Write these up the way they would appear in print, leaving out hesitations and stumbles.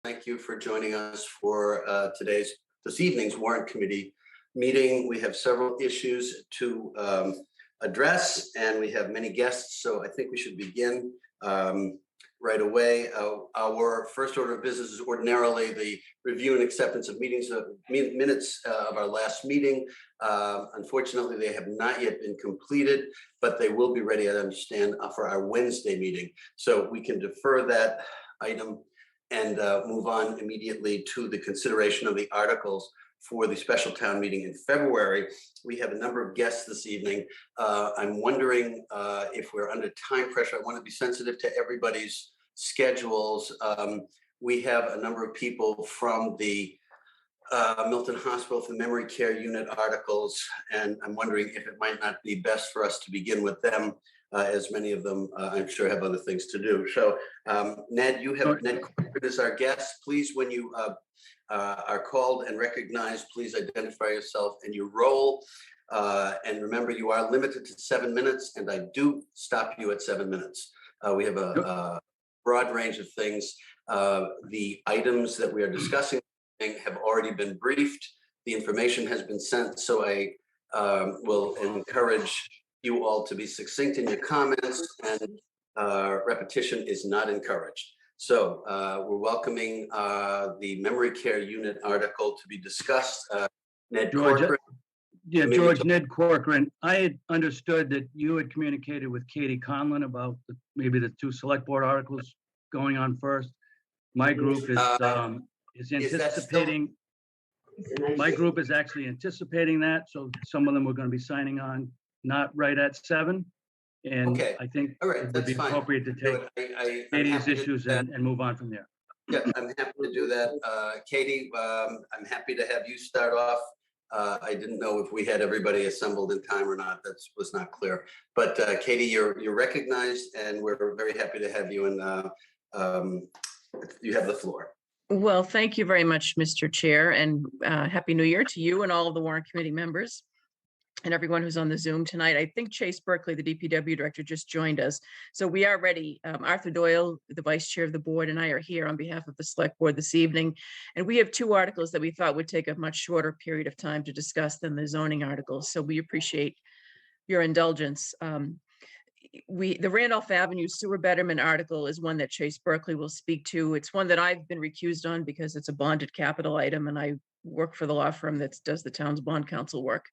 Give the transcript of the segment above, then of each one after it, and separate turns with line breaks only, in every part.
Thank you for joining us for this evening's Warrant Committee meeting. We have several issues to address, and we have many guests, so I think we should begin right away. Our first order of business is ordinarily the review and acceptance of minutes of our last meeting. Unfortunately, they have not yet been completed, but they will be ready, I understand, for our Wednesday meeting. So we can defer that item and move on immediately to the consideration of the articles for the special town meeting in February. We have a number of guests this evening. I'm wondering if we're under time pressure. I want to be sensitive to everybody's schedules. We have a number of people from the Milton Hospital for Memory Care Unit articles, and I'm wondering if it might not be best for us to begin with them, as many of them, I'm sure, have other things to do. So, Ned Corcoran is our guest. Please, when you are called and recognized, please identify yourself and your role. And remember, you are limited to 7 minutes, and I do stop you at 7 minutes. We have a broad range of things. The items that we are discussing have already been briefed. The information has been sent, so I will encourage you all to be succinct in your comments, and repetition is not encouraged. So we're welcoming the Memory Care Unit article to be discussed. Ned Corcoran.
Yeah, George, Ned Corcoran. I had understood that you had communicated with Katie Conlon about maybe the two select board articles going on first. My group is anticipating. My group is actually anticipating that, so some of them we're going to be signing on not right at 7, and
okay.
I think
it
would be
fine.
appropriate to take Katie's issues and move on from there.
Yeah, I'm happy to do that. Katie, I'm happy to have you start off. I didn't know if we had everybody assembled in time or not. That was not clear. But Katie, you're recognized, and we're very happy to have you. And you have the floor.
Well, thank you very much, Mr. Chair, and Happy New Year to you and all of the Warrant Committee members and everyone who's on the Zoom tonight. I think Chase Berkeley, the DPW director, just joined us. So we are ready. Arthur Doyle, the vice chair of the board, and I are here on behalf of the select board this evening. And we have two articles that we thought would take a much shorter period of time to discuss than the zoning articles. So we appreciate your indulgence. The Randolph Avenue sewer betterment article is one that Chase Berkeley will speak to. It's one that I've been recused on because it's a bonded capital item, and I work for the law firm that does the town's bond counsel work.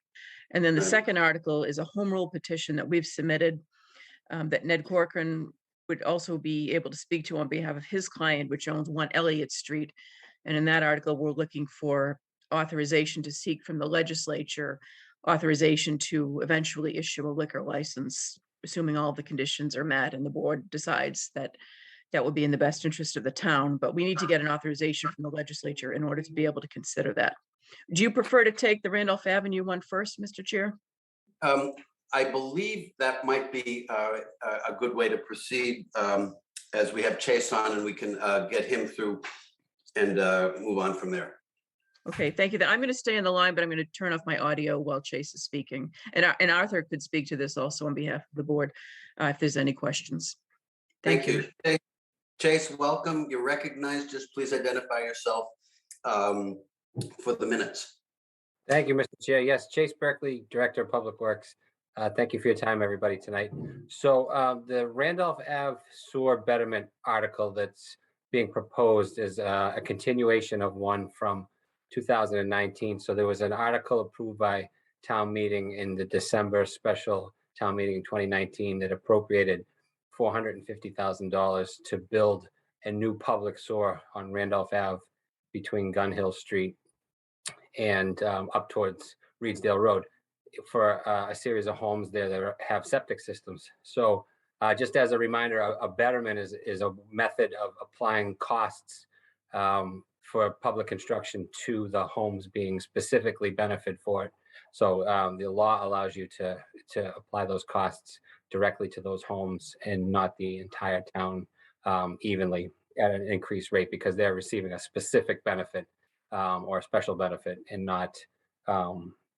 And then the second article is a home rule petition that we've submitted that Ned Corcoran would also be able to speak to on behalf of his client, which owns 1 Elliott Street. And in that article, we're looking for authorization to seek from the legislature authorization to eventually issue a liquor license, assuming all the conditions are met and the board decides that that would be in the best interest of the town. But we need to get an authorization from the legislature in order to be able to consider that. Do you prefer to take the Randolph Avenue one first, Mr. Chair?
I believe that might be a good way to proceed, as we have Chase on, and we can get him through and move on from there.
Okay, thank you. Then I'm going to stay on the line, but I'm going to turn off my audio while Chase is speaking. And Arthur could speak to this also on behalf of the board if there's any questions. Thank you.
Chase, welcome. You're recognized. Just please identify yourself for the minutes.
Thank you, Mr. Chair. Yes, Chase Berkeley, Director of Public Works. Thank you for your time, everybody, tonight. So the Randolph Ave sewer betterment article that's being proposed is a continuation of one from 2019. So there was an article approved by town meeting in the December special town meeting in 2019 that appropriated $450,000 to build a new public sewer on Randolph Ave between Gun Hill Street and up towards Reedsdale Road for a series of homes there that have septic systems. So just as a reminder, a betterment is a method of applying costs for public construction to the homes being specifically benefit for it. So the law allows you to apply those costs directly to those homes and not the entire town evenly at an increased rate, because they're receiving a specific benefit or a special benefit, and not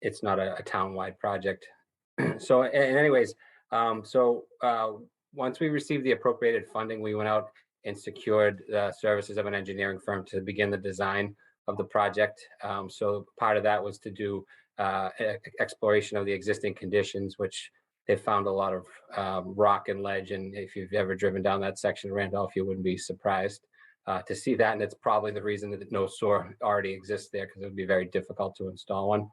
it's not a town-wide project. So anyways, once we received the appropriated funding, we went out and secured the services of an engineering firm to begin the design of the project. So part of that was to do exploration of the existing conditions, which they found a lot of rock and ledge. And if you've ever driven down that section of Randolph, you wouldn't be surprised to see that. And it's probably the reason that no SOAR already exists there, because it would be very difficult to install one.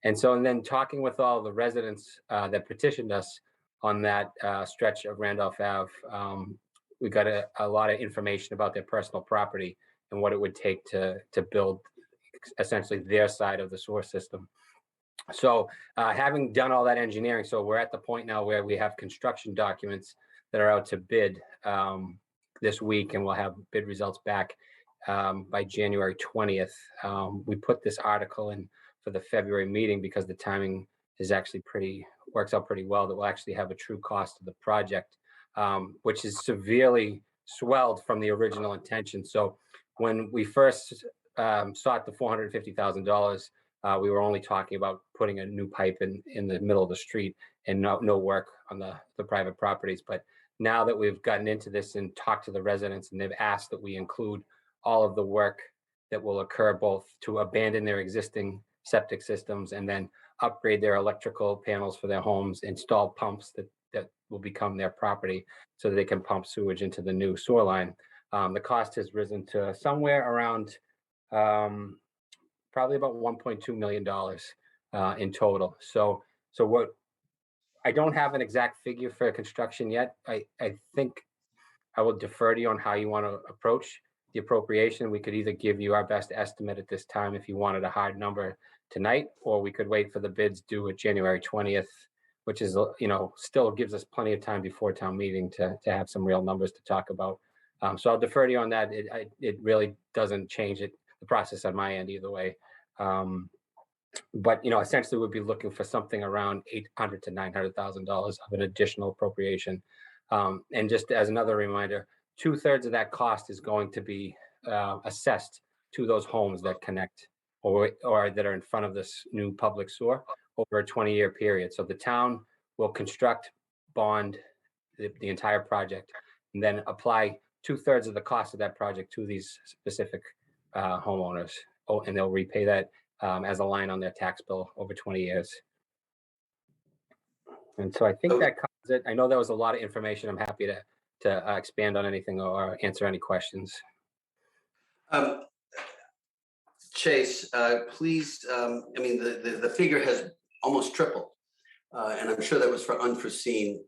And so, and then talking with all the residents that petitioned us on that stretch of Randolph Ave, we got a lot of information about their personal property and what it would take to build essentially their side of the SOAR system. So having done all that engineering, so we're at the point now where we have construction documents that are out to bid this week, and we'll have bid results back by January 20th. We put this article in for the February meeting because the timing is actually works out pretty well, that we'll actually have a true cost of the project, which is severely swelled from the original intention. So when we first sought the $450,000, we were only talking about putting a new pipe in the middle of the street and no work on the private properties. But now that we've gotten into this and talked to the residents, and they've asked that we include all of the work that will occur, both to abandon their existing septic systems and then upgrade their electrical panels for their homes, install pumps that will become their property so that they can pump sewage into the new sewer line. The cost has risen to somewhere around probably about $1.2 million in total. So what, I don't have an exact figure for construction yet. I think I will defer to you on how you want to approach the appropriation. We could either give you our best estimate at this time if you wanted a hard number tonight, or we could wait for the bids due at January 20th, which is, still gives us plenty of time before town meeting to have some real numbers to talk about. So I'll defer to you on that. It really doesn't change the process on my end either way. But essentially we'd be looking for something around $800,000 to $900,000 of an additional appropriation. And just as another reminder, 2/3 of that cost is going to be assessed to those homes that connect or that are in front of this new public sewer over a 20-year period. So the town will construct, bond the entire project, and then apply 2/3 of the cost of that project to these specific homeowners. And they'll repay that as a line on their tax bill over 20 years. And so I think that covers it. I know that was a lot of information. I'm happy to expand on anything or answer any questions.
Chase, please, the figure has almost tripled. And I'm sure that was for unforeseen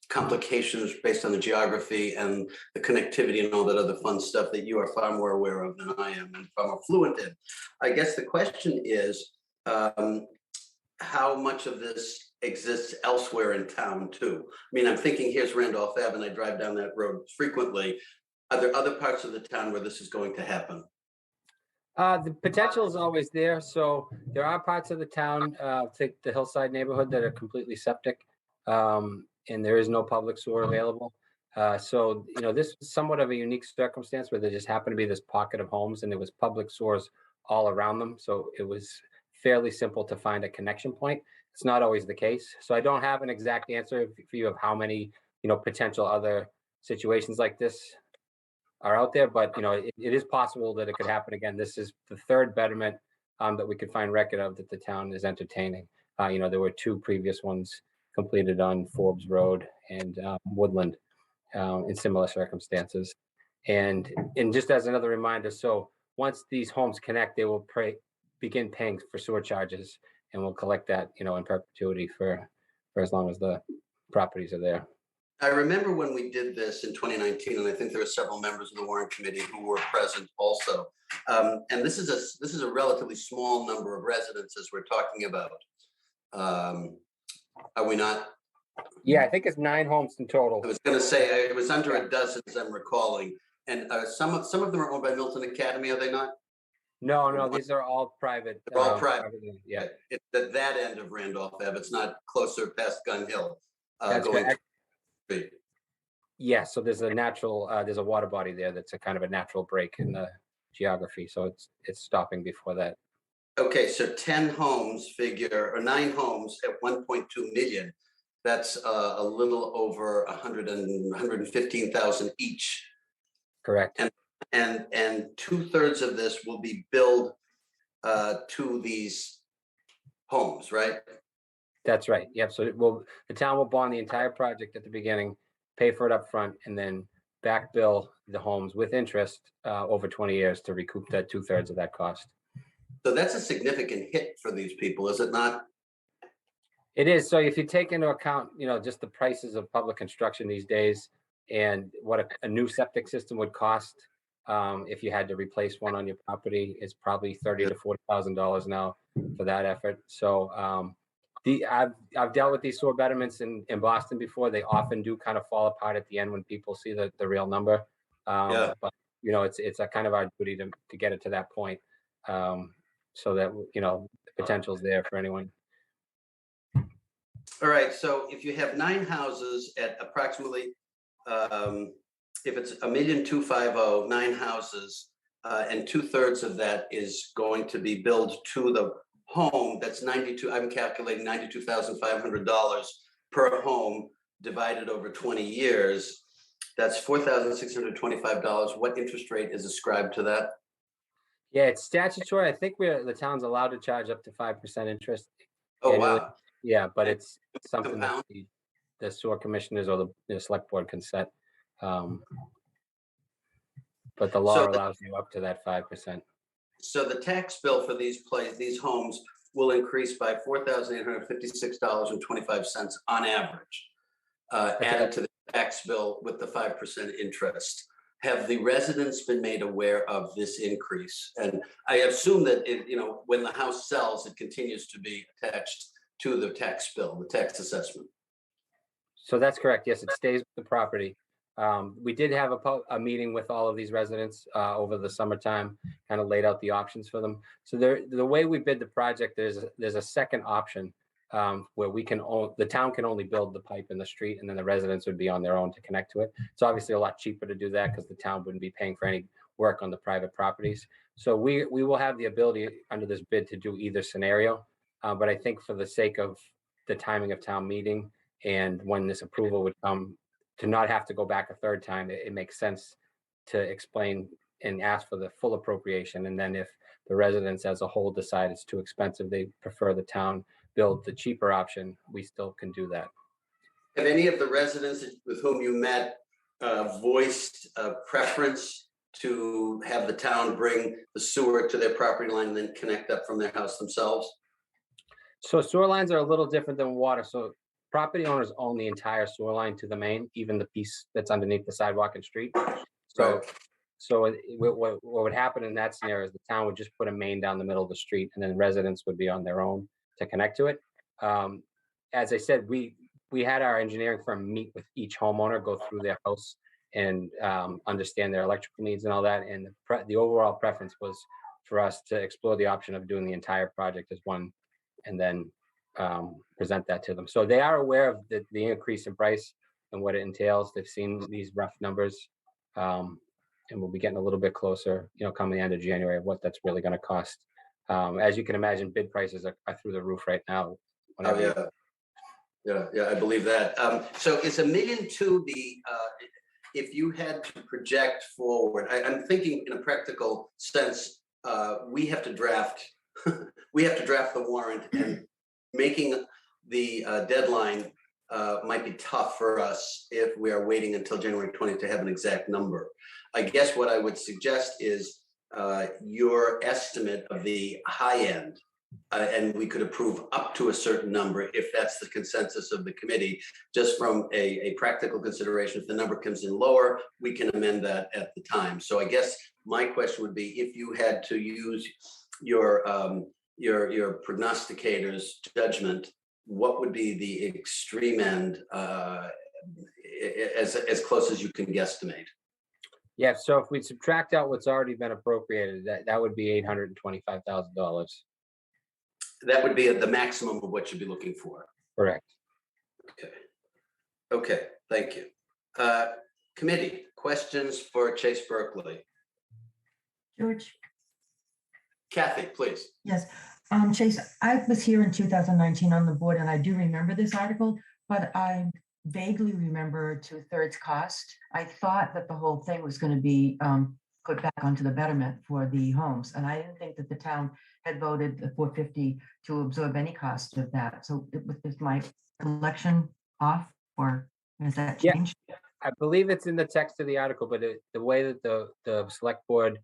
complications based on the geography and the connectivity and all that other fun stuff that you are far more aware of than I am and far more fluent in. I guess the question is, how much of this exists elsewhere in town too? I mean, I'm thinking here's Randolph Ave, and I drive down that road frequently. Are there other parts of the town where this is going to happen?
The potential is always there. So there are parts of the town, take the Hillside neighborhood, that are completely septic, and there is no public sewer available. So this is somewhat of a unique circumstance where there just happened to be this pocket of homes, and there was public sewers all around them. So it was fairly simple to find a connection point. It's not always the case. So I don't have an exact answer for you of how many potential other situations like this are out there, but it is possible that it could happen again. This is the third betterment that we could find record of that the town is entertaining. There were 2 previous ones completed on Forbes Road and Woodland in similar circumstances. And just as another reminder, so once these homes connect, they will begin paying for sewer charges, and we'll collect that in perpetuity for as long as the properties are there.
I remember when we did this in 2019, and I think there were several members of the Warrant Committee who were present also. And this is a relatively small number of residences we're talking about. Are we not?
Yeah, I think it's 9 homes in total.
I was going to say it was under a dozen, as I'm recalling. And some of them are owned by Milton Academy, are they not?
No, these are all private.
They're all private.
Yeah,
it's at that end of Randolph Ave. It's not closer past Gun Hill.
That's
going
correct.
to
Yeah, so there's a water body there that's a kind of a natural break in the geography. So it's stopping before that.
Okay, so 10 homes figure, or 9 homes at 1.2 million. That's a little over 115,000 each
Correct.
And 2/3 of this will be billed to these homes, right?
That's right. Yep. So the town will bond the entire project at the beginning, pay for it up front, and then back bill the homes with interest over 20 years to recoup that 2/3 of that cost.
So that's a significant hit for these people, is it not?
It is. So if you take into account, just the prices of public construction these days and what a new septic system would cost, if you had to replace one on your property, it's probably $30,000 to $40,000 now for that effort. So I've dealt with these sewer betterments in Boston before. They often do kind of fall apart at the end when people see the real number.
Yeah.
But it's a kind of our duty to get it to that point, so that the potential's there for anyone.
All right, so if you have 9 houses at approximately, if it's $1,250,000, 9 houses, and 2/3 of that is going to be billed to the home, that's I'm calculating $92,500 per home divided over 20 years. That's $4,625. What interest rate is ascribed to that?
Yeah, it's statutory. I think the town's allowed to charge up to 5% interest.
Oh,
annually.
wow.
Yeah, but it's something that
Compound?
the sewer commissioners or the select board can set. But the law
So
allows you up to that 5%.
So the tax bill for these homes will increase by $4,856.25 on average, added to the tax bill with the 5% interest. Have the residents been made aware of this increase? And I assume that when the house sells, it continues to be attached to the tax bill, the tax assessment.
So that's correct. Yes, it stays with the property. We did have a meeting with all of these residents over the summertime, kind of laid out the options for them. So the way we bid the project, there's a second option where the town can only build the pipe in the street, and then the residents would be on their own to connect to it. It's obviously a lot cheaper to do that because the town wouldn't be paying for any work on the private properties. So we will have the ability under this bid to do either scenario. But I think for the sake of the timing of town meeting and when this approval would come, to not have to go back a third time, it makes sense to explain and ask for the full appropriation. And then if the residents as a whole decide it's too expensive, they prefer the town build the cheaper option, we still can do that.
Have any of the residents with whom you met voiced a preference to have the town bring the sewer to their property line and then connect up from their house themselves?
So sewer lines are a little different than water. So property owners own the entire sewer line to the main, even the piece that's underneath the sidewalk and street. So,
Right.
so what would happen in that scenario is the town would just put a main down the middle of the street, and then residents would be on their own to connect to it. As I said, we had our engineering firm meet with each homeowner, go through their house and understand their electrical needs and all that. And the overall preference was for us to explore the option of doing the entire project as one, and then present that to them. So they are aware of the increase in price and what it entails. They've seen these rough numbers, and we'll be getting a little bit closer, coming the end of January, of what that's really going to cost. As you can imagine, bid prices are through the roof right now.
Oh, yeah, I believe that. So is $1.2 million if you had to project forward? I'm thinking in a practical sense, we have to draft the warrant, and making the deadline might be tough for us if we are waiting until January 20th to have an exact number. I guess what I would suggest is your estimate of the high end, and we could approve up to a certain number if that's the consensus of the committee, just from a practical consideration. If the number comes in lower, we can amend that at the time. So I guess my question would be, if you had to use your prognosticator's judgment, what would be the extreme end as close as you can guesstimate?
Yeah, so if we subtract out what's already been appropriated, that would be $825,000.
That would be at the maximum of what you'd be looking for.
Correct.
Okay, thank you. Committee, questions for Chase Berkeley?
George?
Kathy, please.
Yes. Chase, I was here in 2019 on the board, and I do remember this article, but I vaguely remember 2/3 cost. I thought that the whole thing was going to be put back onto the betterment for the homes. And I didn't think that the town had voted the 450 to absorb any cost of that. So is my election off or has that
Yeah.
changed?
I believe it's in the text of the article, but the way that the select board,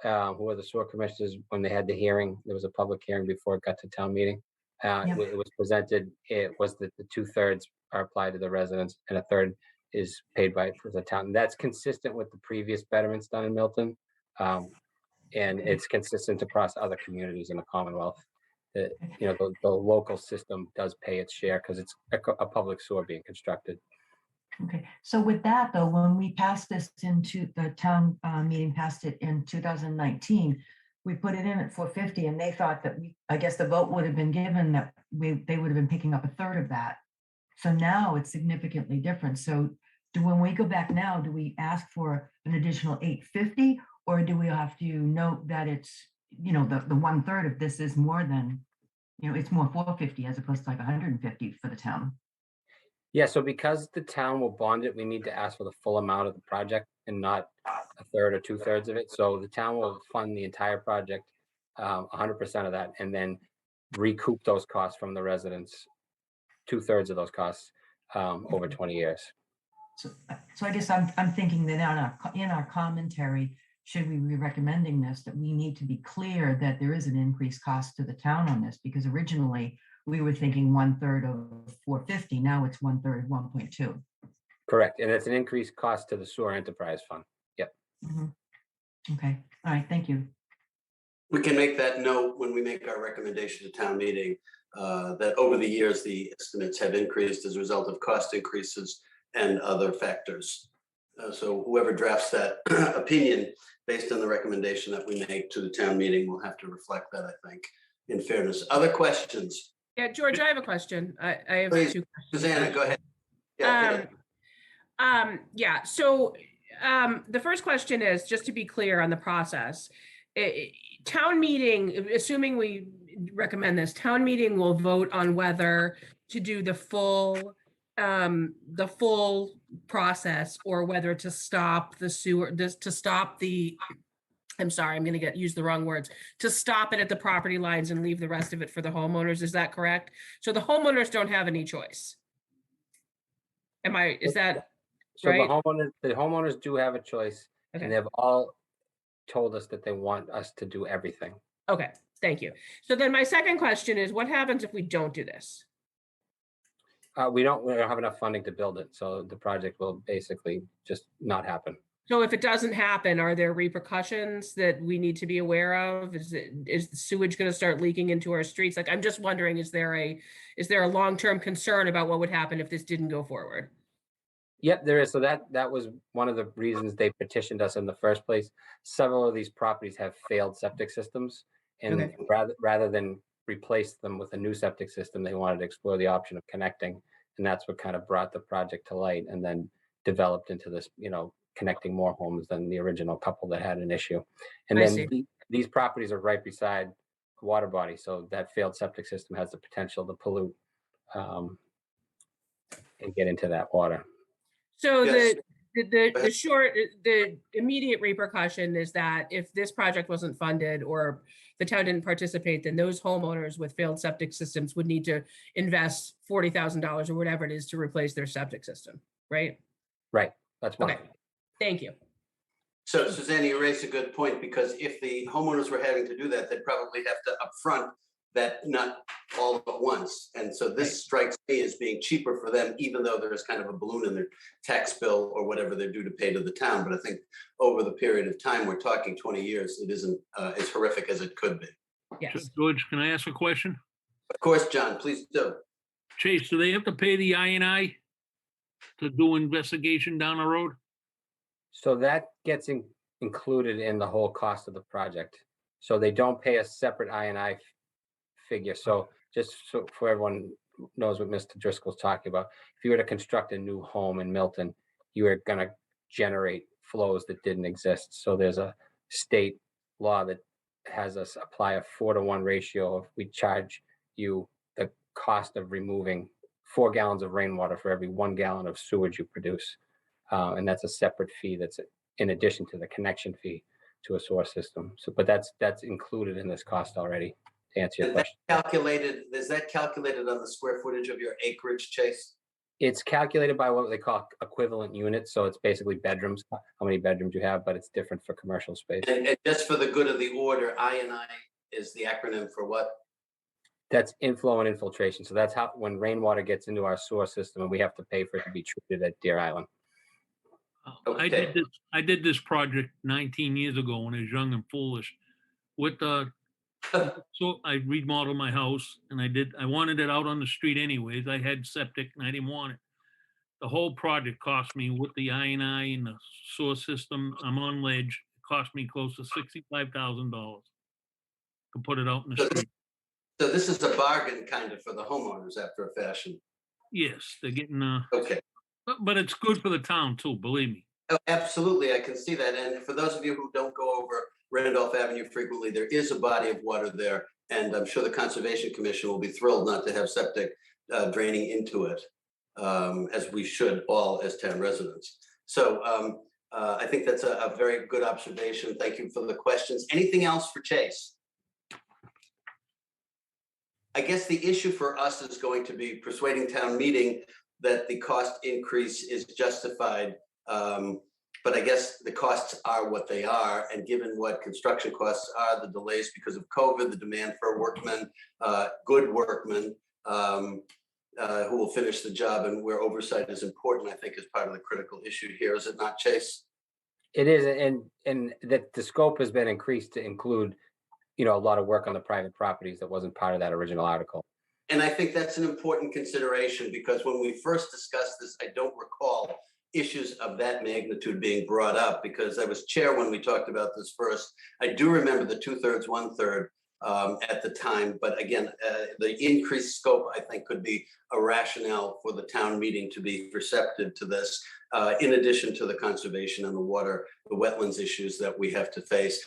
who are the sewer commissioners, when they had the hearing, there was a public hearing before it got to town meeting.
Yep.
It was presented, it was that the 2/3 are applied to the residents and a third is paid for the town. And that's consistent with the previous betterments done in Milton. And it's consistent across other communities in the Commonwealth. The local system does pay its share because it's a public sewer being constructed.
Okay, so with that though, when we passed this into the town meeting, passed it in 2019, we put it in at 450 and they thought that I guess the vote would have been given that they would have been picking up a third of that. So now it's significantly different. So when we go back now, do we ask for an additional 850 or do we have to note that it's, the 1/3 of this is more than, it's more 450 as opposed to like 150 for the town?
Yeah, so because the town will bond it, we need to ask for the full amount of the project and not a third or 2/3 of it. So the town will fund the entire project, 100% of that, and then recoup those costs from the residents, 2/3 of those costs over 20 years.
So I guess I'm thinking that in our commentary, should we be recommending this, that we need to be clear that there is an increased cost to the town on this, because originally we were thinking 1/3 of 450, now it's 1/3 of 1.2.
Correct, and it's an increased cost to the sewer enterprise fund. Yep.
Okay, all right, thank you.
We can make that note when we make our recommendation to town meeting, that over the years, the estimates have increased as a result of cost increases and other factors. So whoever drafts that opinion based on the recommendation that we make to the town meeting will have to reflect that, I think, in fairness. Other questions?
Yeah, George, I have a question. I have
Please,
two questions.
Susanna, go ahead. Yeah, hit it.
Yeah, so the first question is, just to be clear on the process, town meeting, assuming we recommend this, town meeting will vote on whether to do the full process or whether to stop the sewer, I'm sorry, I'm going to use the wrong words, to stop it at the property lines and leave the rest of it for the homeowners. Is that correct? So the homeowners don't have any choice. Is that
So
right?
the homeowners do have a choice,
Okay.
and they've all told us that they want us to do everything.
Okay, thank you. So then my second question is, what happens if we don't do this?
We don't have enough funding to build it, so the project will basically just not happen.
So if it doesn't happen, are there repercussions that we need to be aware of? Is the sewage going to start leaking into our streets? Like, I'm just wondering, is there a long-term concern about what would happen if this didn't go forward?
Yep, there is. So that was one of the reasons they petitioned us in the first place. Several of these properties have failed septic systems, and
Okay.
rather than replace them with a new septic system, they wanted to explore the option of connecting, and that's what kind of brought the project to light, and then developed into this, connecting more homes than the original couple that had an issue. And
I
then
see.
these properties are right beside a water body, so that failed septic system has the potential to pollute and get into that water.
So
Yes.
the immediate repercussion is that if this project wasn't funded or the town didn't participate, then those homeowners with failed septic systems would need to invest $40,000 or whatever it is to replace their septic system, right?
Right. That's one.
Okay. Thank you.
So Susanna, you raised a good point, because if the homeowners were having to do that, they'd probably have to upfront that, not all at once. And so this strikes me as being cheaper for them, even though there is kind of a balloon in their tax bill or whatever they're due to pay to the town. But I think over the period of time, we're talking 20 years, it isn't as horrific as it could be.
Yes.
George, can I ask a question?
Of course, John, please do.
Chase, do they have to pay the INI to do investigation down the road?
So that gets included in the whole cost of the project. So they don't pay a separate INI figure. So just so for everyone knows what Mr. Driscoll's talking about, if you were to construct a new home in Milton, you are going to generate flows that didn't exist. So there's a state law that has us apply a 4-to-1 ratio. If we charge you the cost of removing 4 gallons of rainwater for every 1 gallon of sewage you produce. And that's a separate fee that's in addition to the connection fee to a sewer system. So, but that's included in this cost already, to answer your
And that
question.
is that calculated on the square footage of your acreage, Chase?
It's calculated by what they call equivalent units. So it's basically bedrooms, how many bedrooms you have, but it's different for commercial space.
And just for the good of the order, I&I is the acronym for what?
That's inflow and infiltration. So that's how, when rainwater gets into our sewer system and we have to pay for it to be treated at Deer Island.
Okay.
I did this project 19 years ago when I was young and foolish. With so I remodeled my house and I wanted it out on the street anyways. I had septic and I didn't want it. The whole project cost me with the I&I and the sewer system. I'm on ledge. It cost me close to $65,000 to put it out in the street.
So this is a bargain kind of for the homeowners after a fashion.
Yes, they're getting
Okay.
but it's good for the town too, believe me.
Oh, absolutely, I can see that. And for those of you who don't go over Randolph Avenue frequently, there is a body of water there. And I'm sure the Conservation Commission will be thrilled not to have septic draining into it, as we should all as town residents. So I think that's a very good observation. Thank you for the questions. Anything else for Chase? I guess the issue for us is going to be persuading town meeting that the cost increase is justified. But I guess the costs are what they are. And given what construction costs are, the delays because of COVID, the demand for workmen, good workmen who will finish the job, and where oversight is important, I think is part of the critical issue here. Is it not, Chase?
It is, and that the scope has been increased to include, a lot of work on the private properties that wasn't part of that original article.
And I think that's an important consideration, because when we first discussed this, I don't recall issues of that magnitude being brought up, because I was chair when we talked about this first. I do remember the 2/3, 1/3 at the time, but again, the increased scope, I think, could be a rationale for the town meeting to be receptive to this, in addition to the conservation and the wetlands issues that we have to face.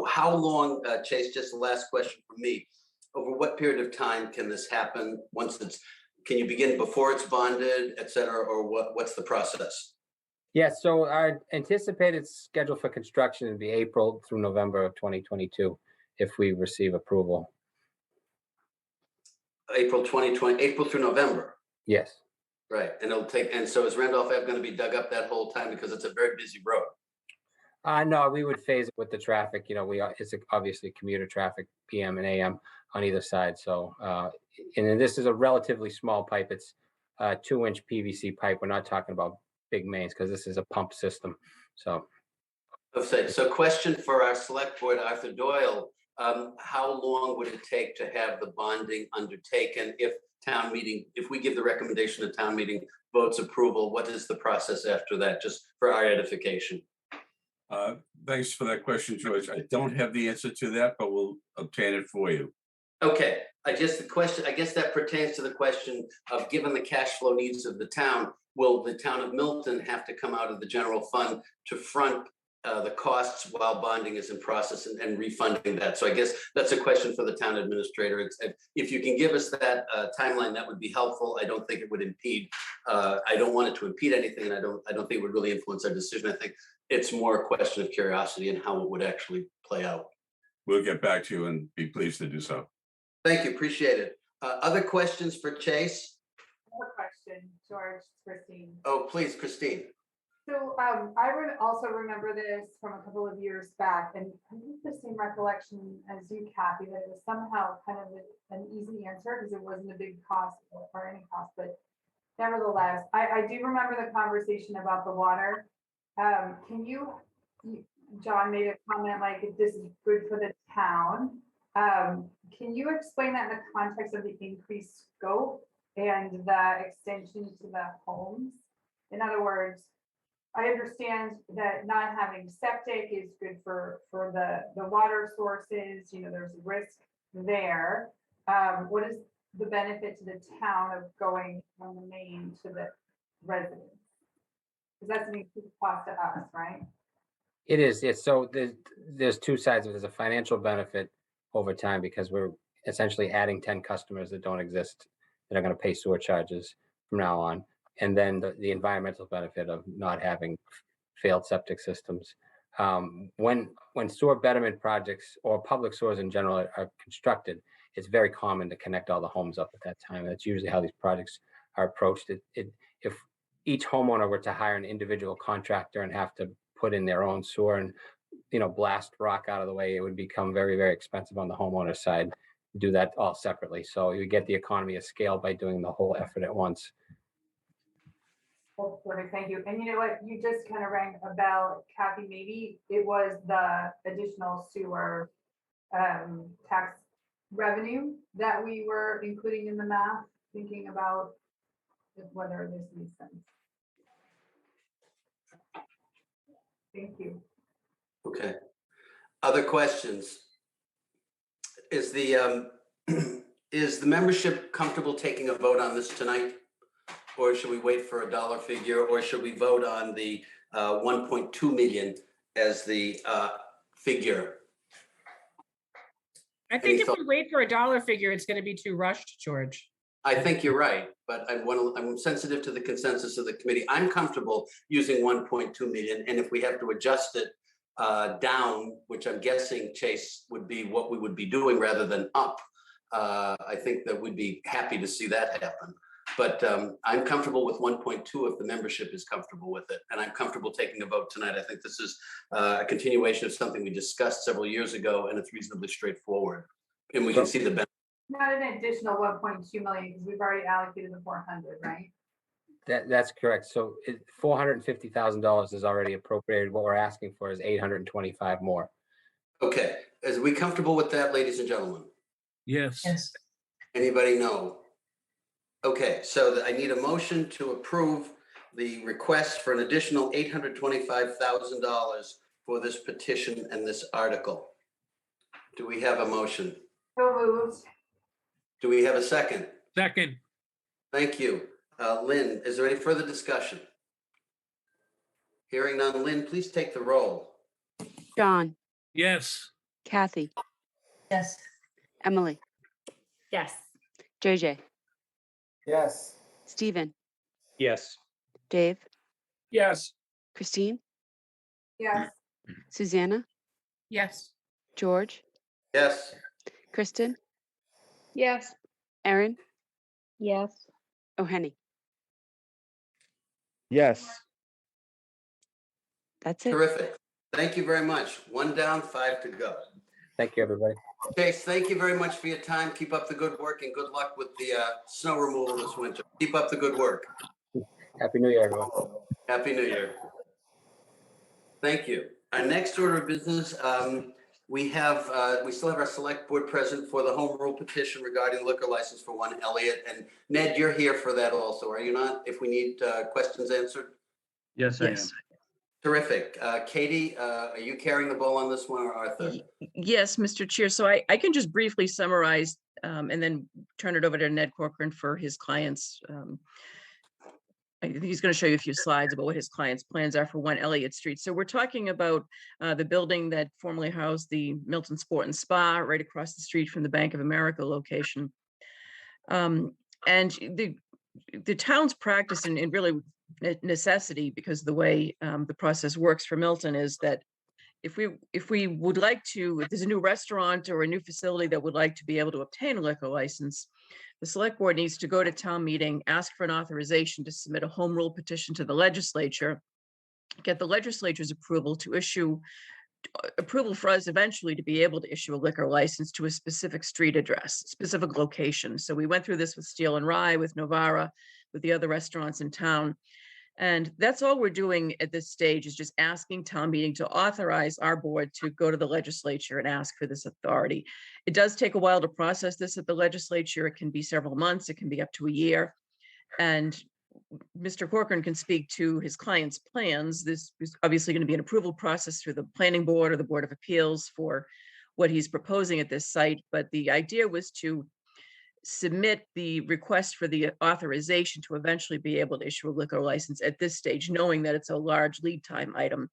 How long, Chase, just the last question from me, over what period of time can this happen? Can you begin before it's bonded, et cetera, or what's the process?
Yeah, so our anticipated schedule for construction would be April through November of 2022, if we receive approval.
April 2020, April through November.
Yes.
Right, and so is Randolph Ave going to be dug up that whole time, because it's a very busy road?
No, we would phase it with the traffic. It's obviously commuter traffic, PM and AM on either side. So, and then this is a relatively small pipe. It's a 2-inch PVC pipe. We're not talking about big mains, because this is a pump system. So,
So question for our select board, Arthur Doyle, how long would it take to have the bonding undertaken if we give the recommendation to town meeting votes approval? What is the process after that, just for our edification?
Thanks for that question, George. I don't have the answer to that, but we'll obtain it for you.
Okay, I guess that pertains to the question of, given the cash flow needs of the town, will the town of Milton have to come out of the general fund to front the costs while bonding is in process and refunding that? So I guess that's a question for the town administrator. If you can give us that timeline, that would be helpful. I don't think it would impede. I don't want it to impede anything, and I don't think it would really influence our decision. I think it's more a question of curiosity and how it would actually play out.
We'll get back to you and be pleased to do so.
Thank you, appreciate it. Other questions for Chase?
More question, George, Christine.
Oh, please, Christine.
So I would also remember this from a couple of years back, and I have the same recollection as you, Kathy, that it was somehow kind of an easy answer because it wasn't a big cost or any cost, but nevertheless, I do remember the conversation about the water. John made a comment like, this is good for the town. Can you explain that in the context of the increased scope and the extension to the homes? In other words, I understand that not having septic is good for the water sources, there's risk there. What is the benefit to the town of going from the main to the residents? Because that's an increased cost to us, right?
it is. It's so there's two sides of it. There's a financial benefit over time because we're essentially adding 10 customers that don't exist that are going to pay sewer charges. from now on. And then the environmental benefit of not having failed septic systems. When sewer betterment projects or public sewers in general are constructed, it's very common to connect all the homes up at that time. That's usually how these projects are approached. If each homeowner were to hire an individual contractor and have to put in their own sewer and blast rock out of the way, it would become very, very expensive on the homeowner side to do that all separately. So you get the economy of scale by doing the whole effort at once.
That's perfect, thank you. And you know what, you just kind of rang a bell, Kathy, maybe it was the additional sewer tax revenue that we were including in the math, thinking about whether this makes sense. Thank you.
Okay. Other questions? Is the membership comfortable taking a vote on this tonight? Or should we wait for a dollar figure, or should we vote on the 1.2 million as the figure?
I think if we wait for a dollar figure, it's going to be too rushed, George.
I think you're right, but I'm sensitive to the consensus of the committee. I'm comfortable using 1.2 million, and if we have to adjust it down, which I'm guessing, Chase, would be what we would be doing rather than up, I think that we'd be happy to see that happen. But I'm comfortable with 1.2 if the membership is comfortable with it, and I'm comfortable taking a vote tonight. I think this is a continuation of something we discussed several years ago, and it's reasonably straightforward, and we can see the benefit.
Not an additional 1.2 million, because we've already allocated the 400, right?
That's correct. So $450,000 is already appropriated. What we're asking for is 825 more.
Okay, is we comfortable with that, ladies and gentlemen?
Yes.
Yes.
Anybody know? Okay, so I need a motion to approve the request for an additional $825,000 for this petition and this article. Do we have a motion?
So moved.
Do we have a second?
Second.
Thank you. Lynn, is there any further discussion? Hearing none, Lynn, please take the roll.
John,
Yes.
Kathy,
Yes.
Emily,
Yes.
JJ,
Yes.
Stephen,
Yes.
Dave,
Yes.
Christine,
Yes.
Susanna,
Yes.
George,
Yes.
Kristen,
Yes.
Erin,
Yes.
O'Henny.
Yes.
That's it.
Terrific. Thank you very much. 1 down, 5 to go.
Thank you, everybody.
Chase, thank you very much for your time. Keep up the good work, and good luck with the snow removal this winter. Keep up the good work.
Happy New Year, everyone.
Happy New Year. Thank you. Our next order of business, we still have our select board present for the home rule petition regarding liquor license for 1 Elliott. And Ned, you're here for that also, are you not? If we need questions answered?
Yes, I am.
Yes.
Terrific. Katie, are you carrying the ball on this one, or Arthur?
Yes, Mr. Chair. So I can just briefly summarize and then turn it over to Ned Corcoran for his clients. I think he's going to show you a few slides about what his clients' plans are for 1 Elliott Street. So we're talking about the building that formerly housed the Milton Sport and Spa right across the street from the Bank of America location. And the town's practice and really necessity, because the way the process works for Milton, is that if we would like to, if there's a new restaurant or a new facility that would like to be able to obtain a liquor license, the select board needs to go to town meeting, ask for an authorization to submit a home rule petition to the legislature, get the legislature's approval to issue approval for us eventually to be able to issue a liquor license to a specific street address, specific location. So we went through this with Steel and Rye, with Novara, with the other restaurants in town. And that's all we're doing at this stage, is just asking town meeting to authorize our board to go to the legislature and ask for this authority. It does take a while to process this at the legislature. It can be several months. It can be up to a year. And Mr. Corcoran can speak to his client's plans. This is obviously going to be an approval process through the planning board or the Board of Appeals for what he's proposing at this site. But the idea was to submit the request for the authorization to eventually be able to issue a liquor license at this stage, knowing that it's a large lead time item.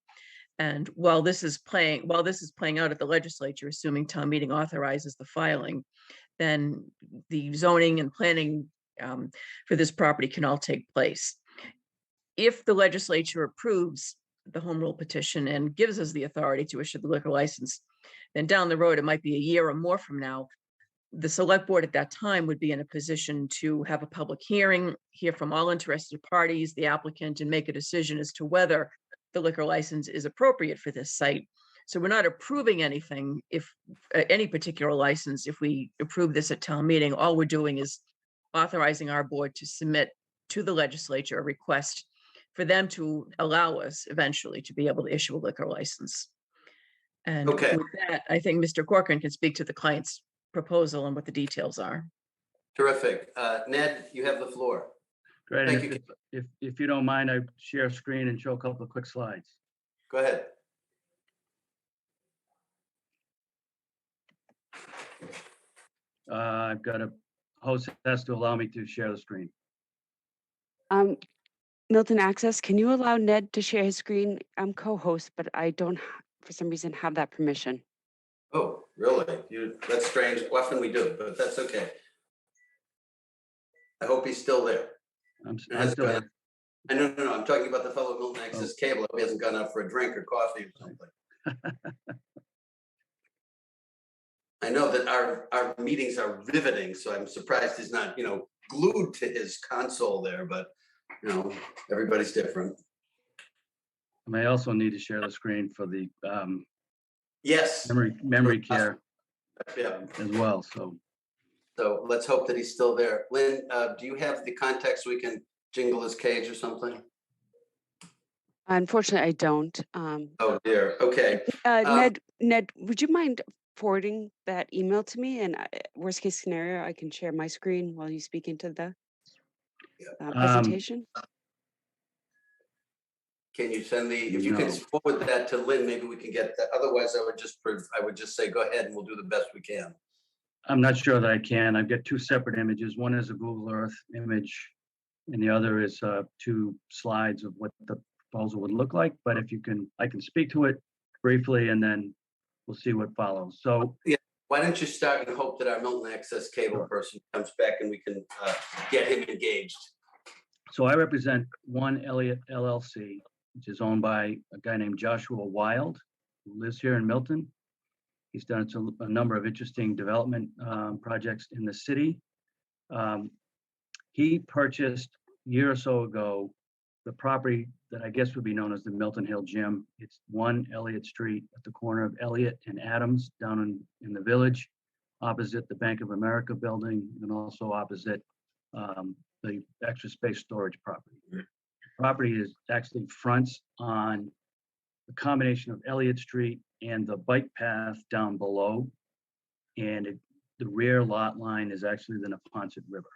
And while this is playing out at the legislature, assuming town meeting authorizes the filing, then the zoning and planning for this property can all take place. If the legislature approves the home rule petition and gives us the authority to issue the liquor license, then down the road, it might be a year or more from now, the select board at that time would be in a position to have a public hearing, hear from all interested parties, the applicant, and make a decision as to whether the liquor license is appropriate for this site. So we're not approving anything, if any particular license, if we approve this at town meeting. All we're doing is authorizing our board to submit to the legislature a request for them to allow us eventually to be able to issue a liquor license. And
Okay.
with that, I think Mr. Corcoran can speak to the client's proposal and what the details are.
Terrific. Ned, you have the floor.
Great.
Thank
And
you.
if you don't mind, I share screen and show a couple of quick slides.
Go ahead.
I've got a host has to allow me to share the screen.
Milton Access, can you allow Ned to share his screen? I'm co-host, but I don't, for some reason, have that permission.
Oh, really? That's strange. Often we do, but that's okay. I hope he's still there.
I'm
Has
still
gone
here.
No. I'm talking about the fellow Milton Access Cable. He hasn't gone out for a drink or coffee or something. I know that our meetings are riveting, so I'm surprised he's not, glued to his console there, but, everybody's different.
I may also need to share the screen for the
Yes.
memory care
Yeah.
as well. So
let's hope that he's still there. Lynn, do you have the context so we can jingle his cage or something?
Unfortunately, I don't.
Oh dear. Okay.
Ned, would you mind forwarding that email to me? And worst case scenario, I can share my screen while you speak into the presentation.
Can you send if you can forward that to Lynn, maybe we can get that. Otherwise, I would just say, go ahead and we'll do the best we can.
I'm not sure that I can. I've got two separate images. One is a Google Earth image, and the other is two slides of what the proposal would look like. But if you can, I can speak to it briefly, and then we'll see what follows. So
yeah, why don't you start and hope that our Milton Access Cable person comes back and we can get him engaged.
So I represent One Elliott LLC, which is owned by a guy named Joshua Wild, who lives here in Milton. He's done a number of interesting development projects in the city. He purchased a year or so ago the property that I guess would be known as the Milton Hill Gym. It's 1 Elliott Street at the corner of Elliott and Adams down in the village, opposite the Bank of America building and also opposite the extra space storage property. The property is actually fronts on the combination of Elliott Street and the bike path down below. And the rear lot line is actually the Neponset River.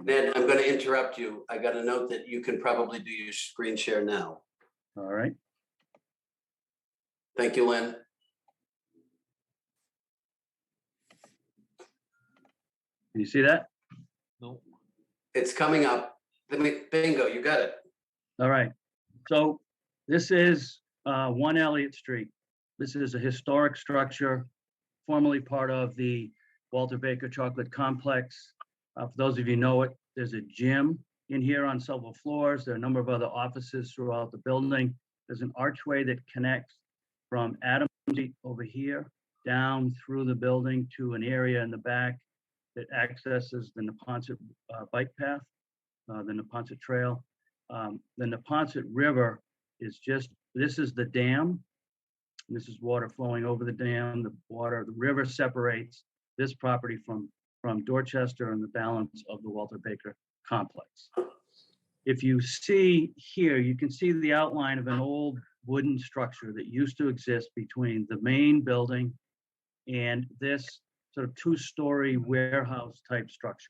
Ned, I'm going to interrupt you. I got a note that you can probably do your screen share now.
All right.
Thank you, Lynn.
Can you see that?
No.
It's coming up. Bingo, you got it.
All right. So this is 1 Elliott Street. This is a historic structure, formerly part of the Walter Baker Chocolate Complex. For those of you who know it, there's a gym in here on several floors. There are a number of other offices throughout the building. There's an archway that connects from Adams Street over here down through the building to an area in the back that accesses the Neponset bike path, the Neponset Trail. The Neponset River is this is the dam. This is water flowing over the dam. The river separates this property from Dorchester and the balance of the Walter Baker complex. If you see here, you can see the outline of an old wooden structure that used to exist between the main building and this sort of two-story warehouse type structure.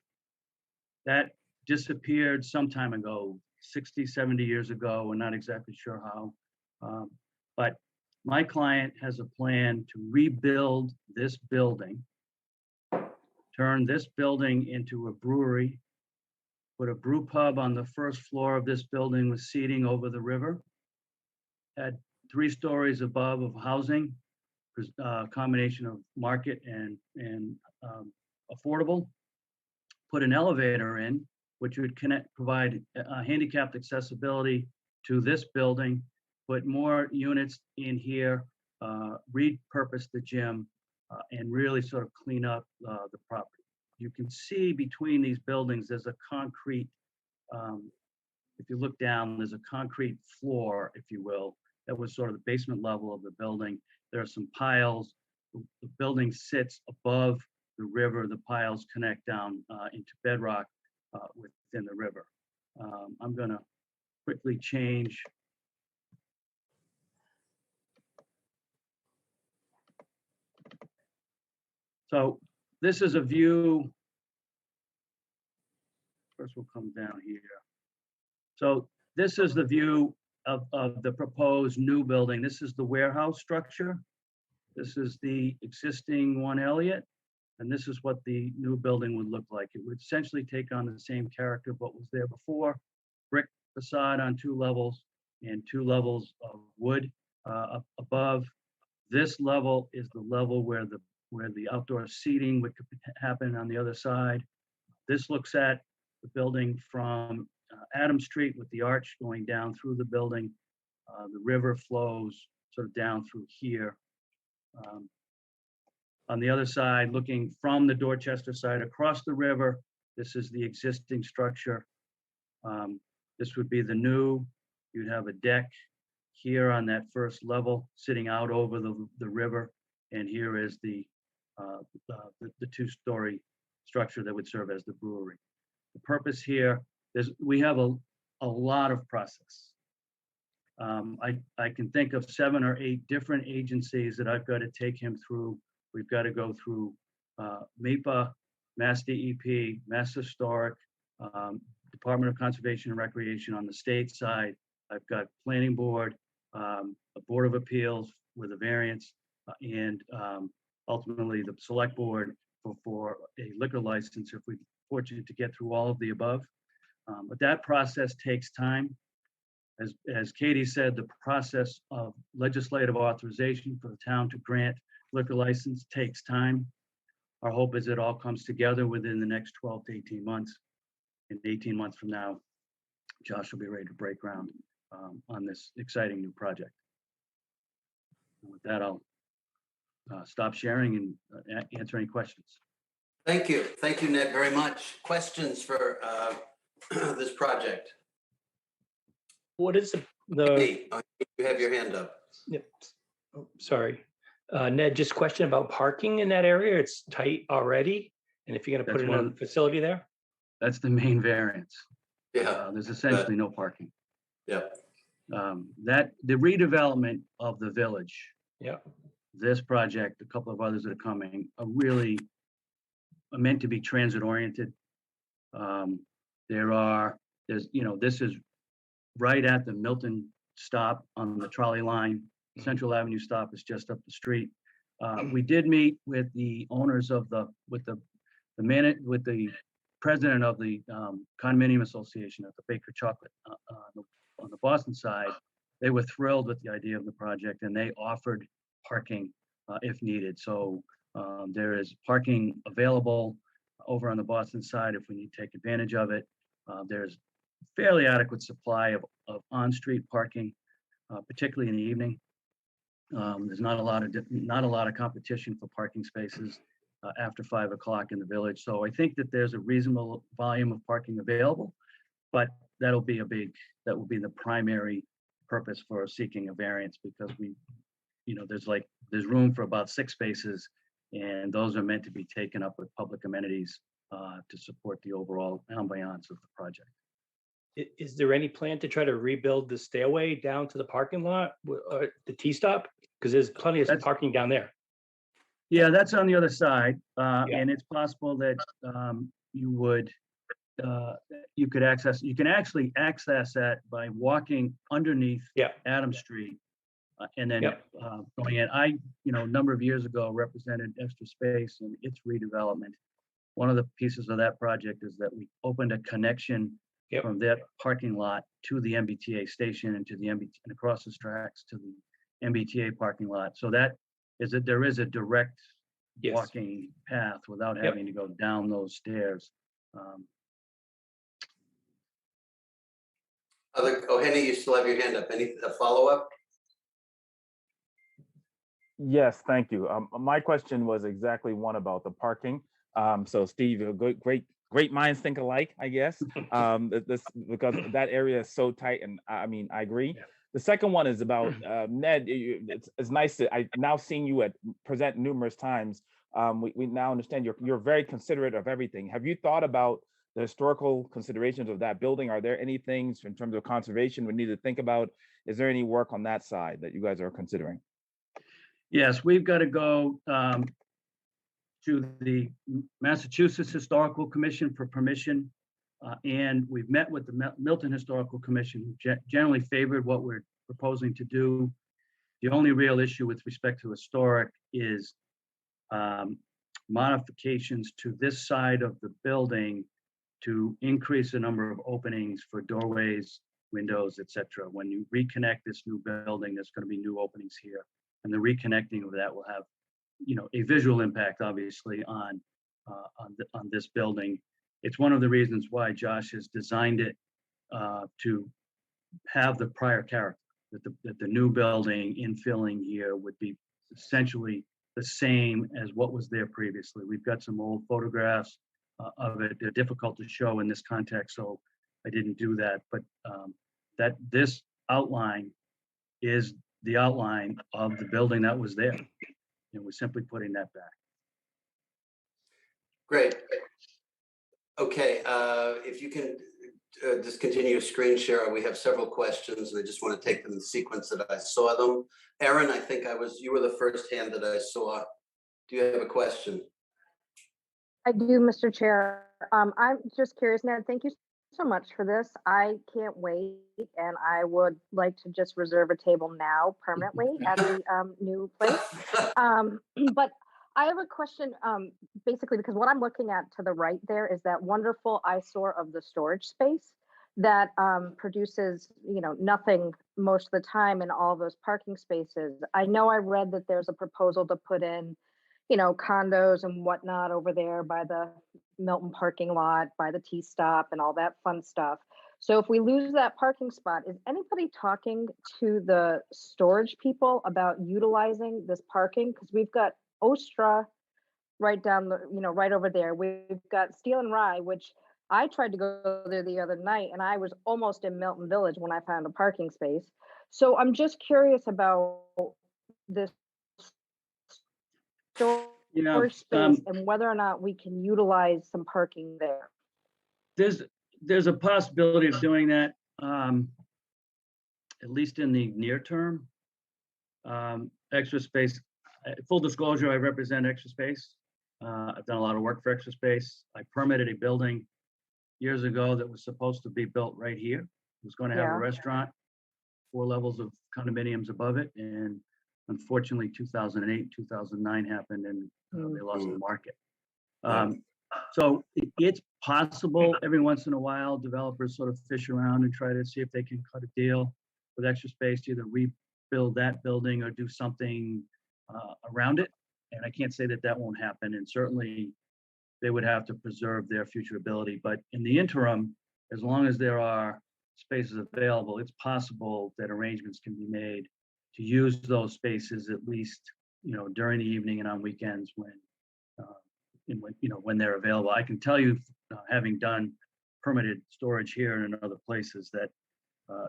That disappeared some time ago, 60, 70 years ago. We're not exactly sure how. But my client has a plan to rebuild this building, turn this building into a brewery, put a brew pub on the first floor of this building with seating over the river, had 3 stories above of housing, combination of market and affordable, put an elevator in, which would provide handicapped accessibility to this building, put more units in here, repurpose the gym, and really sort of clean up the property. You can see between these buildings, there's a concrete, if you look down, there's a concrete floor, if you will, that was sort of the basement level of the building. There are some piles. The building sits above the river. The piles connect down into bedrock within the river. I'm going to quickly change. So this is a view. First, we'll come down here. So this is the view of the proposed new building. This is the warehouse structure. This is the existing One Elliott. And this is what the new building would look like. It would essentially take on the same character of what was there before. Brick facade on 2 levels and 2 levels of wood up above. This level is the level where the outdoor seating would happen on the other side. This looks at the building from Adam Street with the arch going down through the building. The river flows sort of down through here. On the other side, looking from the Dorchester side across the river, this is the existing structure. This would be the new. You'd have a deck here on that first level sitting out over the river. And here is the 2-story structure that would serve as the brewery. The purpose here is we have a lot of process. I can think of 7 or 8 different agencies that I've got to take him through. We've got to go through MIPA, Mass DEP, Mass Historic, Department of Conservation and Recreation on the state side. I've got Planning Board, a Board of Appeals with a variance, and ultimately the Select Board for a liquor license if we're fortunate to get through all of the above. But that process takes time. As Katie said, the process of legislative authorization for the town to grant liquor license takes time. Our hope is it all comes together within the next 12 to 18 months. And 18 months from now, Josh will be ready to break ground on this exciting new project. And with that, I'll stop sharing and answer any questions.
Thank you. Thank you, Ned, very much. Questions for this project?
What is
Hey, you have your hand up.
Yep. Oh, sorry. Ned, just question about parking in that area. It's tight already. And if you're going to put in a facility there?
That's the main variance.
Yeah.
There's essentially no parking.
Yeah.
The redevelopment of the village.
Yeah.
This project, a couple of others that are coming, are really meant to be transit oriented. This is right at the Milton stop on the trolley line. Central Avenue stop is just up the street. We did meet with the owners of with the president of the condominium association at the Baker Chocolate on the Boston side. They were thrilled with the idea of the project and they offered parking if needed. So there is parking available over on the Boston side if we need to take advantage of it. There's fairly adequate supply of on-street parking, particularly in the evening. There's not a lot of competition for parking spaces after 5 o'clock in the village. So I think that there's a reasonable volume of parking available, but that will be the primary purpose for seeking a variance because there's room for about 6 spaces and those are meant to be taken up with public amenities to support the overall ambiance of the project.
Is there any plan to try to rebuild the stairway down to the parking lot, or the T-stop? Because there's plenty of parking down there.
Yeah, that's on the other side. And it's possible that you can actually access that by walking underneath Adam Street and then going in. I, a number of years ago represented Extra Space and its redevelopment. One of the pieces of that project is that we opened a connection from that parking lot to the MBTA station and to the and across the tracks to the MBTA parking lot. So that is that there is a direct walking path without having to go down those stairs.
Henny, you still have your hand up. Any follow-up?
Yes, thank you. My question was exactly one about the parking. So Steve, great minds think alike, I guess. This because that area is so tight, and I mean, I agree.
Yeah.
The second one is about Ned. It's nice that I've now seen you present numerous times. We now understand you're very considerate of everything. Have you thought about the historical considerations of that building? Are there any things in terms of conservation we need to think about? Is there any work on that side that you guys are considering?
Yes, we've got to go to the Massachusetts Historical Commission for permission. And we've met with the Milton Historical Commission, who generally favored what we're proposing to do. The only real issue with respect to historic is modifications to this side of the building to increase the number of openings for doorways, windows, etc. When you reconnect this new building, there's going to be new openings here. And the reconnecting of that will have, a visual impact, obviously, on this building. It's one of the reasons why Josh has designed it to have the prior character, that the new building infilling here would be essentially the same as what was there previously. We've got some old photographs of it. They're difficult to show in this context, so I didn't do that. But that this outline is the outline of the building that was there. And we're simply putting that back.
Great. Okay, if you can just continue your screen share. We have several questions, and I just want to take them in the sequence that I saw them. Aaron, I think you were the first hand that I saw. Do you have a question?
I do, Mr. Chair. I'm just curious, Ned, thank you so much for this. I can't wait, and I would like to just reserve a table now permanently at the new place. But I have a question, basically, because what I'm looking at to the right there is that wonderful eyesore of the storage space that produces, nothing most of the time in all those parking spaces. I know I read that there's a proposal to put in, condos and whatnot over there by the Milton parking lot, by the T-stop and all that fun stuff. So if we lose that parking spot, is anybody talking to the storage people about utilizing this parking? Because we've got Ostra right down right over there. We've got Steel and Rye, which I tried to go there the other night, and I was almost in Milton Village when I found a parking space. So I'm just curious about this storage space and whether or not we can utilize some parking there.
There's a possibility of doing that, at least in the near term. Extra Space, full disclosure, I represent Extra Space. I've done a lot of work for Extra Space. I permitted a building years ago that was supposed to be built right here. It was going to have a restaurant, 4 levels of condominiums above it, and unfortunately 2008, 2009 happened, and they lost the market. So it's possible every once in a while developers sort of fish around and try to see if they can cut a deal with Extra Space to either rebuild that building or do something around it. And I can't say that won't happen. And certainly they would have to preserve their future ability. But in the interim, as long as there are spaces available, it's possible that arrangements can be made to use those spaces at least, during the evening and on weekends when they're available. I can tell you, having done permitted storage here and in other places, that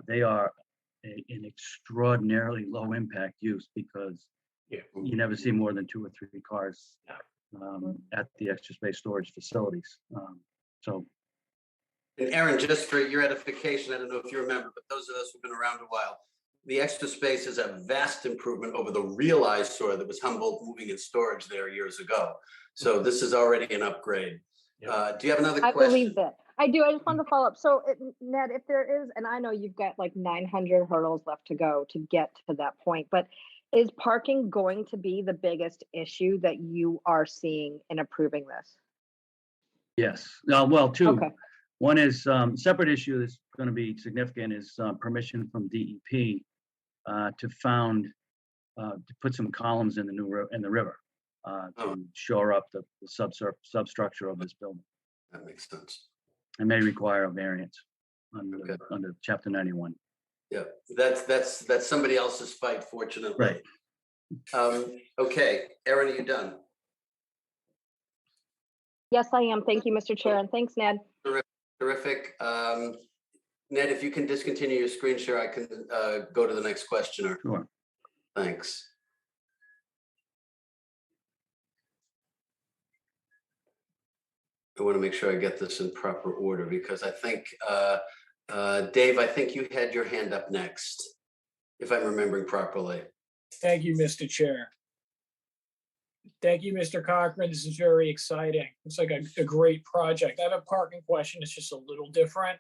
they are an extraordinarily low impact use, because you never see more than 2 or 3 cars at the Extra Space storage facilities.
And Aaron, just for your edification, I don't know if you remember, but those of us who've been around a while, the Extra Space is a vast improvement over the real eyesore that was Humboldt moving its storage there years ago. So this is already an upgrade. Do you have another question?
I believe that. I do. I just wanted to follow up. So, Ned, if there is, and I know you've got like 900 hurdles left to go to get to that point, but is parking going to be the biggest issue that you are seeing in approving this?
Yes. Well, 2.
Okay.
One is separate issue that's going to be significant is permission from DEP to put some columns in the river to shore up the substructure of this building.
That makes sense.
It may require a variance under,
Okay.
under chapter 91.
Yeah, that's somebody else's fight, fortunately.
Right.
Okay, Erin, are you done?
Yes, I am. Thank you, Mr. Chair, and thanks, Ned.
Terrific. Ned, if you can discontinue your screen share, I can go to the next questioner.
Sure.
Thanks. I want to make sure I get this in proper order because I think, Dave, I think you had your hand up next, if I'm remembering properly.
Thank you, Mr. Chair. Thank you, Mr. Cochran. This is very exciting. It's like a great project. I have a parking question. It's just a little different.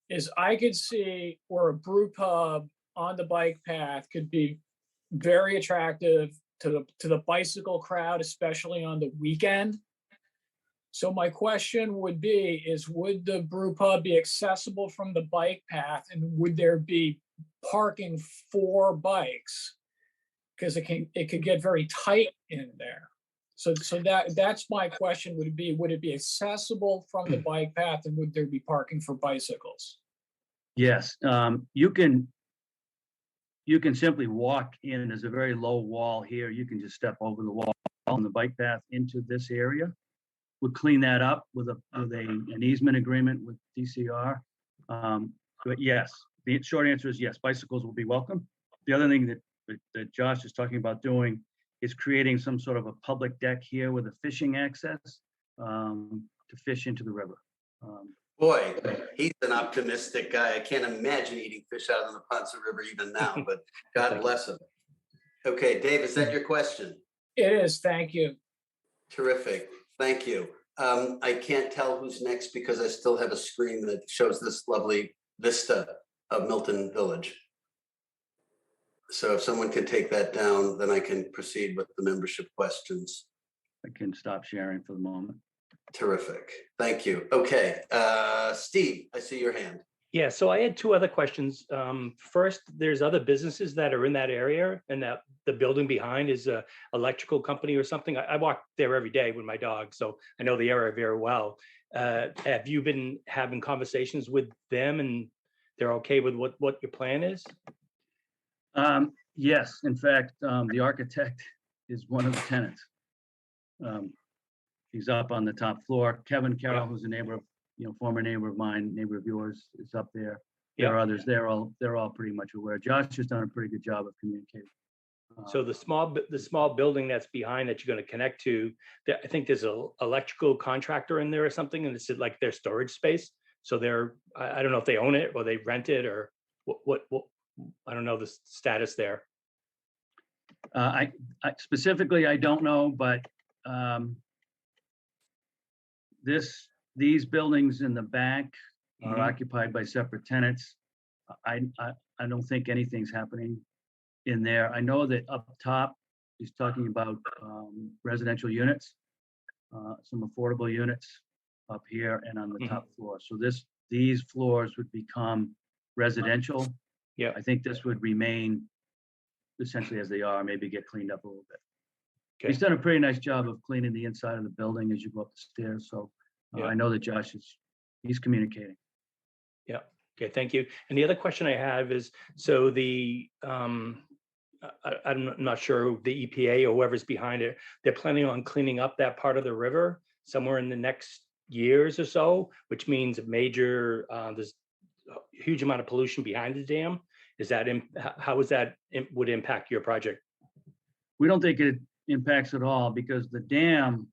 Is I could see where a brew pub on the bike path could be very attractive to the bicycle crowd, especially on the weekend. So my question would be, would the brew pub be accessible from the bike path, and would there be parking for bikes? Because it could get very tight in there. So that's my question would it be accessible from the bike path, and would there be parking for bicycles?
Yes, you can simply walk in. There's a very low wall here. You can just step over the wall on the bike path into this area. We'll clean that up with an easement agreement with DCR. But yes, the short answer is yes, bicycles will be welcome. The other thing that Josh is talking about doing is creating some sort of a public deck here with a fishing access to fish into the river.
Boy, he's an optimistic guy. I can't imagine eating fish out of the Ponce River even now, but God bless him. Okay, Dave, is that your question?
It is, thank you.
Terrific, thank you. I can't tell who's next because I still have a screen that shows this lovely vista of Milton Village. So if someone can take that down, then I can proceed with the membership questions.
I can stop sharing for the moment.
Terrific, thank you. Okay, Steve, I see your hand.
Yeah, so I had two other questions. First, there's other businesses that are in that area, and that the building behind is a electrical company or something. I walk there every day with my dog, so I know the area very well. Have you been having conversations with them, and they're okay with what your plan is?
Yes, in fact, the architect is one of the tenants. He's up on the top floor. Kevin Carroll, who's a neighbor of, former neighbor of mine, neighbor of yours, is up there. There are others. They're all pretty much aware. Josh has done a pretty good job of communicating.
So the small building that's behind that you're going to connect to, I think there's an electrical contractor in there or something, and it's like their storage space. So I don't know if they own it or they rent it or what I don't know the status there.
I specifically, I don't know, but these buildings in the back are occupied by separate tenants. I don't think anything's happening in there. I know that up top, he's talking about residential units, some affordable units up here and on the top floor. So these floors would become residential.
Yeah,
I think this would remain essentially as they are, maybe get cleaned up a little bit. Okay. He's done a pretty nice job of cleaning the inside of the building as you go up the stairs. So I know that Josh he's communicating.
Yeah. Okay. Thank you. And the other question I have is, so I'm not sure the EPA or whoever's behind it, they're planning on cleaning up that part of the river somewhere in the next years or so, which means there's a huge amount of pollution behind the dam. How is that would impact your project?
We don't think it impacts at all because the dam,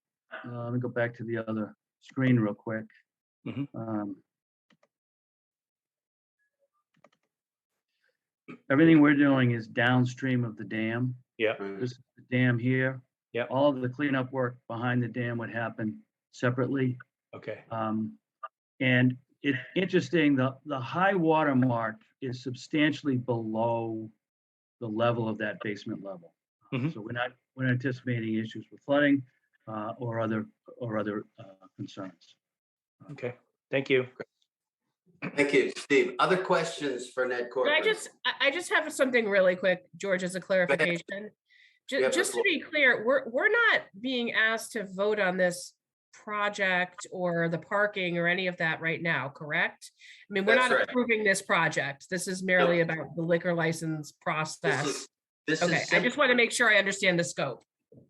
let me go back to the other screen real quick. Everything we're doing is downstream of the dam.
Yeah.
This is the dam here.
Yeah.
All of the cleanup work behind the dam would happen separately.
Okay.
And it's interesting, the high water mark is substantially below the level of that basement level. So we're not anticipating issues with flooding or other concerns.
Okay, thank you.
Thank you, Steve. Other questions for Ned Corcoran?
I just have something really quick, George, as a clarification. Just to be clear, we're not being asked to vote on this project or the parking or any of that right now, correct? I mean, we're
That's
not
right.
approving this project. This is merely about the liquor license process.
This
Okay,
is
I just want to make sure I understand the scope.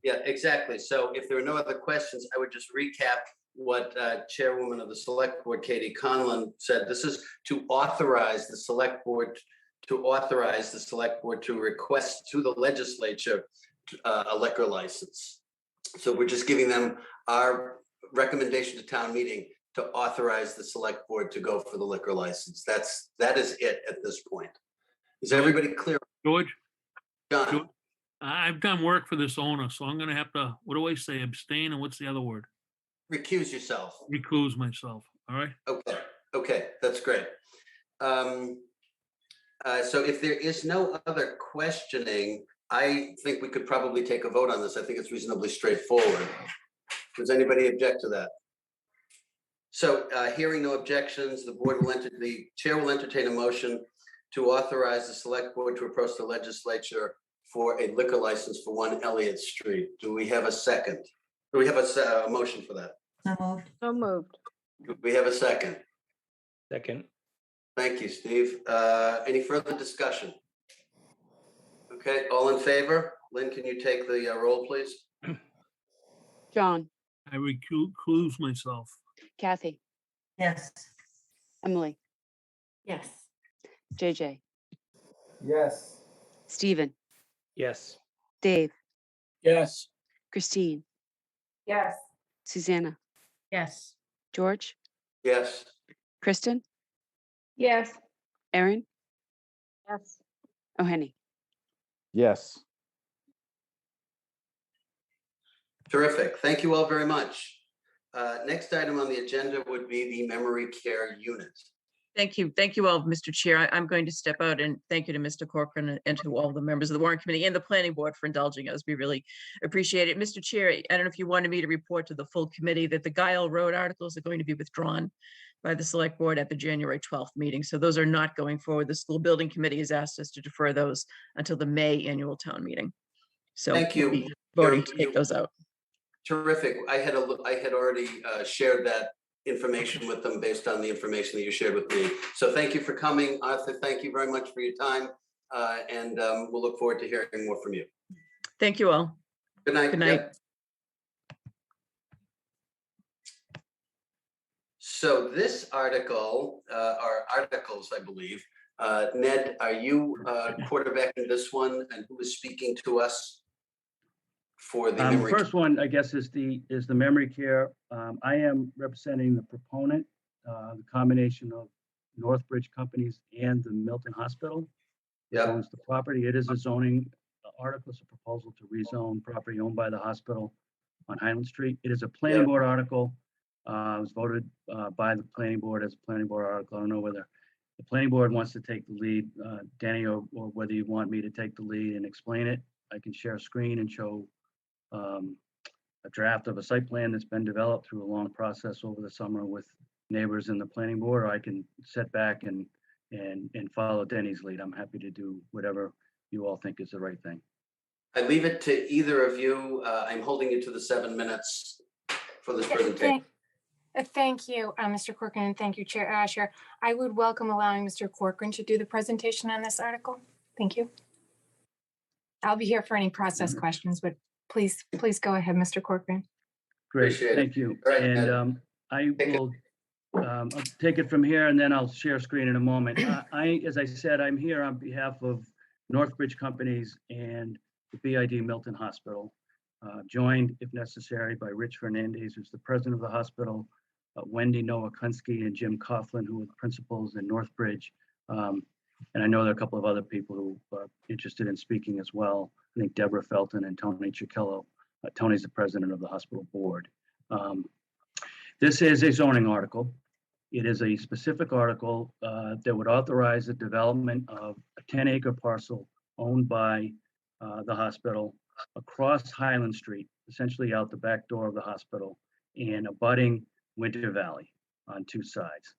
Yeah, exactly. So if there are no other questions, I would just recap what Chairwoman of the Select Board, Katie Conlon, said. This is to authorize the Select Board to request to the legislature a liquor license. So we're just giving them our recommendation to town meeting to authorize the Select Board to go for the liquor license. That is it at this point. Is everybody clear?
George,
John?
I've done work for this owner, so I'm gonna have to, what do I say, abstain, and what's the other word?
Recuse yourself.
Recluse myself, all right?
Okay, that's great. So if there is no other questioning, I think we could probably take a vote on this. I think it's reasonably straightforward. Does anybody object to that? So hearing no objections, the chair will entertain a motion to authorize the Select Board to approach the legislature for a liquor license for 1 Elliott Street. Do we have a second? Do we have a motion for that?
So moved.
So moved.
Do we have a second?
Second.
Thank you, Steve. Any further discussion? Okay, all in favor? Lynn, can you take the roll, please?
John,
I recluse myself.
Kathy,
Yes.
Emily,
Yes.
JJ,
Yes.
Stephen,
Yes.
Dave,
Yes.
Christine,
Yes.
Susanna,
Yes.
George,
Yes.
Kristen,
Yes.
Erin,
Yes.
O'Henny.
Yes.
Terrific. Thank you all very much. Next item on the agenda would be the memory care unit.
Thank you. Thank you all, Mr. Chair. I'm going to step out and thank you to Mr. Corcoran and to all the members of the Warrant Committee and the Planning Board for indulging us. We really appreciate it. Mr. Chair, I don't know if you wanted me to report to the full committee that the Guile Road articles are going to be withdrawn by the Select Board at the January 12th meeting. So those are not going forward. The School Building Committee has asked us to defer those until the May annual town meeting. So
Thank you.
we'll be voting to take those out.
Terrific. I had already shared that information with them based on the information that you shared with me. So thank you for coming. Arthur, thank you very much for your time. And we'll look forward to hearing more from you.
Thank you all.
Good night.
Good night.
Yep. So this article, are articles, I believe. Ned, are you quarterbacking this one, and who is speaking to us for the memory?
First one, I guess, is the memory care. I am representing the proponent, the combination of Northbridge Companies and the Milton Hospital. That owns the property. It is a zoning article. It's a proposal to rezone property owned by the hospital on Highland Street. It is a planning board article. It was voted by the planning board as a planning board article. I don't know whether the planning board wants to take the lead, Danny, or whether you want me to take the lead and explain it. I can share a screen and show a draft of a site plan that's been developed through a long process over the summer with neighbors in the planning board, or I can sit back and follow Denny's lead. I'm happy to do whatever you all think is the right thing.
I leave it to either of you. I'm holding you to the 7 minutes for this presentation.
Thank you, Mr. Corcoran, and thank you, Chair Asher. I would welcome allowing Mr. Corcoran to do the presentation on this article. Thank you. I'll be here for any process questions, but please go ahead, Mr. Corcoran.
Great,
Appreciate it.
thank you.
Right,
And I will I'll take it from here, and then I'll share screen in a moment. As I said, I'm here on behalf of Northbridge Companies and the BID Milton Hospital, joined, if necessary, by Rich Fernandez, who's the president of the hospital, Wendy Nowakunski and Jim Coughlin, who are the principals in Northbridge. And I know there are a couple of other people who are interested in speaking as well. I think Deborah Felton and Tony Cicchello. Tony's the president of the hospital board. This is a zoning article. It is a specific article that would authorize the development of a 10-acre parcel owned by the hospital across Highland Street, essentially out the back door of the hospital, and abutting Winter Valley on two sides.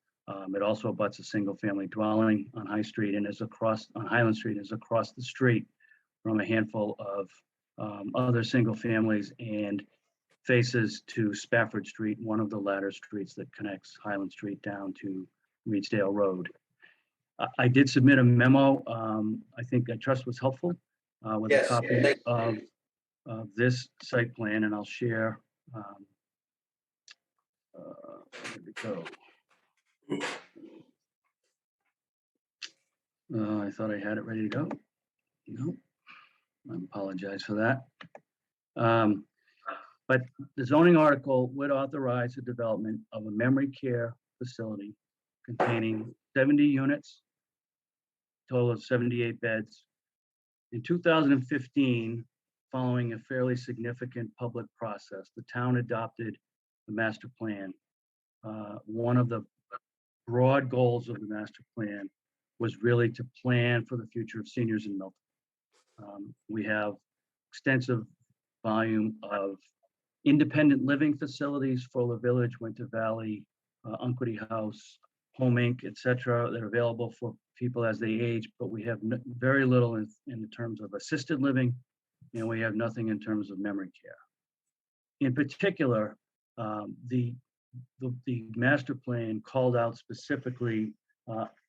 It also abuts a single-family dwelling on High Street and is across on Highland Street, is across the street from a handful of other single families and faces to Spafford Street, one of the ladder streets that connects Highland Street down to Reedsdale Road. I did submit a memo. I trust was helpful with a
Yes,
copy
thank
of this site plan, and I'll share. Here we go. I thought I had it ready to go. No, I apologize for that. But the zoning article would authorize the development of a memory care facility containing 70 units, total of 78 beds. In 2015, following a fairly significant public process, the town adopted the master plan. One of the broad goals of the master plan was really to plan for the future of seniors in Milton. We have extensive volume of independent living facilities, Fuller Village, Winter Valley, Unquity House, Home Inc., et cetera, that are available for people as they age, but we have very little in terms of assisted living, and we have nothing in terms of memory care. In particular, the master plan called out specifically,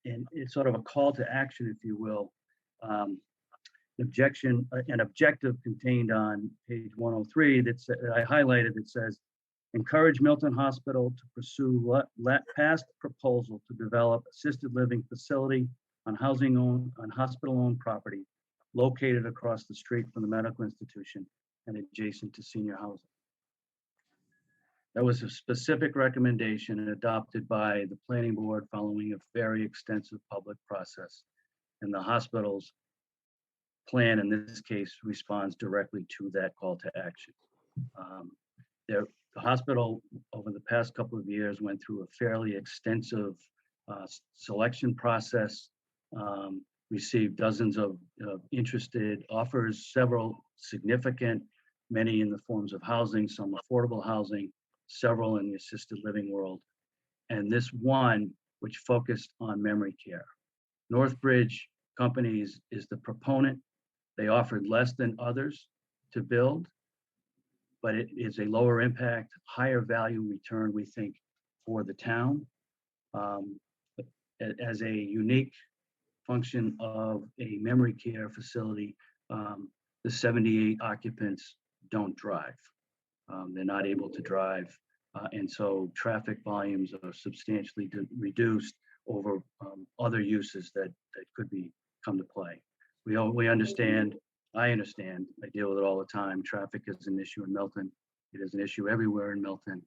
and it's sort of a call to action, if you will, an objective contained on page 103 that I highlighted that says, encourage Milton Hospital to pursue past proposal to develop assisted living facility on hospital-owned property located across the street from the medical institution and adjacent to senior housing. That was a specific recommendation adopted by the planning board following a very extensive public process. And the hospital's plan, in this case, responds directly to that call to action. The hospital, over the past couple of years, went through a fairly extensive selection process, received dozens of interested offers, several significant, many in the forms of housing, some affordable housing, several in the assisted living world, and this one, which focused on memory care. Northbridge Companies is the proponent. They offered less than others to build, but it is a lower impact, higher value return, we think, for the town. As a unique function of a memory care facility, the 78 occupants don't drive. They're not able to drive, and so traffic volumes are substantially reduced over other uses that could come to play. We understand, I understand, I deal with it all the time. Traffic is an issue in Milton. It is an issue everywhere in Milton.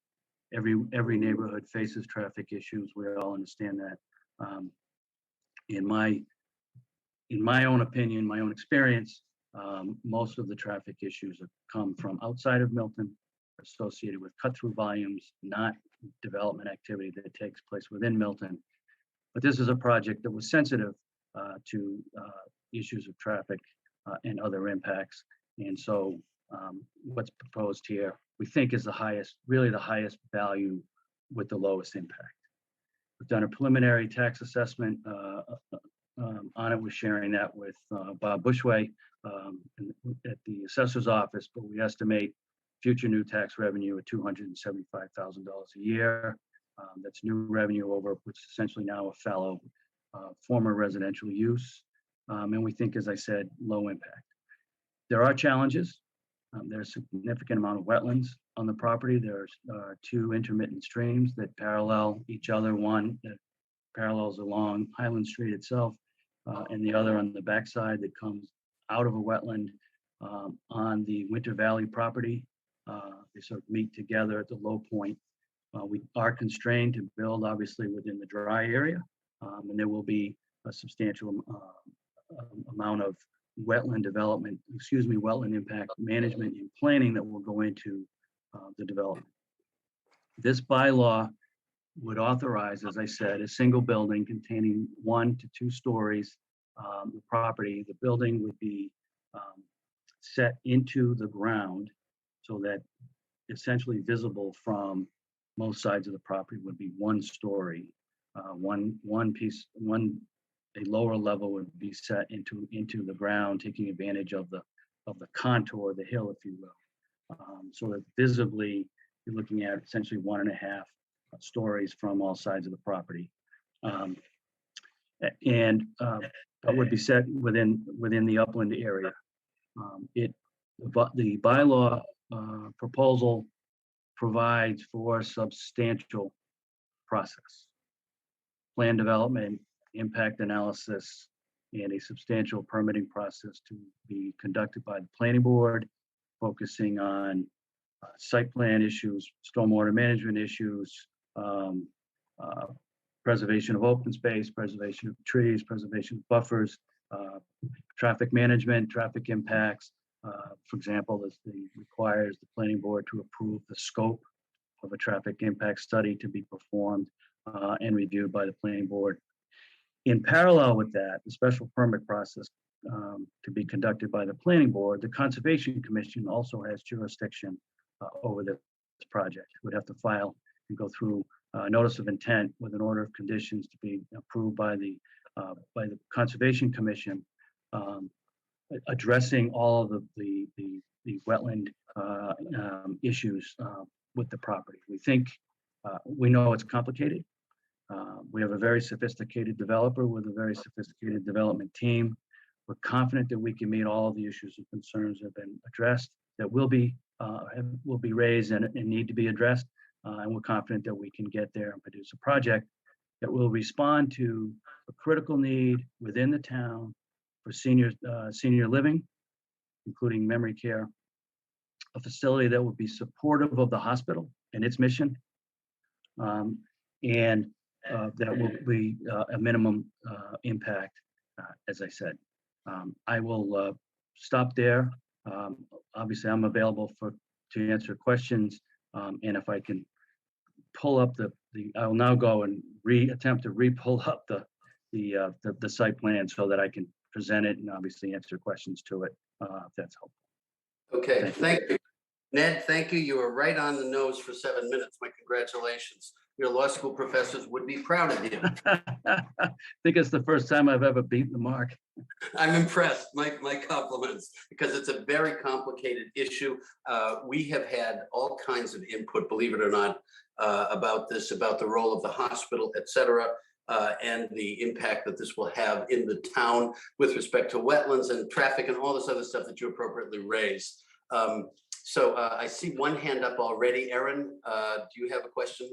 Every neighborhood faces traffic issues. We all understand that. In my own opinion, my own experience, most of the traffic issues have come from outside of Milton, associated with cut-through volumes, not development activity that takes place within Milton. But this is a project that was sensitive to issues of traffic and other impacts. And so what's proposed here, we think is really the highest value with the lowest impact. We've done a preliminary tax assessment on it. We're sharing that with Bob Bushway at the assessor's office, but we estimate future new tax revenue at $275,000 a year. That's new revenue over what's essentially now a fallow former residential use. And we think, as I said, low impact. There are challenges. There's a significant amount of wetlands on the property. There's two intermittent streams that parallel each other, one that parallels along Highland Street itself, and the other on the backside that comes out of a wetland on the Winter Valley property. They sort of meet together at the low point. We are constrained to build, obviously, within the dry area, and there will be a substantial amount of wetland development, wetland impact management and planning that will go into the development. This bylaw would authorize, as I said, a single building containing 1 to 2 stories. The property, the building would be set into the ground so that essentially visible from most sides of the property would be 1 story. A lower level would be set into the ground, taking advantage of the contour, the hill, if you will. so that visibly you're looking at essentially 1.5 stories from all sides of the property. And that would be set within the upland area. The bylaw proposal provides for substantial process, plan development, impact analysis, and a substantial permitting process to be conducted by the planning board, focusing on site plan issues, stormwater management issues, preservation of open space, preservation of trees, preservation of buffers, traffic management, traffic impacts. For example, requires the planning board to approve the scope of a traffic impact study to be performed and reviewed by the planning board. In parallel with that, the special permit process to be conducted by the planning board, the Conservation Commission also has jurisdiction over this project. Would have to file and go through notice of intent with an order of conditions to be approved by the Conservation Commission, addressing all of the wetland issues with the property. We know it's complicated. We have a very sophisticated developer with a very sophisticated development team. We're confident that we can meet all of the issues and concerns that have been addressed, that will be raised and need to be addressed. And we're confident that we can get there and produce a project that will respond to a critical need within the town for senior living, including memory care, a facility that will be supportive of the hospital and its mission, and that will be a minimum impact, as I said. I will stop there. Obviously, I'm available to answer questions, and if I can pull up I will now go and attempt to re-pull up the site plan so that I can present it and obviously answer questions to it, if that's helpful.
Okay, thank you. Ned, thank you. You were right on the nose for 7 minutes. My congratulations. Your law school professors would be proud of you.
I think it's the first time I've ever beaten the mark.
I'm impressed. My compliments, because it's a very complicated issue. We have had all kinds of input, believe it or not, about this, about the role of the hospital, et cetera, and the impact that this will have in the town with respect to wetlands and traffic and all this other stuff that you appropriately raised. So I see one hand up already. Erin, do you have a question?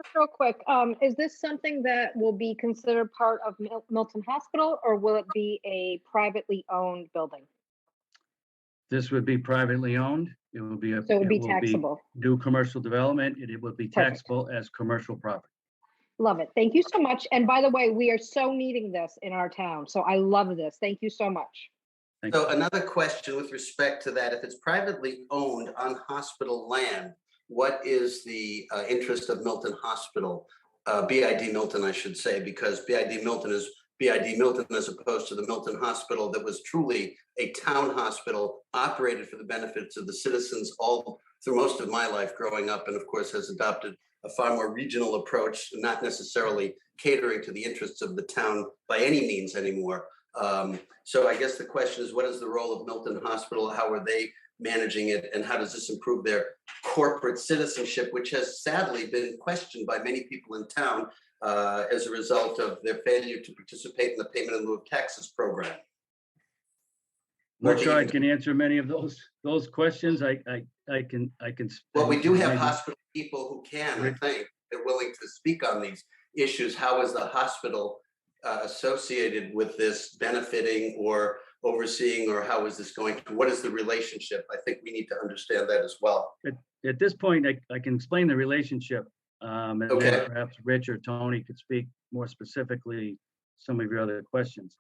Just real quick, is this something that will be considered part of Milton Hospital, or will it be a privately owned building?
This would be privately owned. It will be
So it would be taxable.
New commercial development, and it would be taxable as commercial property.
Love it. Thank you so much. And by the way, we are so needing this in our town. So I love this. Thank you so much.
So another question with respect to that, if it's privately owned on hospital land, what is the interest of Milton Hospital, BID Milton, I should say, because BID Milton is BID Milton as opposed to the Milton Hospital that was truly a town hospital operated for the benefits of the citizens all through most of my life growing up, and of course has adopted a far more regional approach, not necessarily catering to the interests of the town by any means anymore. So I guess the question is, what is the role of Milton Hospital? How are they managing it? And how does this improve their corporate citizenship, which has sadly been questioned by many people in town as a result of their failure to participate in the payment in lieu of taxes program?
I'm sure I can answer many of those questions. I can.
Well, we do have hospital people who can, I think, they're willing to speak on these issues. How is the hospital associated with this, benefiting or overseeing, or how is this going to, what is the relationship? I think we need to understand that as well.
At this point, I can explain the relationship. And then perhaps Rich or Tony could speak more specifically some of your other questions.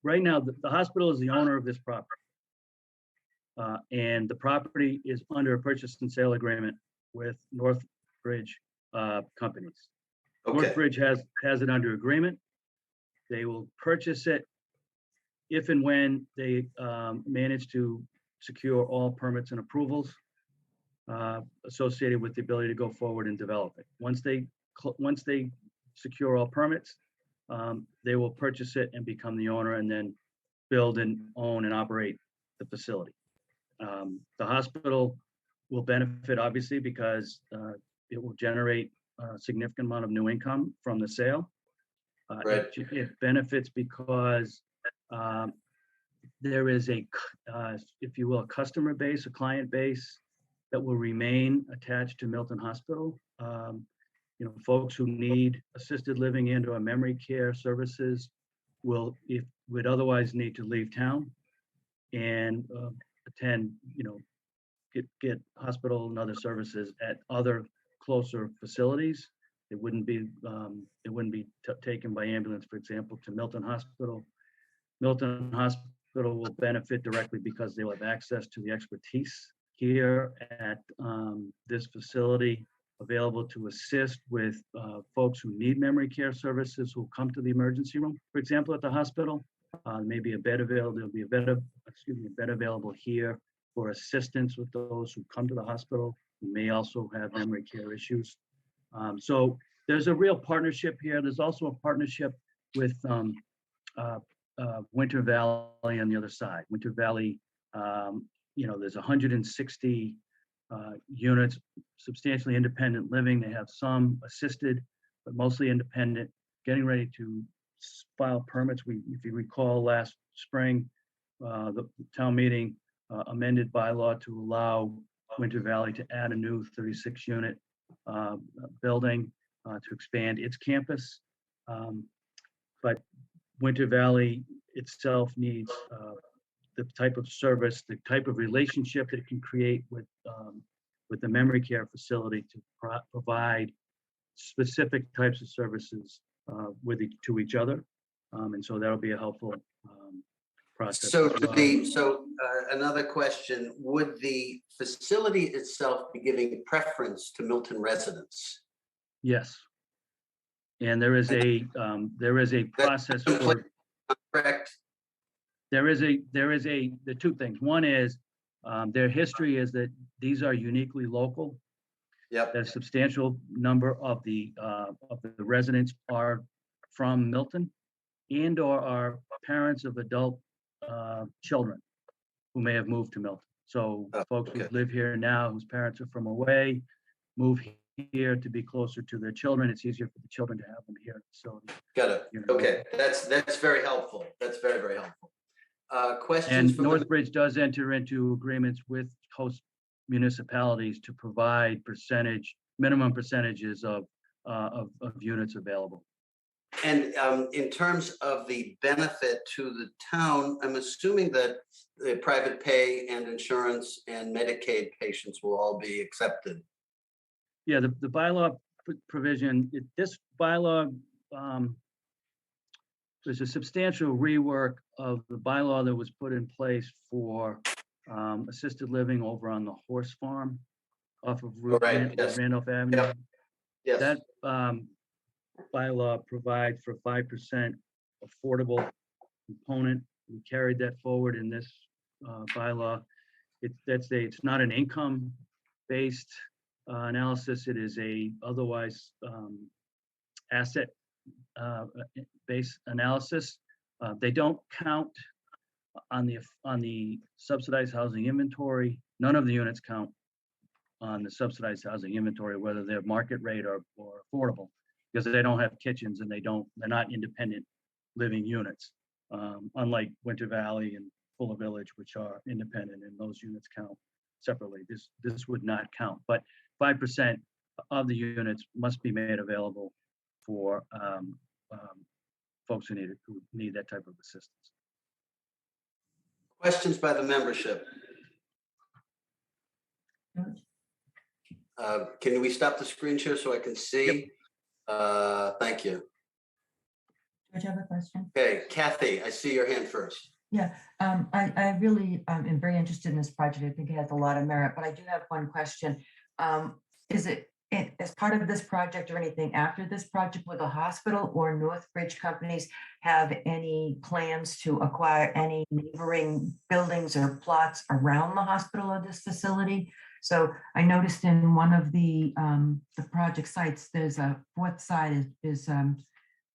Right now, the hospital is the owner of this property. And the property is under a purchase and sale agreement with Northbridge companies. Northbridge has it under agreement. They will purchase it if and when they manage to secure all permits and approvals associated with the ability to go forward and develop it. Once they secure all permits, they will purchase it and become the owner, and then build and own and operate the facility. The hospital will benefit obviously because it will generate a significant amount of new income from the sale.
Right.
It benefits because there is if you will, a customer base, a client base that will remain attached to Milton Hospital. Folks who need assisted living and or memory care services would otherwise need to leave town and attend, get hospital and other services at other closer facilities. It wouldn't be taken by ambulance, for example, to Milton Hospital. Milton Hospital will benefit directly because they will have access to the expertise here at this facility, available to assist with folks who need memory care services who come to the emergency room, for example, at the hospital. Maybe a bed available. There'll be a bed available here for assistance with those who come to the hospital who may also have memory care issues. So there's a real partnership here. There's also a partnership with Winter Valley on the other side. Winter Valley, there's 160 units, substantially independent living. They have some assisted, but mostly independent, getting ready to file permits. If you recall, last spring, the town meeting amended bylaw to allow Winter Valley to add a new 36-unit building to expand its campus. But Winter Valley itself needs the type of service, the type of relationship that it can create with the memory care facility to provide specific types of services to each other. And so that'll be a helpful process.
So another question, would the facility itself be giving preference to Milton residents?
Yes. And there is a process for,
correct.
The two things. One is their history is that these are uniquely local.
Yep.
A substantial number of the residents are from Milton and or are parents of adult children who may have moved to Milton. So folks who live here now, whose parents are from away, move here to be closer to their children. It's easier for the children to have them here. So
got it. Okay, that's very helpful. That's very, very helpful. Questions?
And Northbridge does enter into agreements with host municipalities to provide minimum percentages of units available.
And in terms of the benefit to the town, I'm assuming that the private pay and insurance and Medicaid patients will all be accepted.
Yeah, the bylaw provision, this bylaw, there's a substantial rework of the bylaw that was put in place for assisted living over on the horse farm off of Randolph Avenue.
Yep. Yes.
That bylaw provides for 5% affordable component. We carried that forward in this bylaw. It's not an income-based analysis. It is a otherwise asset based analysis. They don't count on the subsidized housing inventory. None of the units count on the subsidized housing inventory, whether they're market rate or affordable, because they don't have kitchens and they're not independent living units, unlike Winter Valley and Fuller Village, which are independent, and those units count separately. This would not count, but 5% of the units must be made available for folks who need that type of assistance.
Questions by the membership? Can we stop the screen share so I can see? Yep. Thank you.
George, I have a question.
Okay, Kathy, I see your hand first.
Yeah, I really am very interested in this project. I think it has a lot of merit, but I do have one question. Is it as part of this project or anything after this project, will the hospital or Northbridge companies have any plans to acquire any neighboring buildings or plots around the hospital or this facility? So I noticed in one of the project sites, there's a fourth side is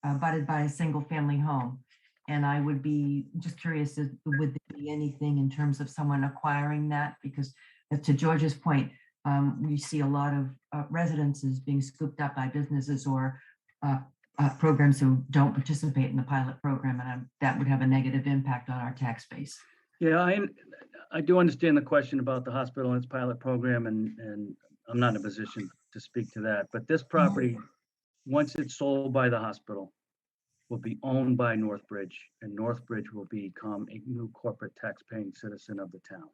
abutted by a single family home. And I would be just curious, would there be anything in terms of someone acquiring that? Because to George's point, we see a lot of residences being scooped up by businesses or programs who don't participate in the pilot program, and that would have a negative impact on our tax base.
Yeah, I do understand the question about the hospital and its pilot program, and I'm not in a position to speak to that. But this property, once it's sold by the hospital, will be owned by Northbridge, and Northbridge will become a new corporate tax-paying citizen of the town.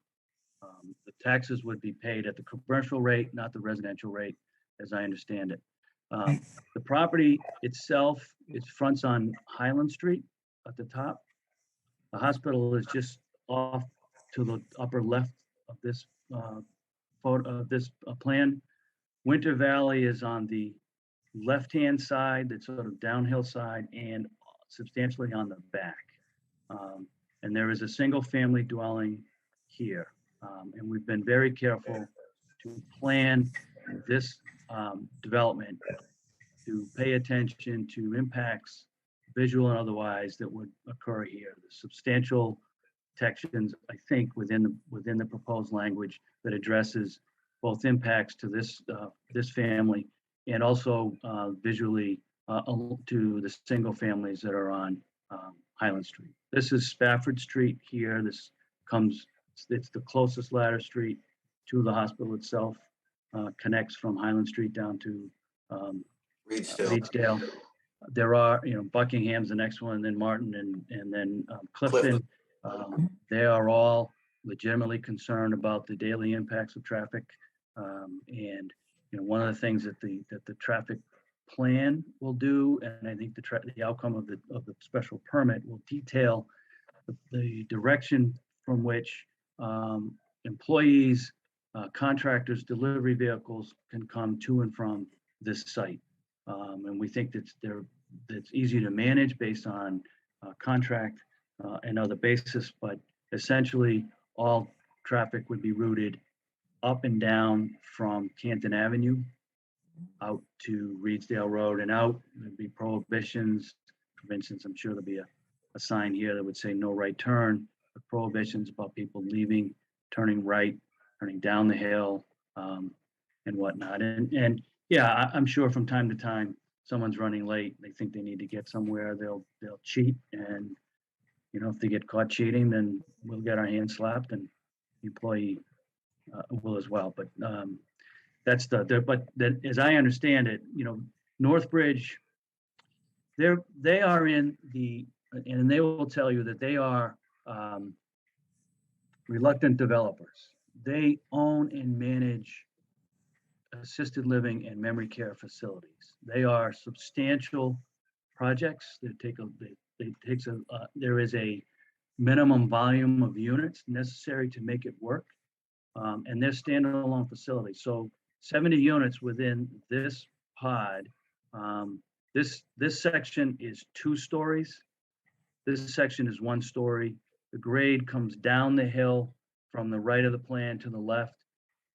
The taxes would be paid at the commercial rate, not the residential rate, as I understand it. The property itself, it fronts on Highland Street at the top. The hospital is just off to the upper left of this photo of this plan. Winter Valley is on the left-hand side, that's sort of downhill side, and substantially on the back. And there is a single-family dwelling here. And we've been very careful to plan this development to pay attention to impacts, visual and otherwise, that would occur here. The substantial protections, I think, within the proposed language that addresses both impacts to this family and also visually to the single families that are on Highland Street. This is Spafford Street here. It's the closest ladder street to the hospital itself. Connects from Highland Street down to Reedsdale. There are, Buckingham's the next one, and then Martin, and then Clifton. They are all legitimately concerned about the daily impacts of traffic. And one of the things that the traffic plan will do, and I think the outcome of the special permit will detail the direction from which employees, contractors, delivery vehicles can come to and from this site. And we think that's easy to manage based on contract and other basis, but essentially all traffic would be routed up and down from Canton Avenue out to Reedsdale Road and out. There'd be prohibitions. For instance, I'm sure there'll be a sign here that would say no right turn, but prohibitions about people leaving, turning right, turning down the hill, and whatnot. And yeah, I'm sure from time to time, someone's running late, they think they need to get somewhere, they'll cheat. And, if they get caught cheating, then we'll get our hands slapped, and the employee will as well. But that's as I understand it, Northbridge, they are in and they will tell you that they are reluctant developers. They own and manage assisted living and memory care facilities. They are substantial projects that there is a minimum volume of units necessary to make it work. And they're standalone facilities. So 70 units within this pod. This section is 2 stories. This section is 1 story. The grade comes down the hill from the right of the plan to the left.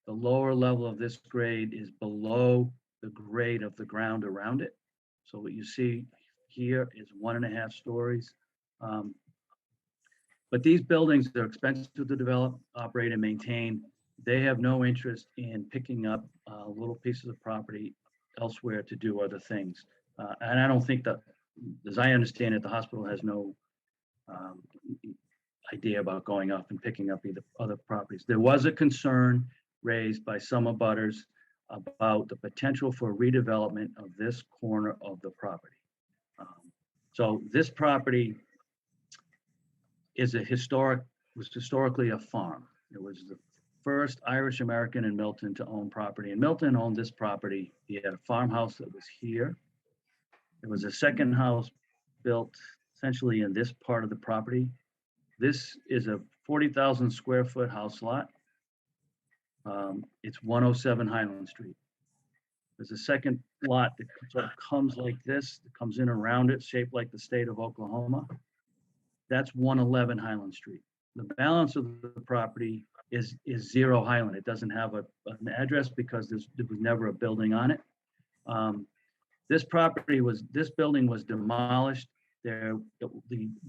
The lower level of this grade is below the grade of the ground around it. So what you see here is 1.5 stories. But these buildings, they're expensive to develop, operate, and maintain. They have no interest in picking up little pieces of property elsewhere to do other things. And I don't think that, as I understand it, the hospital has no idea about going up and picking up either other properties. There was a concern raised by some abutters about the potential for redevelopment of this corner of the property. So this property was historically a farm. It was the first Irish American in Milton to own property. And Milton owned this property. He had a farmhouse that was here. There was a second house built essentially in this part of the property. This is a 40,000 square foot house lot. It's 107 Highland Street. There's a second lot that sort of comes like this, that comes in around it, shaped like the state of Oklahoma. That's 111 Highland Street. The balance of the property is 0 Highland. It doesn't have an address because there was never a building on it. This building was demolished the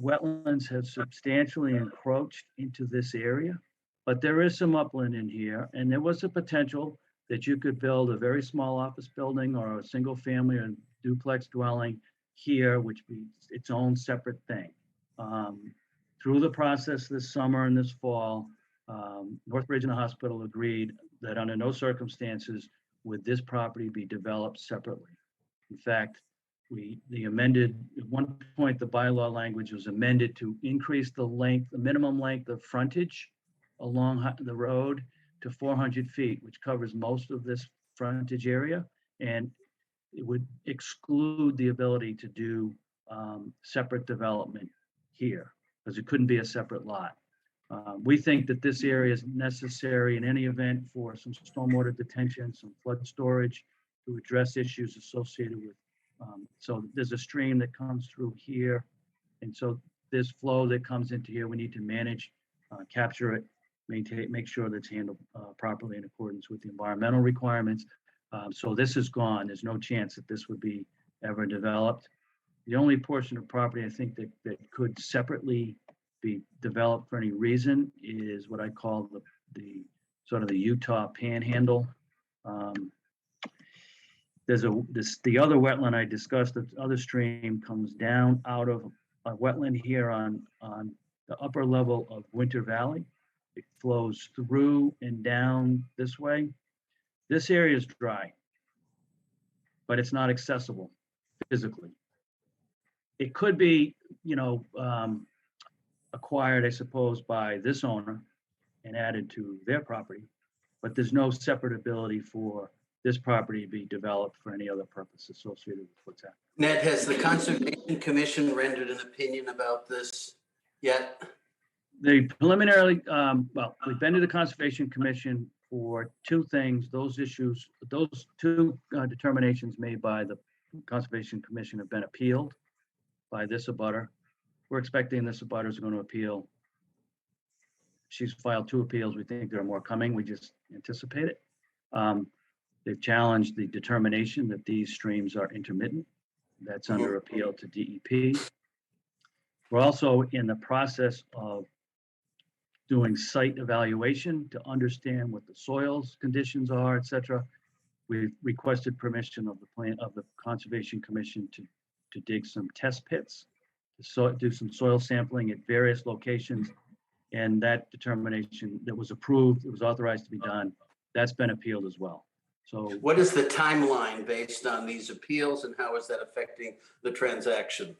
wetlands have substantially encroached into this area, but there is some upland in here, and there was a potential that you could build a very small office building or a single family or duplex dwelling here, which be its own separate thing. Through the process this summer and this fall, Northbridge and the hospital agreed that under no circumstances would this property be developed separately. In fact, at one point, the bylaw language was amended to increase the minimum length of frontage along the road to 400 feet, which covers most of this frontage area. And it would exclude the ability to do separate development here, because it couldn't be a separate lot. We think that this area is necessary in any event for some stormwater detention, some flood storage, to address issues associated with. So there's a stream that comes through here. And so this flow that comes into here, we need to manage, capture it, maintain, make sure that's handled properly in accordance with the environmental requirements. So this is gone. There's no chance that this would be ever developed. The only portion of property I think that could separately be developed for any reason is what I call the sort of the Utah Panhandle. The other wetland I discussed, the other stream comes down out of a wetland here on the upper level of Winter Valley. It flows through and down this way. This area is dry, but it's not accessible physically. It could be, acquired, I suppose, by this owner and added to their property, but there's no separate ability for this property to be developed for any other purpose associated with what's happening.
Ned, has the Conservation Commission rendered an opinion about this yet?
They preliminarily, we've been to the Conservation Commission for two things. Those issues, those two determinations made by the Conservation Commission have been appealed by this abutter. We're expecting this abutter is going to appeal. She's filed 2 appeals. We think there are more coming. We just anticipate it. They've challenged the determination that these streams are intermittent. That's under appeal to DEP. We're also in the process of doing site evaluation to understand what the soils conditions are, et cetera. We've requested permission of the Conservation Commission to dig some test pits, to do some soil sampling at various locations. And that determination that was approved, it was authorized to be done, that's been appealed as well. So
what is the timeline based on these appeals, and how is that affecting the transaction?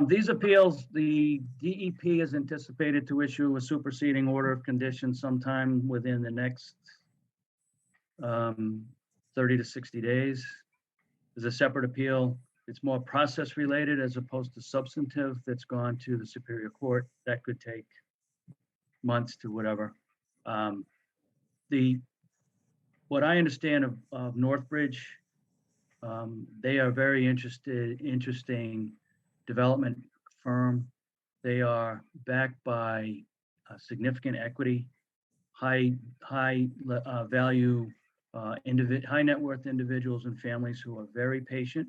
These appeals, the DEP is anticipated to issue a superseding order of conditions sometime within the next 30 to 60 days. There's a separate appeal. It's more process related as opposed to substantive that's gone to the Superior Court. That could take months to whatever. What I understand of Northbridge, they are very interesting development firm. They are backed by significant equity, high value, high net worth individuals and families who are very patient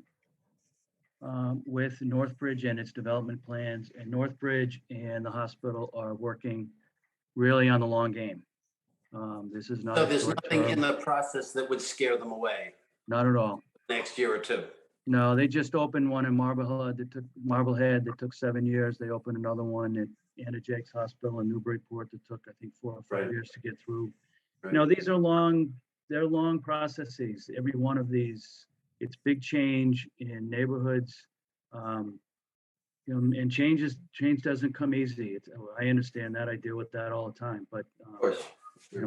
with Northbridge and its development plans. And Northbridge and the hospital are working really on the long game. This is not.
So there's nothing in the process that would scare them away?
Not at all.
Next year or two?
No, they just opened one in Marblehead that took 7 years. They opened another one at Anna Jake's Hospital in Newburyport that took, I think, 4 or 5 years to get through.
Right.
These are they're long processes. Every one of these, it's big change in neighborhoods. And change doesn't come easy. I understand that. I deal with that all the time, but
of course.
They're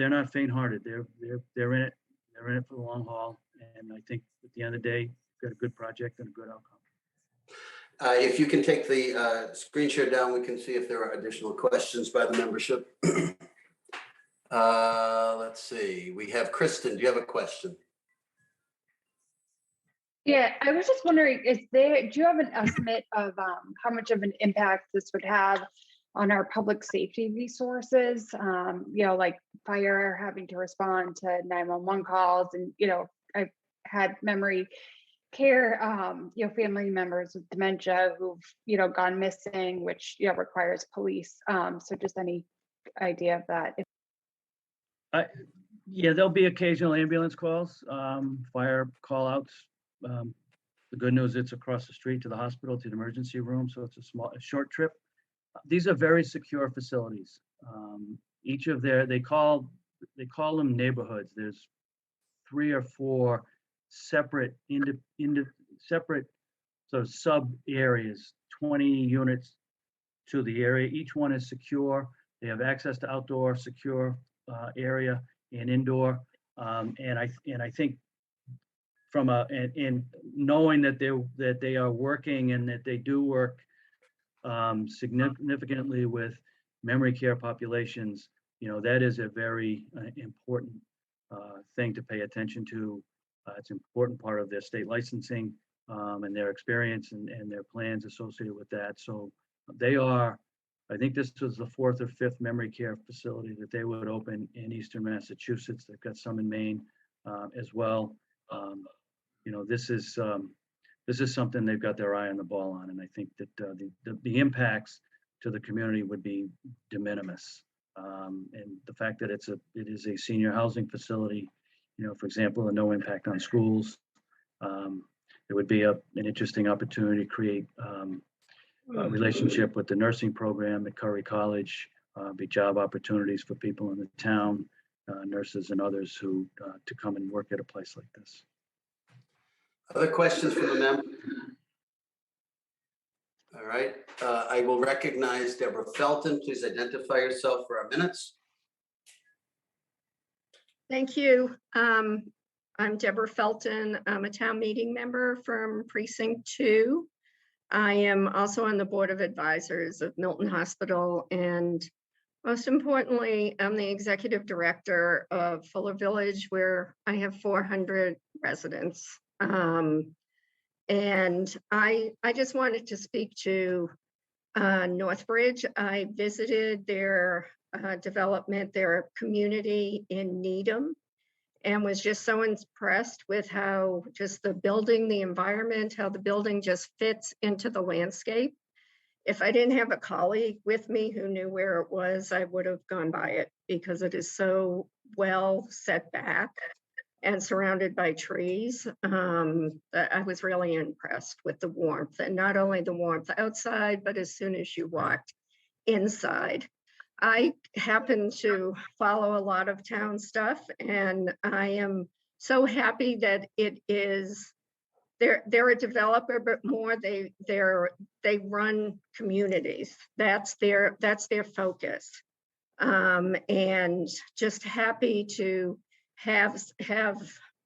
not faint-hearted. They're in it. They're in it for the long haul. And I think at the end of the day, we've got a good project and a good outcome.
If you can take the screen share down, we can see if there are additional questions by the membership. Let's see. We have Kristen. Do you have a question?
Yeah, I was just wondering, do you have an estimate of how much of an impact this would have on our public safety resources? Like fire having to respond to 911 calls, and
had memory care, family members with dementia who've, gone missing, which, requires police. So just any idea of that.
Yeah, there'll be occasional ambulance calls, fire call outs. The good news, it's across the street to the hospital, to the emergency room, so it's a short trip. These are very secure facilities. Each of they call them neighborhoods. There's 3 or 4 separate separate sort of sub areas, 20 units to the area. Each one is secure. They have access to outdoor secure area and indoor. And I think from and knowing that they are working and that they do work significantly with memory care populations, that is a very important thing to pay attention to. It's an important part of their state licensing and their experience and their plans associated with that. So they are, I think this was the 4th or 5th memory care facility that they would open in Eastern Massachusetts. They've got some in Maine as well. This is something they've got their eye on the ball on, and I think that the impacts to the community would be de minimis. And the fact that it is a senior housing facility, for example, and no impact on schools. It would be an interesting opportunity to create a relationship with the nursing program at Curry College, be job opportunities for people in the town, nurses and others who to come and work at a place like this.
Other questions from the member? All right, I will recognize Deborah Felton. Please identify yourself for our minutes.
Thank you. I'm Deborah Felton. I'm a town meeting member from Precinct 2. I am also on the Board of Advisors of Milton Hospital, and most importantly, I'm the executive director of Fuller Village, where I have 400 residents. And I just wanted to speak to Northbridge. I visited their development, their community in Needham, and was just so impressed with how just the building, the environment, how the building just fits into the landscape. If I didn't have a colleague with me who knew where it was, I would have gone by it because it is so well set back and surrounded by trees. I was really impressed with the warmth, and not only the warmth outside, but as soon as you walked inside. I happen to follow a lot of town stuff, and I am so happy that it is, they're a developer, but more they run communities. That's their focus. And just happy to have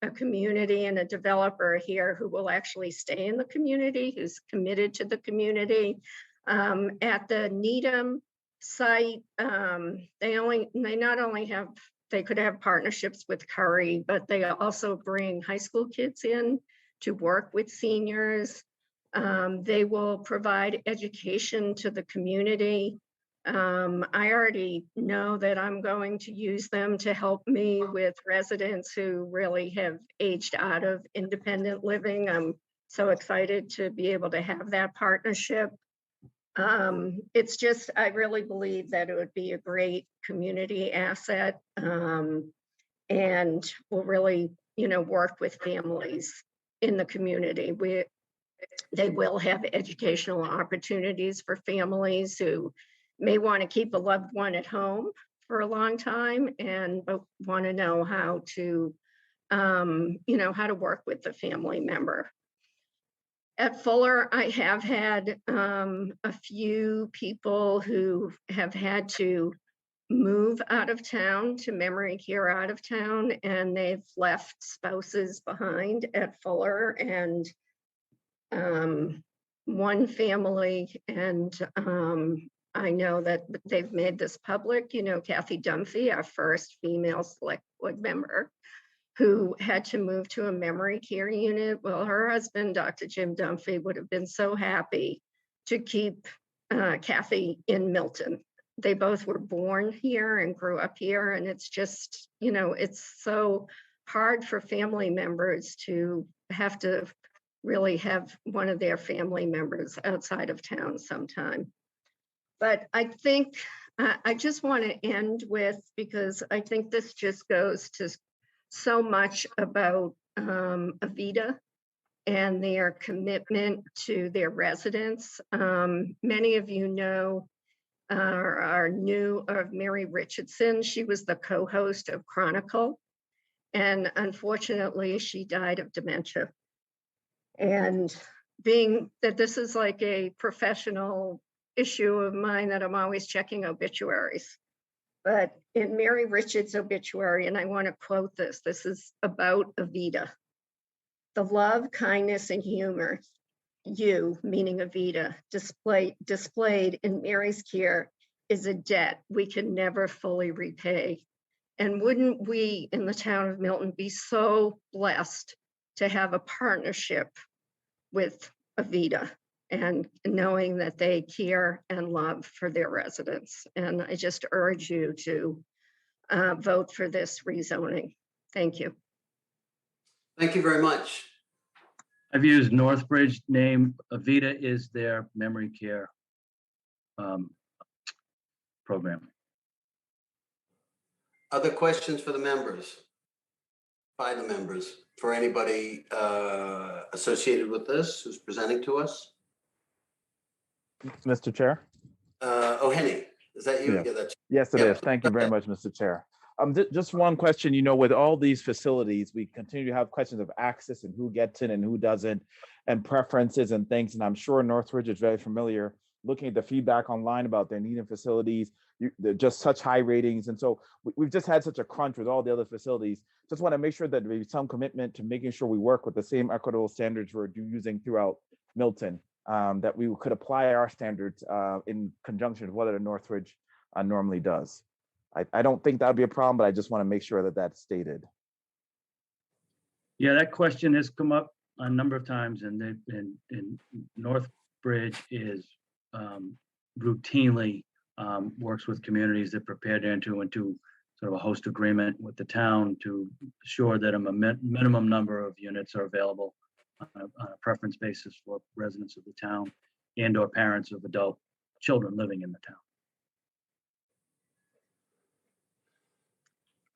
a community and a developer here who will actually stay in the community, who's committed to the community. At the Needham site, they could have partnerships with Curry, but they also bring high school kids in to work with seniors. They will provide education to the community. I already know that I'm going to use them to help me with residents who really have aged out of independent living. I'm so excited to be able to have that partnership. It's just, I really believe that it would be a great community asset, and will really, work with families in the community. They will have educational opportunities for families who may want to keep a loved one at home for a long time but want to know how to, how to work with the family member. At Fuller, I have had a few people who have had to move out of town to memory care out of town, and they've left spouses behind at Fuller, and one family, and I know that they've made this public, Kathy Dunphy, our first female select board member, who had to move to a memory care unit. Well, her husband, Dr. Jim Dunphy, would have been so happy to keep Kathy in Milton. They both were born here and grew up here, and it's just, it's so hard for family members to have to really have one of their family members outside of town sometime. But I think I just want to end with, because I think this just goes to so much about Avita and their commitment to their residents. Many of you know Mary Richardson. She was the co-host of Chronicle, and unfortunately she died of dementia. And being that this is like a professional issue of mine, that I'm always checking obituaries. But in Mary Richards' obituary, and I want to quote this is about Avita. The love, kindness, and humor you, meaning Avita, displayed in Mary's care is a debt we can never fully repay. And wouldn't we in the town of Milton be so blessed to have a partnership with Avita and knowing that they care and love for their residents? And I just urge you to vote for this rezoning. Thank you.
Thank you very much.
I've used Northbridge name. Avita is their memory care program.
Other questions for the members? By the members, for anybody associated with this who's presenting to us?
Mr. Chair?
Oh, Henny, is that you?
Yes.
Yeah, that's
Yes, it
yeah.
is. Thank you very much, Mr. Chair. Just one question, with all these facilities, we continue to have questions of access and who gets in and who doesn't, and preferences and things. And I'm sure Northridge is very familiar, looking at the feedback online about their needing facilities. They're just such high ratings. And so we've just had such a crunch with all the other facilities. Just want to make sure that there's some commitment to making sure we work with the same equitable standards we're using throughout Milton, that we could apply our standards in conjunction with what Northridge normally does. I don't think that'd be a problem, but I just want to make sure that that's stated.
Yeah, that question has come up a number of times, and Northbridge is routinely works with communities that prepare to enter into sort of a host agreement with the town to ensure that a minimum number of units are available on a preference basis for residents of the town and or parents of adult children living in the town.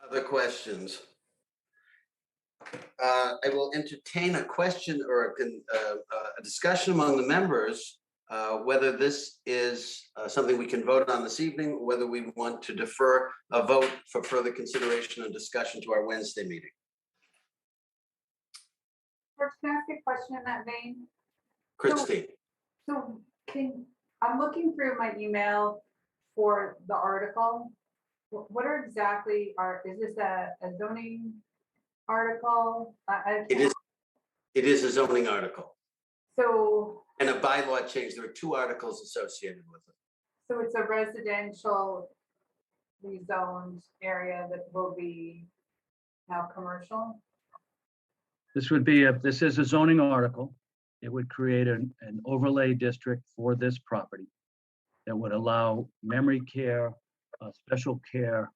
Other questions? I will entertain a question or a discussion among the members, whether this is something we can vote on this evening, or whether we want to defer a vote for further consideration and discussion to our Wednesday meeting.
George, can I ask a question in that vein?
Christine.
So I'm looking through my email for the article. What are exactly is this a zoning article?
It is a zoning article.
So.
And a bylaw change. There are 2 articles associated with it.
So it's a residential rezoned area that will be now commercial?
This is a zoning article. It would create an overlay district for this property that would allow memory care, special care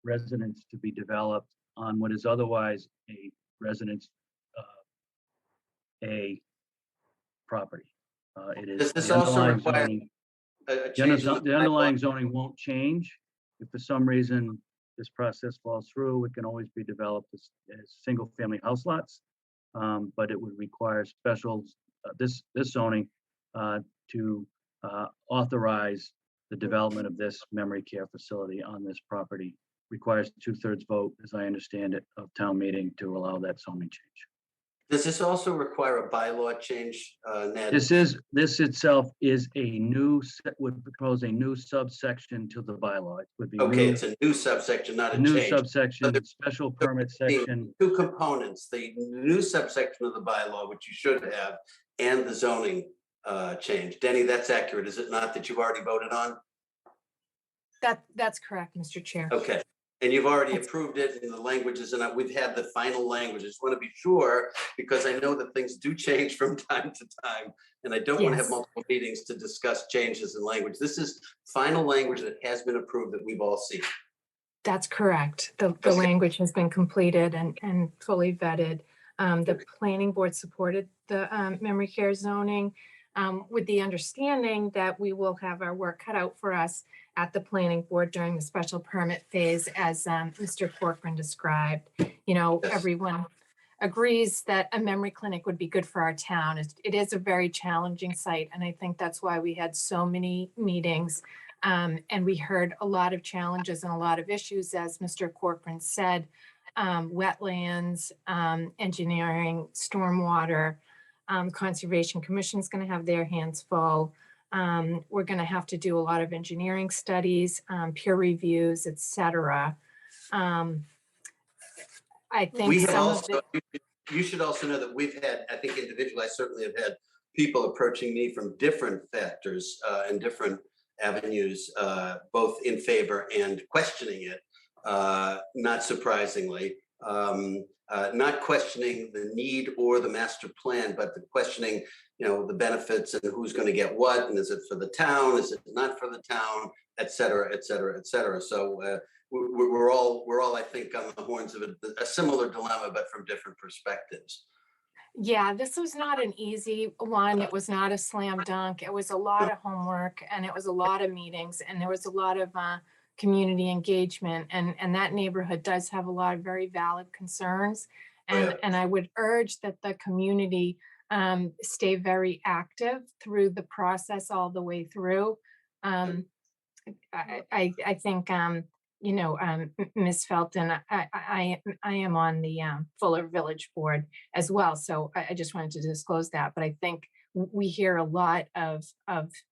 residents to be developed on what is otherwise a residence A property. It is
Does this also require
the underlying zoning won't change. If for some reason this process falls through, it can always be developed as single family house lots, but it would require specials, this zoning to authorize the development of this memory care facility on this property. Requires 2/3 vote, as I understand it, of town meeting to allow that zoning change.
Does this also require a bylaw change, Ned?
This itself is would propose a new subsection to the bylaw. It would be
okay, it's a new subsection, not a
new
change.
Subsection, special permit section.
2 components, the new subsection of the bylaw, which you should have, and the zoning change. Denny, that's accurate, is it not, that you've already voted on?
That's correct, Mr. Chair.
Okay, and you've already approved it in the languages, and we've had the final language. I just want to be sure, because I know that things do change from time to time, and I don't want to have multiple meetings to discuss changes in language. This is final language that has been approved that we've all seen.
That's correct. The
Okay.
language has been completed and fully vetted. The planning board supported the memory care zoning with the understanding that we will have our work cut out for us at the planning board during the special permit phase, as Mr. Corcoran described. You know,
Yes.
everyone agrees that a memory clinic would be good for our town. It is a very challenging site, and I think that's why we had so many meetings. And we heard a lot of challenges and a lot of issues, as Mr. Corcoran said, wetlands, engineering, stormwater, Conservation Commission's going to have their hands full. We're going to have to do a lot of engineering studies, peer reviews, et cetera. I think
We have
some of
also,
it,
you should also know that we've had, I think individually, I certainly have had people approaching me from different factors and different avenues, both in favor and questioning it, not surprisingly. Not questioning the need or the master plan, but the questioning, you know, the benefits and who's going to get what, and is it for the town, is it not for the town, et cetera, et cetera, et cetera. So we're all, I think, on the horns of a similar dilemma, but from different perspectives.
yeah, this was not an easy one. It was not a slam dunk. It was a lot of homework, and it was a lot of meetings, and there was a lot of community engagement, and that neighborhood does have a lot of very valid concerns. And I would urge that the community stay very active through the process all the way through. I think, you know, Ms. Felton, I am on the Fuller Village Board as well. So I just wanted to disclose that. But I think we hear a lot of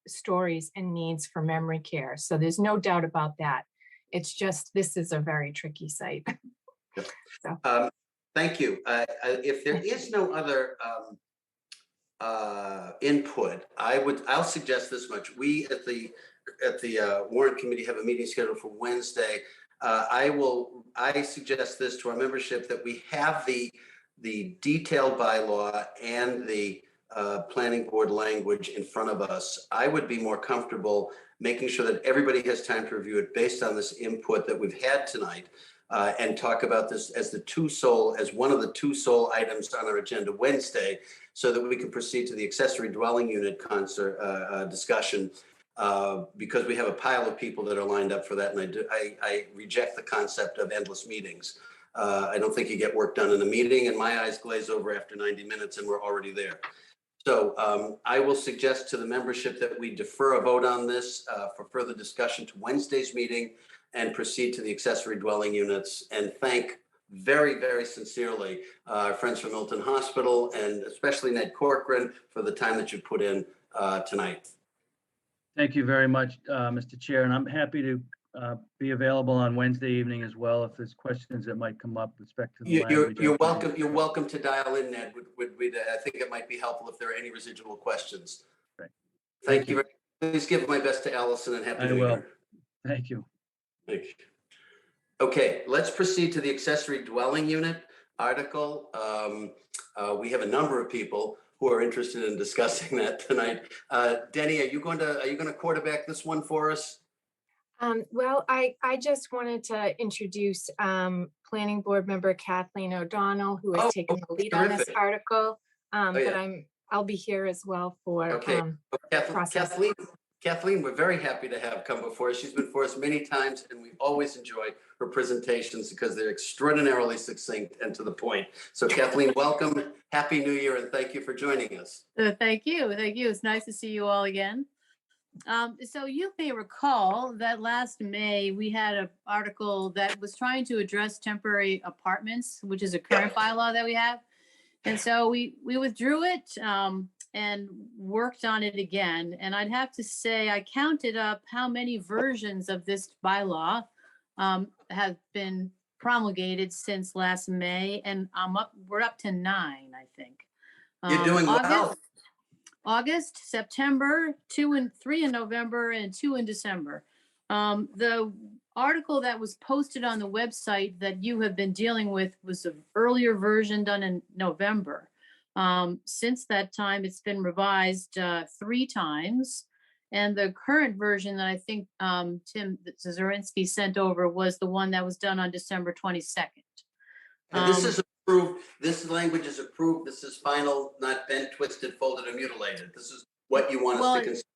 stories and needs for memory care. So there's no doubt about that. It's just, this is a very tricky site. So.
Thank you. If there is no other input, I'll suggest this much. We at the Warrant Committee have a meeting scheduled for Wednesday. I suggest this to our membership, that we have the detailed bylaw and the planning board language in front of us. I would be more comfortable making sure that everybody has time to review it based on this input that we've had tonight, and talk about this as one of the two sole items on our agenda Wednesday, so that we can proceed to the accessory dwelling unit discussion, because we have a pile of people that are lined up for that, and I reject the concept of endless meetings. I don't think you get work done in a meeting, and my eyes glaze over after 90 minutes and we're already there. So I will suggest to the membership that we defer a vote on this for further discussion to Wednesday's meeting and proceed to the accessory dwelling units, and thank very, very sincerely our friends from Milton Hospital, and especially Ned Corcoran, for the time that you put in tonight.
Thank you very much, Mr. Chair, and I'm happy to be available on Wednesday evening as well if there's questions that might come up with respect to the language.
You're welcome to dial in, Ned. I think it might be helpful if there are any residual questions.
Right.
Thank you. Please give my best to Allison, and happy New Year.
I will. Thank you.
Thank you. Okay, let's proceed to the accessory dwelling unit article. We have a number of people who are interested in discussing that tonight. Denny, are you going to quarterback this one for us?
Well, I just wanted to introduce Planning Board Member Kathleen O'Donnell, who has taken the lead on this article. But I'll be here as well for process.
Kathleen, we're very happy to have come before us. She's been before us many times, and we always enjoy her presentations because they're extraordinarily succinct and to the point. So Kathleen, welcome, Happy New Year, and thank you for joining us.
Thank you. It's nice to see you all again. So you may recall that last May, we had an article that was trying to address temporary apartments, which is a current bylaw that we have. And so we withdrew it and worked on it again. And I'd have to say, I counted up how many versions of this bylaw have been promulgated since last May. And we're up to 9, I think.
You're doing well.
August, September, 2 and 3 in November, and 2 in December. The article that was posted on the website that you have been dealing with was an earlier version done in November. Since that time, it's been revised 3 times, And the current version that I think Tim Zarinsky sent over was the one that was done on December 22nd.
And this is approved, this language is approved, this is final, not bent, twisted, folded, or mutilated. This is what you want us to consider.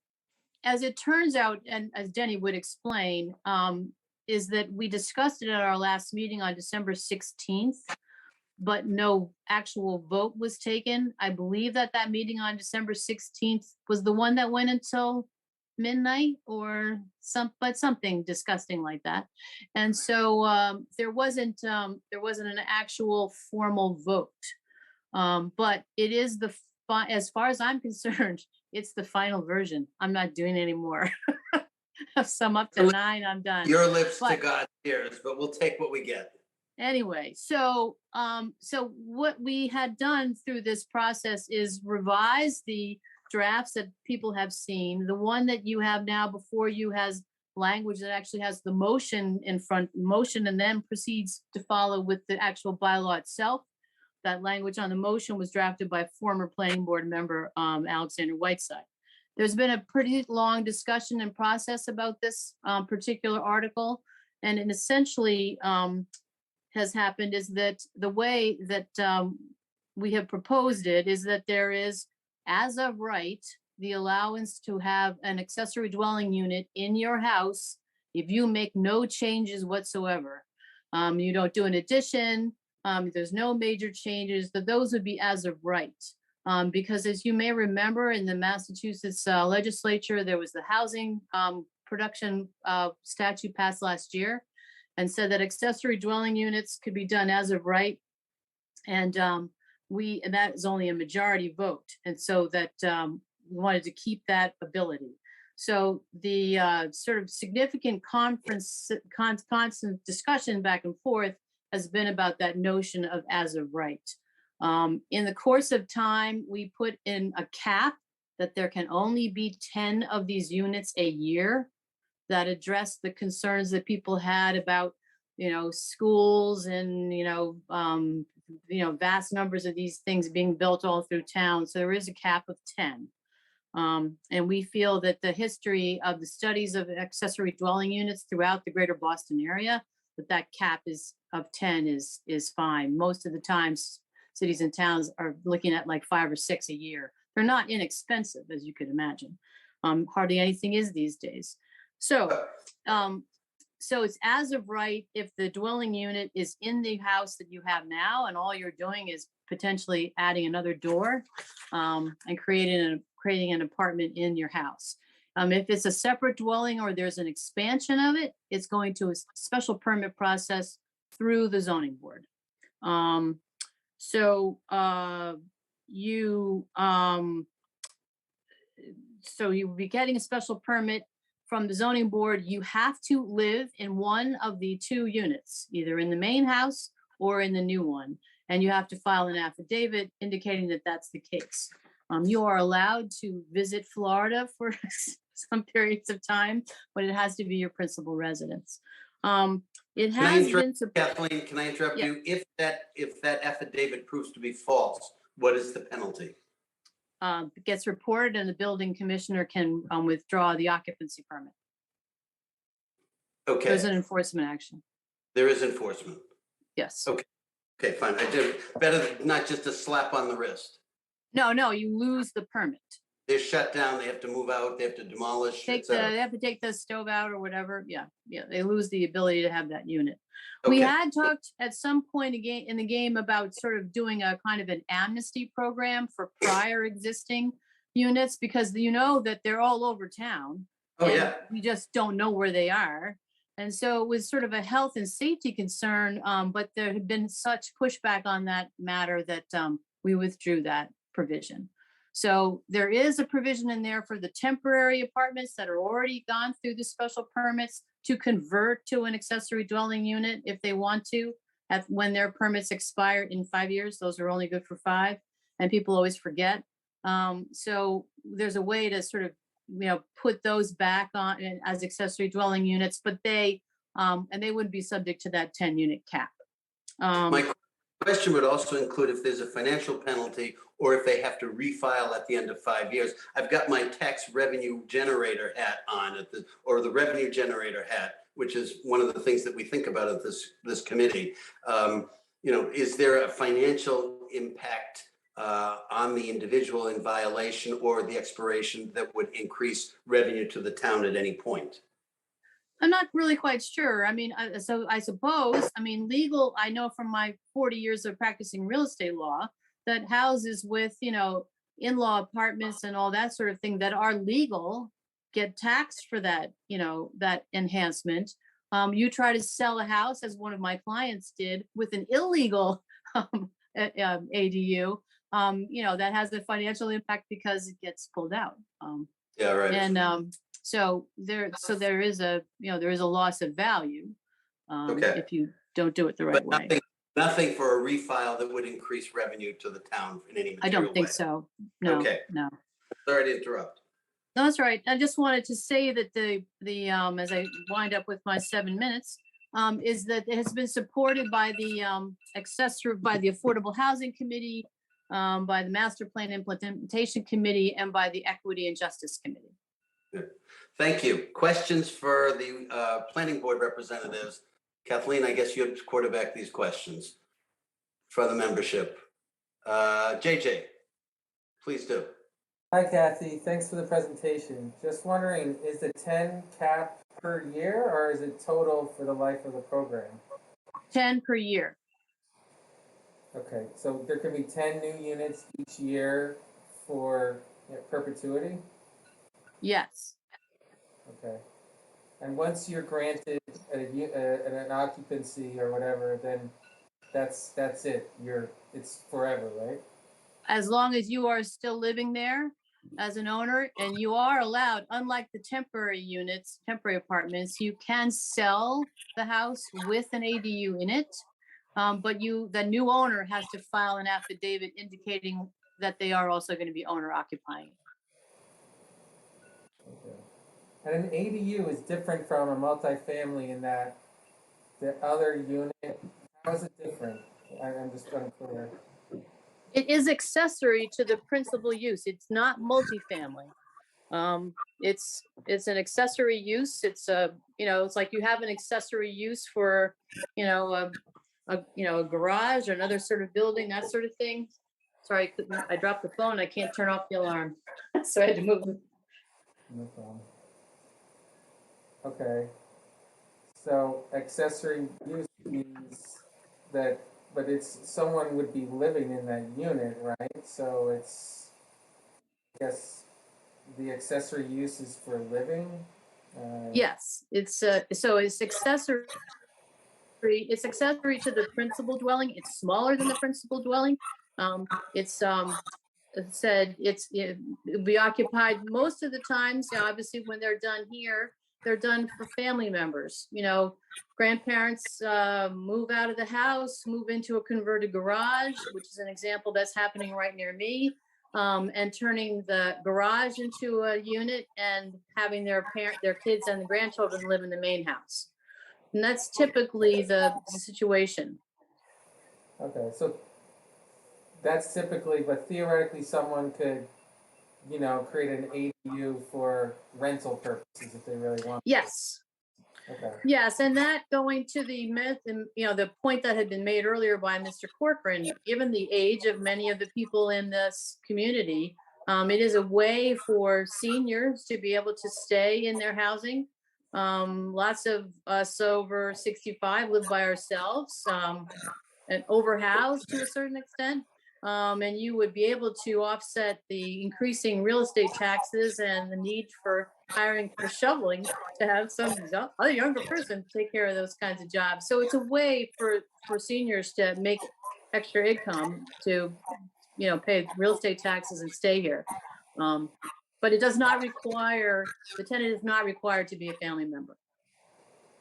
As it turns out, and as Denny would explain, is that we discussed it at our last meeting on December 16th, but no actual vote was taken. I believe that that meeting on December 16th was the one that went until midnight or something disgusting like that. And so there wasn't an actual formal vote. But it is as far as I'm concerned, it's the final version. I'm not doing any more. Sum up to 9, I'm done.
Your lips to God's ears, but we'll take what we get.
Anyway, so what we had done through this process is revise the drafts that people have seen. The one that you have now before you has language that actually has the motion in front, motion, and then proceeds to follow with the actual bylaw itself. That language on the motion was drafted by former planning board member Alexander Whiteside. There's been a pretty long discussion and process about this particular article, and it essentially has happened is that the way that we have proposed it is that there is, as of right, the allowance to have an accessory dwelling unit in your house if you make no changes whatsoever. You don't do an addition, there's no major changes, that those would be as of right. Because as you may remember, in the Massachusetts legislature, there was the housing production statute passed last year and said that accessory dwelling units could be done as of right. And that is only a majority vote. And so that we wanted to keep that ability. So the sort of significant constant discussion back and forth has been about that notion of as of right. In the course of time, we put in a cap that there can only be 10 of these units a year that address the concerns that people had about, schools and, vast numbers of these things being built all through town. So there is a cap of 10. And we feel that the history of the studies of accessory dwelling units throughout the greater Boston area, that cap of 10 is fine. Most of the times, cities and towns are looking at like 5 or 6 a year. They're not inexpensive, as you could imagine. Hardly anything is these days. So it's as of right if the dwelling unit is in the house that you have now, and all you're doing is potentially adding another door and creating an apartment in your house. If it's a separate dwelling or there's an expansion of it, it's going to a special permit process through the zoning board. So you will be getting a special permit from the zoning board. You have to live in one of the 2 units, either in the main house or in the new one. And you have to file an affidavit indicating that that's the case. You are allowed to visit Florida for some periods of time, but it has to be your principal residence. It has been.
Kathleen, can I interrupt you? If that affidavit proves to be false, what is the penalty?
It gets reported and the building commissioner can withdraw the occupancy permit.
Okay.
There's an enforcement action.
There is enforcement.
Yes.
Okay, fine. I do better than not just a slap on the wrist.
No, you lose the permit.
They're shut down. They have to move out. They have to demolish.
They have to take the stove out or whatever. Yeah. They lose the ability to have that unit. We had talked at some point again in the game about sort of doing a kind of an amnesty program for prior existing units, because that they're all over town.
Oh yeah.
We just don't know where they are. And so it was sort of a health and safety concern, but there had been such pushback on that matter that we withdrew that provision. So there is a provision in there for the temporary apartments that are already gone through the special permits to convert to an accessory dwelling unit if they want to, when their permits expire in 5 years. Those are only good for 5, and people always forget. So there's a way to sort of, put those back on as accessory dwelling units, but they wouldn't be subject to that 10 unit cap.
Question would also include if there's a financial penalty or if they have to refile at the end of 5 years. I've got my tax revenue generator hat on or the revenue generator hat, which is one of the things that we think about at this committee. Is there a financial impact on the individual in violation or the expiration that would increase revenue to the town at any point?
I'm not really quite sure. I mean, so I suppose, legal, I know from my 40 years of practicing real estate law that houses with, in-law apartments and all that sort of thing that are legal get taxed for that, that enhancement. You try to sell a house, as one of my clients did, with an illegal ADU, that has a financial impact because it gets pulled out.
Yeah, right.
And so there is a loss of value
Okay.
if you don't do it the right
But
way.
nothing for a refile that would increase revenue to the town in any
I
material
don't think
way.
so. No,
Okay.
no.
Sorry to interrupt.
No, that's right. I just wanted to say that the as I wind up with my 7 minutes, is that it has been supported by the by the Affordable Housing Committee, by the Master Plan Implementation Committee, and by the Equity and Justice Committee.
Good. Thank you. Questions for the planning board representatives? Kathleen, I guess you have to quarterback these questions for the membership. JJ, please do.
Hi, Kathy. Thanks for the presentation. Just wondering, is the 10 cap per year or is it total for the life of the program?
10 per year.
Okay, so there can be 10 new units each year for perpetuity?
Yes.
Okay. And once you're granted an occupancy or whatever, then that's it. It's forever, right?
As long as you are still living there as an owner, and you are allowed, unlike the temporary units, temporary apartments, you can sell the house with an ADU in it. But the new owner has to file an affidavit indicating that they are also going to be owner occupying.
Okay. And an ADU is different from a multifamily in that the other unit, how is it different? I'm just unclear.
It is accessory to the principal use. It's not multifamily. It's an accessory use. It's it's like you have an accessory use for, a garage or another sort of building, that sort of thing. Sorry, I dropped the phone. I can't turn off the alarm. So I had to move.
No problem. Okay. So accessory use means that, but someone would be living in that unit, right? So it's, I guess, the accessory use is for living?
Yes, it's so it's accessory. It's accessory to the principal dwelling. It's smaller than the principal dwelling. It said it'll be occupied most of the times. Obviously, when they're done here, they're done for family members. Grandparents move out of the house, move into a converted garage, which is an example that's happening right near me, and turning the garage into a unit and having their kids and the grandchildren live in the main house. And that's typically the situation.
Okay, so that's typically, but theoretically someone could, create an ADU for rental purposes if they really want.
Yes.
Okay.
Yes, and that going to the myth and, the point that had been made earlier by Mr. Corcoran, given the age of many of the people in this community, it is a way for seniors to be able to stay in their housing. Lots of us over 65 live by ourselves, and overhoused to a certain extent. And you would be able to offset the increasing real estate taxes and the need for hiring for shoveling to have some other younger person take care of those kinds of jobs. So it's a way for seniors to make extra income to, pay real estate taxes and stay here. But it does not require, the tenant is not required to be a family member.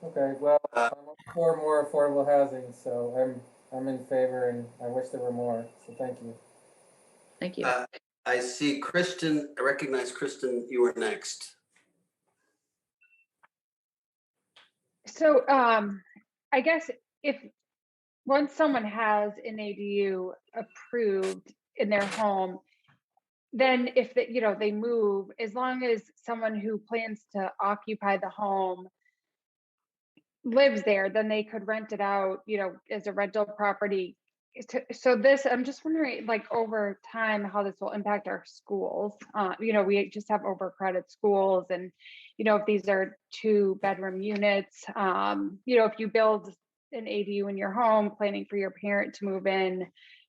Okay, well, I'm for more affordable housing, so I'm in favor, and I wish there were more, so thank you.
Thank you.
I see Kristen, I recognize Kristen, you were next.
So I guess if
once someone has an ADU approved in their home, then if they, they move, as long as someone who plans to occupy the home lives there, then they could rent it out, as a rental property. So this, I'm just wondering, like over time, how this will impact our schools. We just have overcrowded schools, and if these are 2-bedroom units, if you build an ADU in your home, planning for your parent to move in,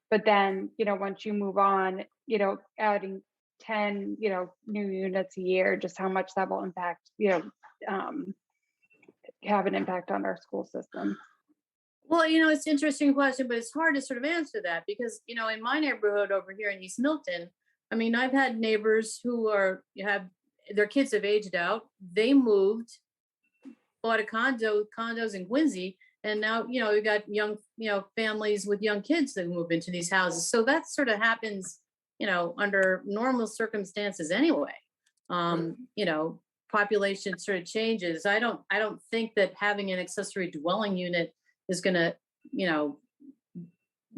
but then once you move on, adding 10, new units a year, just how much that will impact, have an impact on our school system.
Well, it's an interesting question, but it's hard to sort of answer that because, in my neighborhood over here in East Milton, I mean, I've had neighbors who have their kids have aged out. They moved, bought condos in Quincy, and now, we got young, families with young kids that move into these houses. So that sort of happens, under normal circumstances anyway. Population sort of changes. I don't think that having an accessory dwelling unit is going to,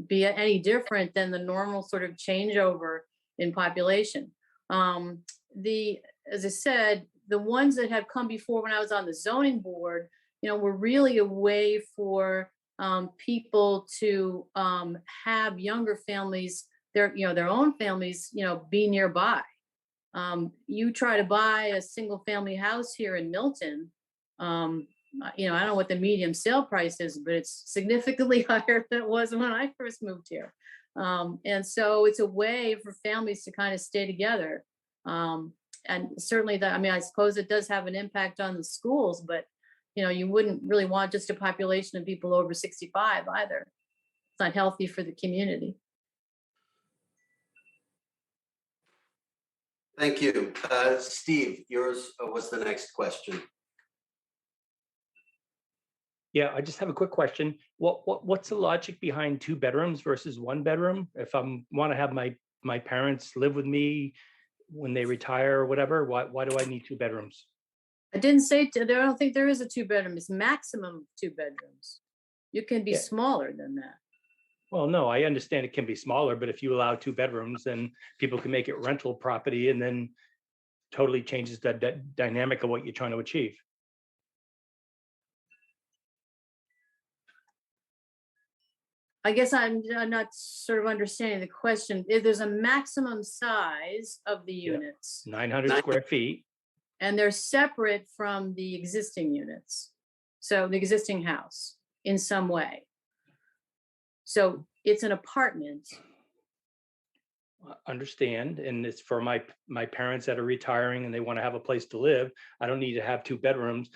be any different than the normal sort of changeover in population. As I said, the ones that have come before when I was on the zoning board, were really a way for people to have younger families, their own families, be nearby. You try to buy a single family house here in Milton, I don't know what the medium sale price is, but it's significantly higher than it was when I first moved here. And so it's a way for families to kind of stay together. And certainly I suppose it does have an impact on the schools, but you wouldn't really want just a population of people over 65 either. It's not healthy for the community.
Thank you. Steve, yours was the next question.
Yeah, I just have a quick question. What's the logic behind 2 bedrooms versus 1 bedroom? If I want to have my parents live with me when they retire or whatever, why do I need 2 bedrooms?
I didn't say, I don't think there is a 2-bedroom. It's maximum 2 bedrooms. You can be smaller than that.
Well, no, I understand it can be smaller, but if you allow 2 bedrooms, then people can make it rental property and then totally changes the dynamic of what you're trying to achieve.
I guess I'm not sort of understanding the question. If there's a maximum size of the units.
900 square feet.
And they're separate from the existing units. So the existing house in some way. So it's an apartment.
Understand, and it's for my parents that are retiring and they want to have a place to live. I don't need to have 2 bedrooms.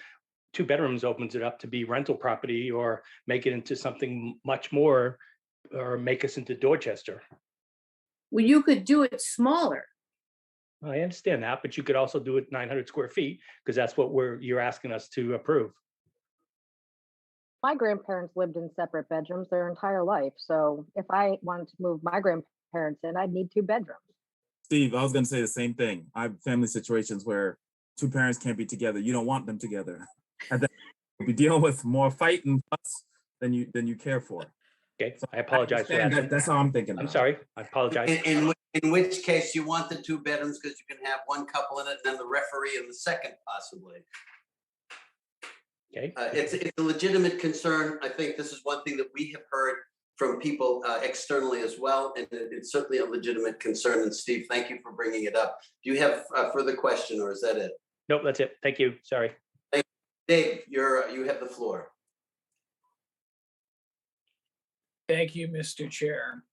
2 bedrooms opens it up to be rental property or make it into something much more, or make us into Dorchester.
Well, you could do it smaller.
I understand that, but you could also do it 900 square feet because that's what you're asking us to approve.
My grandparents lived in separate bedrooms their entire life. So if I wanted to move my grandparents in, I'd need 2 bedrooms.
Steve, I was going to say the same thing. I have family situations where 2 parents can't be together. You don't want them together. And then you'll be dealing with more fight and fuss than you care for.
Okay, so I apologize for that.
That's how I'm thinking.
I'm sorry, I apologize.
In which case you want the 2 bedrooms because you can have one couple in it and then the referee in the second possibly.
Okay.
It's a legitimate concern. I think this is one thing that we have heard from people externally as well, and it's certainly a legitimate concern. And Steve, thank you for bringing it up. Do you have a further question, or is that it?
Nope, that's it. Thank you. Sorry.
Thank you. Dave, you have the floor.
Thank you, Mr. Chair.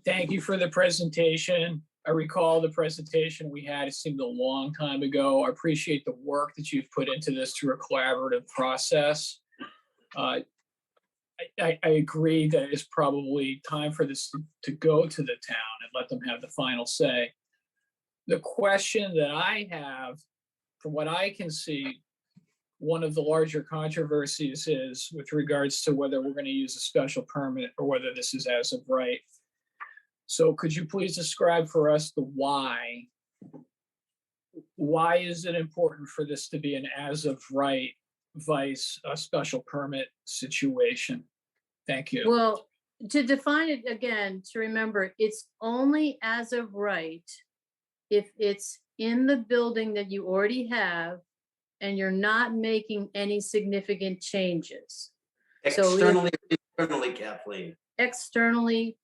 Thank you for the presentation. I recall the presentation we had, it seemed a long time ago. I appreciate the work that you've put into this through a collaborative process. I agree that it's probably time for this to go to the town and let them have the final say. The question that I have, from what I can see, one of the larger controversies is with regards to whether we're going to use a special permit or whether this is as of right. So could you please describe for us the why? Why is it important for this to be an as of right vice a special permit situation? Thank you.
Well, to define it again, to remember, it's only as of right if it's in the building that you already have and you're not making any significant changes. So
Externally, internally, Kathleen.
externally,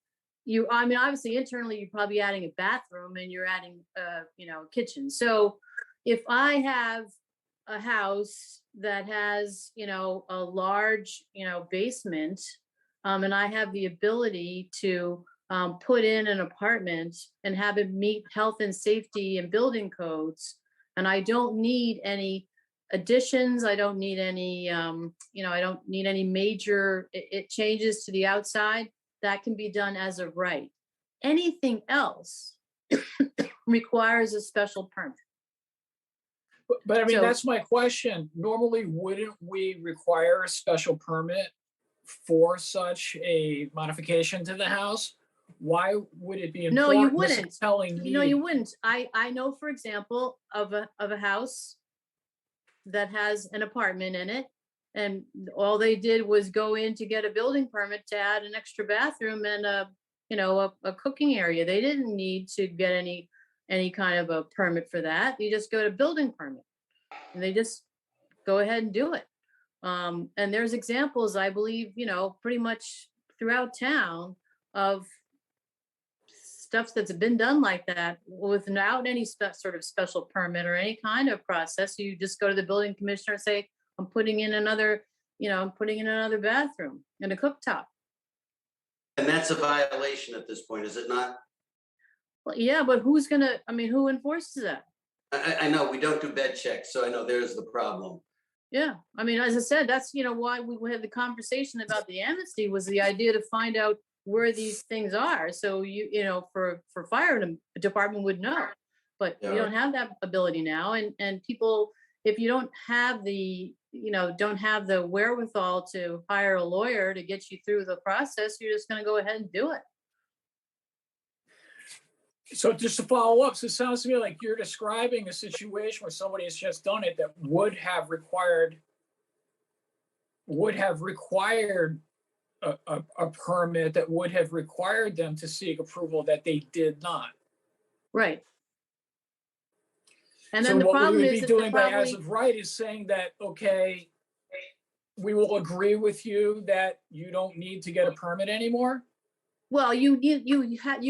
I mean, obviously internally, you're probably adding a bathroom and you're adding, you know, a kitchen. So if I have a house that has, you know, a large, you know, basement, and I have the ability to put in an apartment and have it meet health and safety and building codes, and I don't need any additions, I don't need any, you know, I don't need any major changes to the outside, that can be done as of right. Anything else requires a special permit.
But I mean,
So-
that's my question. Normally, wouldn't we require a special permit for such a modification to the house? Why would it be
No, you
important? This is
wouldn't.
Telling me.
No, you wouldn't. I know, for example, of a house that has an apartment in it, and all they did was go in to get a building permit to add an extra bathroom and a, you know, a cooking area. They didn't need to get any kind of a permit for that. You just go to building permit, and they just go ahead and do it. And there's examples, I believe, you know, pretty much throughout town of stuff that's been done like that without any sort of special permit or any kind of process. You just go to the building commissioner and say, I'm putting in another, you know, I'm putting in another bathroom and a cooktop.
And that's a violation at this point, is it not?
Well, yeah, but who's gonna, I mean, who enforces that?
I know we don't do bed checks, so I know there's the problem.
Yeah, I mean, as I said, that's, you know, why we had the conversation about the amnesty, was the idea to find out where these things are. So you know, for fire department would know, but we don't have that ability now. And people, if you don't have the, you know, don't have the wherewithal to hire a lawyer to get you through the process, you're just gonna go ahead and do it.
So just to follow up, so it sounds to me like you're describing a situation where somebody has just done it that would have required a permit, that would have required them to seek approval, that they did not.
Right. And
So
then the
what we
problem
would
is
be
that
doing by as
probably,
of right is saying that, okay, we will agree with you that you don't need to get a permit anymore.
well, you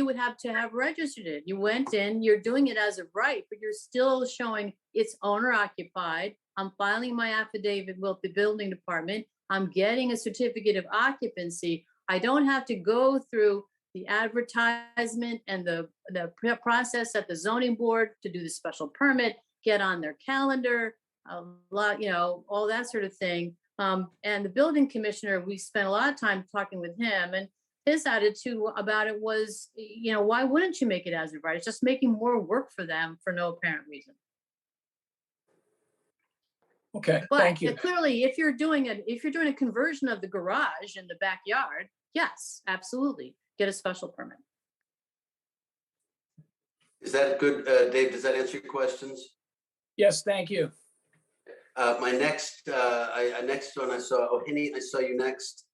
would have to have registered it. You went in, you're doing it as of right, but you're still showing it's owner occupied. I'm filing my affidavit with the building department. I'm getting a certificate of occupancy. I don't have to go through the advertisement and the process at the zoning board to do the special permit, get on their calendar, a lot, you know, all that sort of thing. And the building commissioner, we spent a lot of time talking with him, and his attitude about it was, you know, why wouldn't you make it as of right? It's just making more work for them for no apparent reason.
Okay,
But
thank you.
clearly, if you're doing a conversion of the garage in the backyard, yes, absolutely, get a special permit.
Is that good, Dave? Does that answer your questions?
Yes, thank you.
My next, next one I saw, Henny, I saw you next.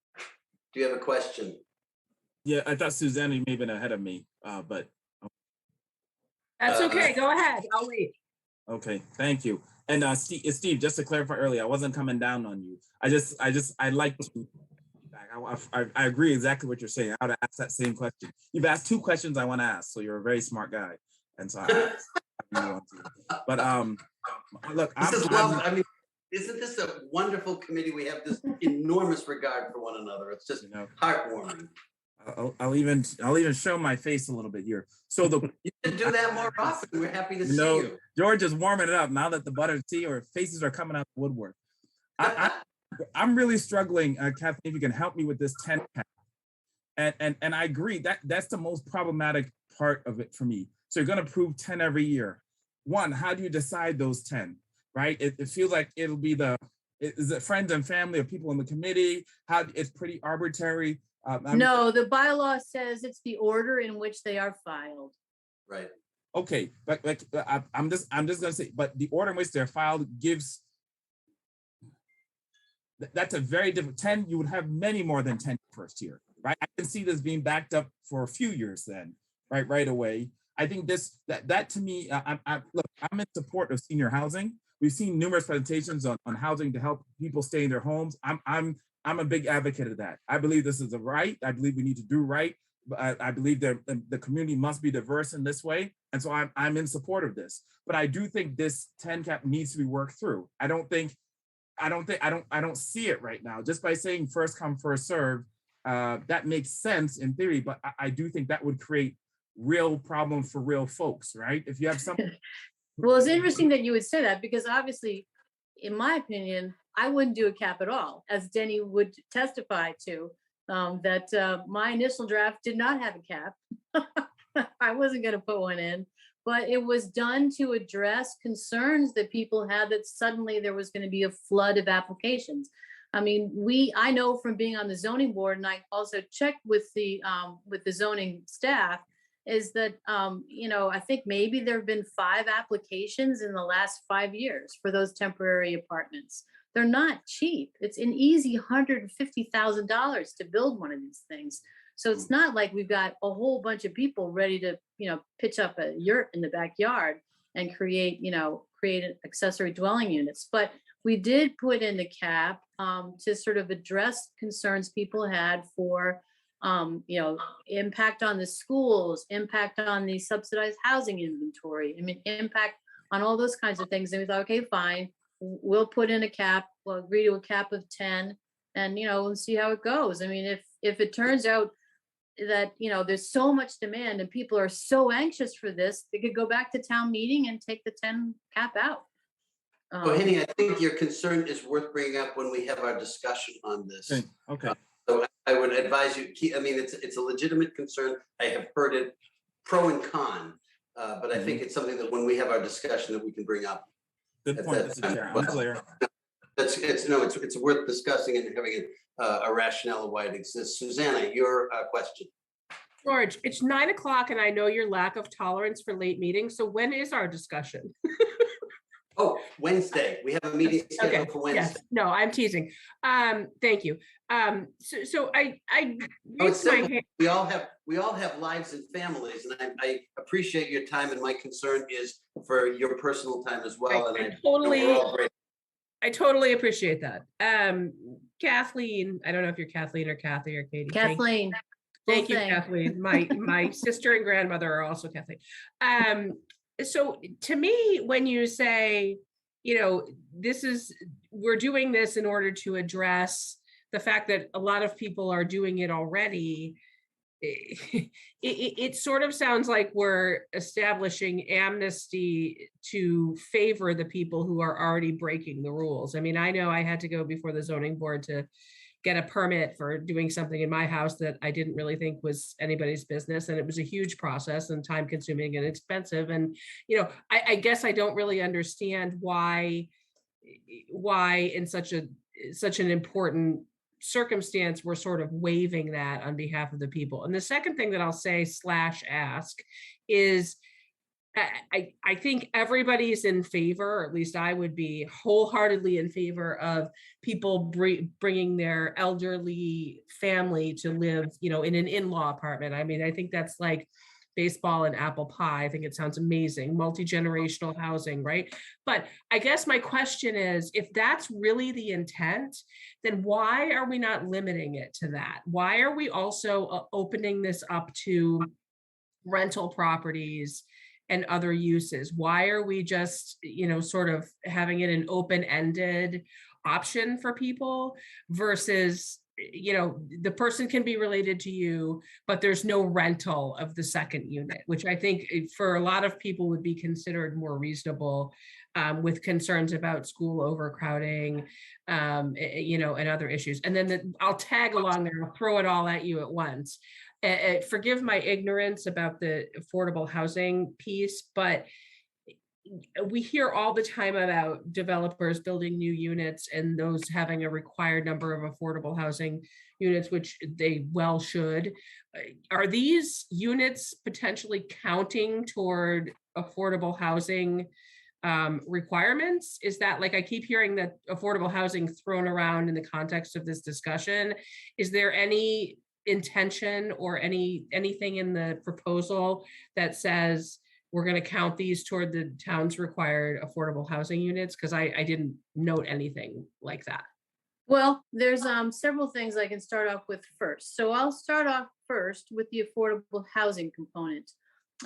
Do you have a question?
Yeah, I thought Susanna may have been ahead of me, but
That's okay. Go ahead. I'll wait.
okay, thank you. And Steve, just to clarify earlier, I wasn't coming down on you. I like to. I agree exactly what you're saying. I would ask that same question. You've asked two questions I want to ask, so you're a very smart guy, and so I want to. But look,
This is love. I mean, isn't this a wonderful committee? We have this enormous regard for one another. It's just heartwarming.
I'll even show my face a little bit here. So
you should do that more often. We're happy to see you.
George is warming it up now that the buttered tea or faces are coming out the woodwork. I'm really struggling, Kathleen, if you can help me with this 10 cap. And I agree that that's the most problematic part of it for me. So you're going to approve 10 every year. One, how do you decide those 10? Right? It feels like it'll be is it friends and family or people in the committee? It's pretty arbitrary.
No, the bylaw says it's the order in which they are filed.
Right.
Okay, but I'm just gonna say, but the order in which they're filed gives.
that's a very different 10. You would have many more than 10 first year, right? I can see this being backed up for a few years then, right away. I think that to me, look, I'm in support of senior housing. We've seen numerous presentations on housing to help people stay in their homes. I'm a big advocate of that. I believe this is a right. I believe we need to do right. I believe that the community must be diverse in this way. And so I'm in support of this. But I do think this 10 cap needs to be worked through. I don't see it right now. Just by saying first come, first serve, that makes sense in theory, but I do think that would create real problems for real folks, right? If you have some.
Well, it's interesting that you would say that because obviously, in my opinion, I wouldn't do a cap at all, as Denny would testify to, that my initial draft did not have a cap. I wasn't going to put one in, but it was done to address concerns that people had that suddenly there was going to be a flood of applications. I mean, I know from being on the zoning board, and I also checked with the zoning staff, is that, I think maybe there have been 5 applications in the last 5 years for those temporary apartments. They're not cheap. It's an easy $150,000 to build one of these things. So it's not like we've got a whole bunch of people ready to, pitch up a yurt in the backyard and create accessory dwelling units. But we did put in the cap to sort of address concerns people had for impact on the schools, impact on the subsidized housing inventory. I mean, impact on all those kinds of things. And we thought, okay, fine, we'll put in a cap. We'll agree to a cap of 10, and we'll see how it goes. I mean, if it turns out that there's so much demand and people are so anxious for this, they could go back to town meeting and take the 10 cap out.
Well, Henny, I think your concern is worth bringing up when we have our discussion on this.
Okay.
So I would advise you, it's a legitimate concern. I have heard it pro and con, but I think it's something that when we have our discussion that we can bring up.
Good point, Mr. Chair. I'm clear.
It's worth discussing and having a rationale of why it exists. Susanna, your question.
George, it's 9 o'clock and I know your lack of tolerance for late meetings. So when is our discussion?
Oh, Wednesday. We have a meeting scheduled for Wednesday.
Yes. No, I'm teasing. Thank you. So I
it's simple. We all have lives and families, and I appreciate your time, and my concern is for your personal time as well.
I totally appreciate that. Kathleen, I don't know if you're Kathleen or Kathy or Katie.
Kathleen.
Thank you, Kathleen. My sister and grandmother are also Kathleen. So to me, when you say, we're doing this in order to address the fact that a lot of people are doing it already, it sort of sounds like we're establishing amnesty to favor the people who are already breaking the rules. I mean, I know I had to go before the zoning board to get a permit for doing something in my house that I didn't really think was anybody's business. And it was a huge process and time consuming and expensive. And, I guess I don't really understand why in such an important circumstance, we're sort of waiving that on behalf of the people. And the second thing that I'll say / ask is, I think everybody's in favor, or at least I would be wholeheartedly in favor of people bringing their elderly family to live, in an in-law apartment. I mean, I think that's like baseball and apple pie. I think it sounds amazing, multi-generational housing, right? But I guess my question is, if that's really the intent, then why are we not limiting it to that? Why are we also opening this up to rental properties and other uses? Why are we just, sort of having it an open-ended option for people versus, the person can be related to you, but there's no rental of the second unit, which I think for a lot of people would be considered more reasonable, with concerns about school overcrowding, and other issues. And then I'll tag along there, I'll throw it all at you at once. Forgive my ignorance about the affordable housing piece, but we hear all the time about developers building new units and those having a required number of affordable housing units, which they well should. Are these units potentially counting toward affordable housing requirements? Is that, like, I keep hearing that affordable housing thrown around in the context of this discussion. Is there any intention or anything in the proposal that says we're going to count these toward the town's required affordable housing units? Because I didn't note anything like that.
Well, there's several things I can start off with first. So I'll start off first with the affordable housing component.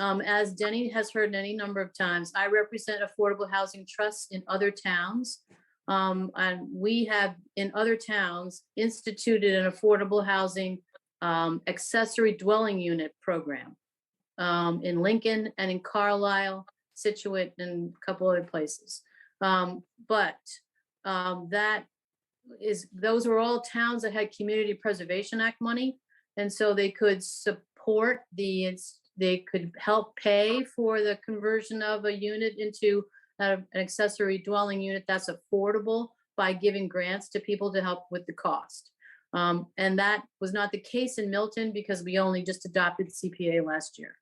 As Denny has heard any number of times, I represent affordable housing trusts in other towns. And we have in other towns instituted an affordable housing accessory dwelling unit program in Lincoln and in Carlisle, Situate, and a couple other places. Those were all towns that had Community Preservation Act money. And so they could support they could help pay for the conversion of a unit into an accessory dwelling unit that's affordable by giving grants to people to help with the cost. And that was not the case in Milton because we only just adopted CPA last year.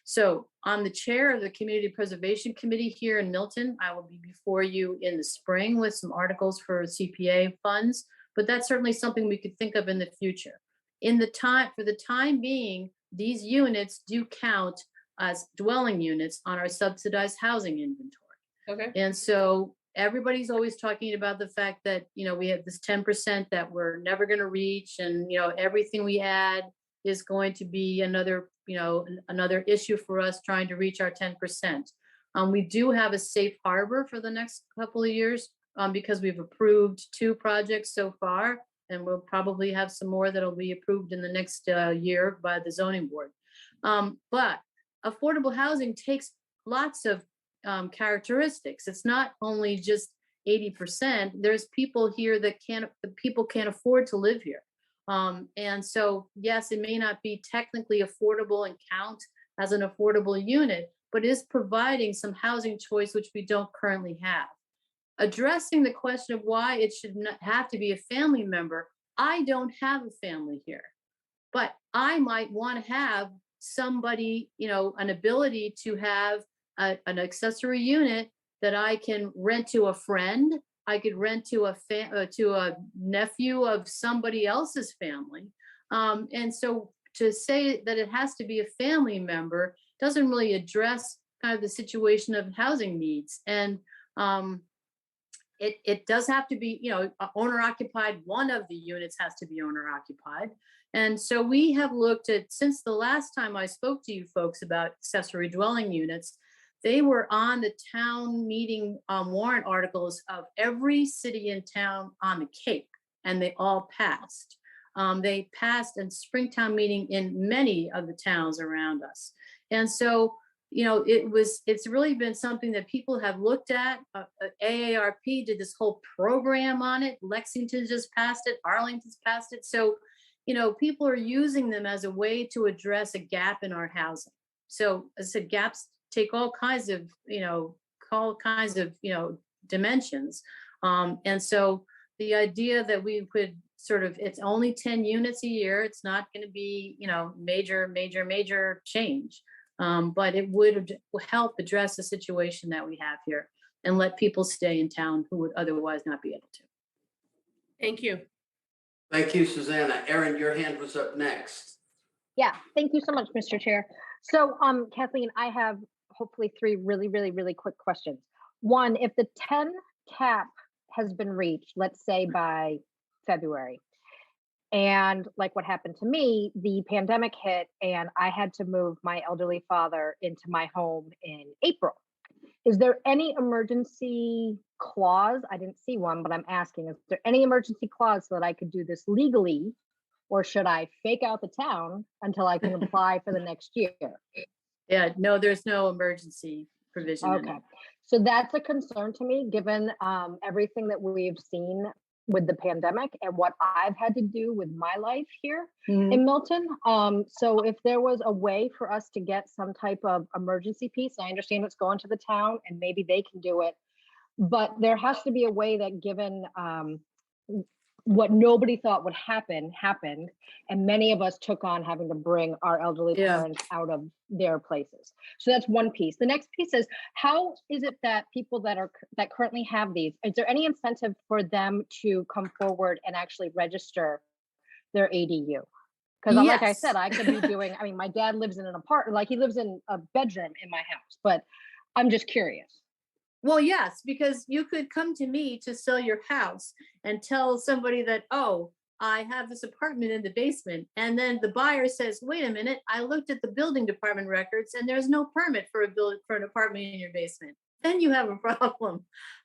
So I'm the chair of the Community Preservation Committee here in Milton. I will be before you in the spring with some articles for CPA funds, but that's certainly something we could think of in the future. For the time being, these units do count as dwelling units on our subsidized housing inventory.
Okay.
And so everybody's always talking about the fact that, we have this 10% that we're never going to reach. And, everything we add is going to be another issue for us trying to reach our 10%. We do have a safe harbor for the next couple of years because we've approved 2 projects so far, and we'll probably have some more that'll be approved in the next year by the zoning board. But affordable housing takes lots of characteristics. It's not only just 80%. There's people here that people can't afford to live here. And so, yes, it may not be technically affordable and count as an affordable unit, but is providing some housing choice, which we don't currently have. Addressing the question of why it should not have to be a family member, I don't have a family here, but I might want to have somebody, an ability to have an accessory unit that I can rent to a friend. I could rent to a nephew of somebody else's family. And so to say that it has to be a family member doesn't really address kind of the situation of housing needs. And it does have to be, owner occupied. One of the units has to be owner occupied. And so we have looked at, since the last time I spoke to you folks about accessory dwelling units, they were on the town meeting warrant articles of every city and town on the Cape, and they all passed. They passed in Springtown meeting in many of the towns around us. And so, it's really been something that people have looked at. AARP did this whole program on it. Lexington just passed it. Arlington's passed it. So, people are using them as a way to address a gap in our housing. So as I said, gaps take all kinds of dimensions. And so the idea that we could it's only 10 units a year, it's not going to be, major change. But it would help address the situation that we have here and let people stay in town who would otherwise not be able to.
Thank you.
Thank you, Susanna. Erin, your hand was up next.
Yeah, thank you so much, Mr. Chair. So Kathleen, I have hopefully 3 really, really, really quick questions. One, if the 10 cap has been reached, let's say by February, and like what happened to me, the pandemic hit and I had to move my elderly father into my home in April. Is there any emergency clause? I didn't see one, but I'm asking, is there any emergency clause so that I could do this legally, or should I fake out the town until I can apply for the next year?
Yeah, no, there's no emergency provision.
Okay, so that's a concern to me, given everything that we've seen with the pandemic and what I've had to do with my life here in Milton. So if there was a way for us to get some type of emergency piece, I understand it's going to the town and maybe they can do it, but there has to be a way that given what nobody thought would happen happened, and many of us took on having to bring our elderly
Yeah.
parents out of their places. So that's one piece. The next piece is, how is it that people that currently have these, is there any incentive for them to come forward and actually register their ADU? Because like I said, I could be doing, I mean, my dad lives in an apartment, like he lives in a bedroom in my house, but I'm just curious.
Well, yes, because you could come to me to sell your house and tell somebody that, oh, I have this apartment in the basement. And then the buyer says, wait a minute, I looked at the building department records and there's no permit for for an apartment in your basement. Then you have a problem.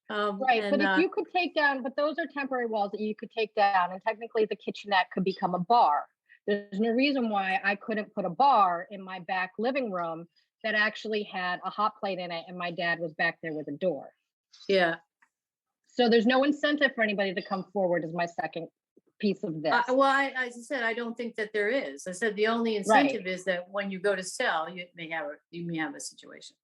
Right, but if you could take down, but those are temporary walls that you could take down, and technically the kitchenette could become a bar. There's no reason why I couldn't put a bar in my back living room that actually had a hot plate in it, and my dad was back there with a door.
Yeah.
So there's no incentive for anybody to come forward is my second piece of this.
Well, as I said, I don't think that there is. I said the only incentive is that when you go to sell, you may have a situation.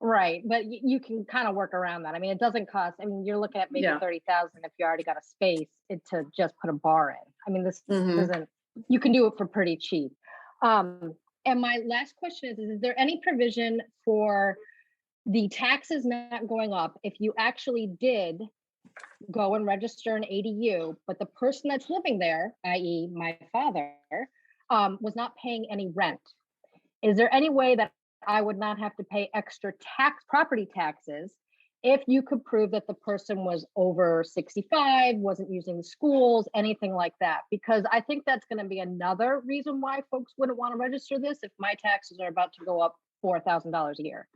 Right, but you can kind of work around that. I mean, it doesn't cost, I mean, you're looking at maybe
Yeah.
30,000 if you already got a space to just put a bar in. I mean, this
Mhm.
isn't, you can do it for pretty cheap. And my last question is there any provision for the taxes not going up if you actually did go and register an ADU, but the person that's living there, i.e. my father, was not paying any rent? Is there any way that I would not have to pay extra property taxes if you could prove that the person was over 65, wasn't using the schools, anything like that? Because I think that's going to be another reason why folks wouldn't want to register this if my taxes are about to go up $4,000 a year.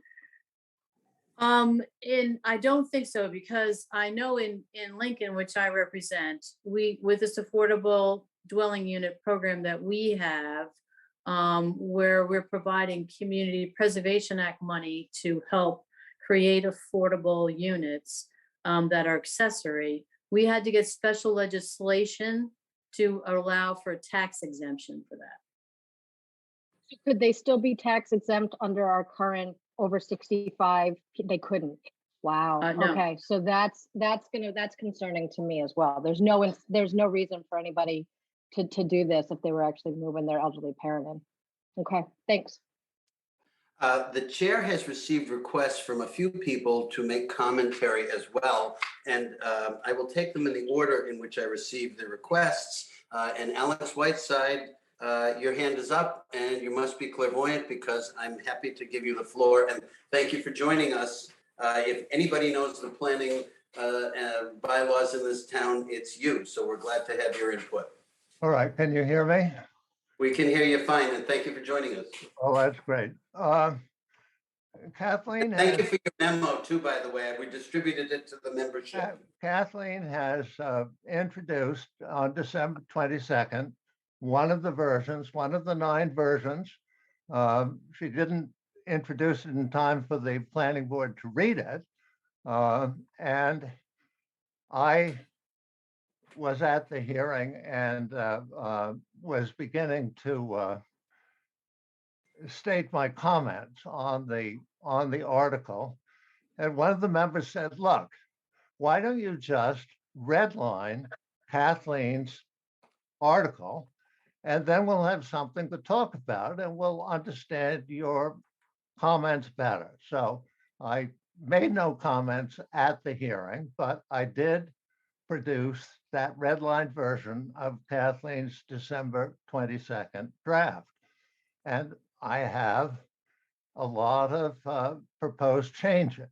I don't think so, because I know in Lincoln, which I represent, with this affordable dwelling unit program that we have, where we're providing Community Preservation Act money to help create affordable units that are accessory, we had to get special legislation to allow for tax exemption for that.
Could they still be tax exempt under our current over 65? They couldn't. Wow.
No.
Okay, so that's concerning to me as well. There's no reason for anybody to do this if they were actually moving their elderly parent in. Okay, thanks.
The chair has received requests from a few people to make commentary as well, and I will take them in the order in which I received the requests. And Alex Whiteside, your hand is up, and you must be clairvoyant because I'm happy to give you the floor. And thank you for joining us. If anybody knows the planning bylaws in this town, it's you. So we're glad to have your input.
All right, can you hear me?
We can hear you fine, and thank you for joining us.
Oh, that's great. Kathleen.
Thank you for your memo too, by the way. We distributed it to the membership.
Kathleen has introduced on December 22nd, one of the 9 versions. She didn't introduce it in time for the planning board to read it. And I was at the hearing and was beginning to state my comments on the article. And one of the members said, look, why don't you just redline Kathleen's article, and then we'll have something to talk about and we'll understand your comments better. So I made no comments at the hearing, but I did produce that redlined version of Kathleen's December 22nd draft. And I have a lot of proposed changes.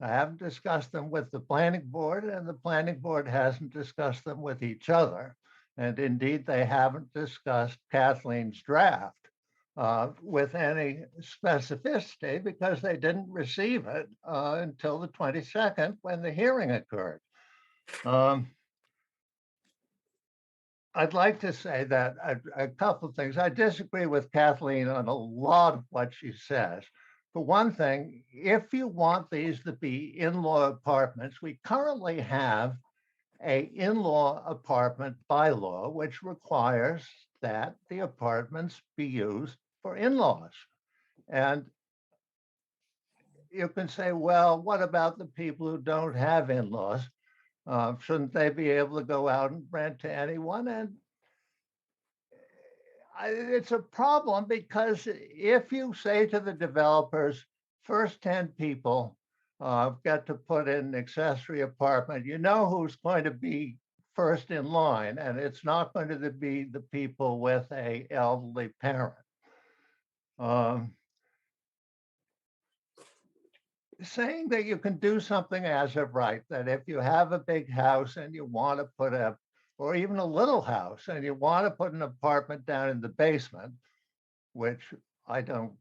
I haven't discussed them with the planning board, and the planning board hasn't discussed them with each other. And indeed, they haven't discussed Kathleen's draft with any specificity because they didn't receive it until the 22nd when the hearing occurred. I'd like to say that a couple of things. I disagree with Kathleen on a lot of what she says. For one thing, if you want these to be in-law apartments, we currently have an in-law apartment bylaw, which requires that the apartments be used for in-laws. And you can say, well, what about the people who don't have in-laws? Shouldn't they be able to go out and rent to anyone? And it's a problem because if you say to the developers, first 10 people got to put in an accessory apartment, you know who's going to be first in line, and it's not going to be the people with a elderly parent. Saying that you can do something as of right, that if you have a big house and you want to put a, or even a little house, and you want to put an apartment down in the basement, which I don't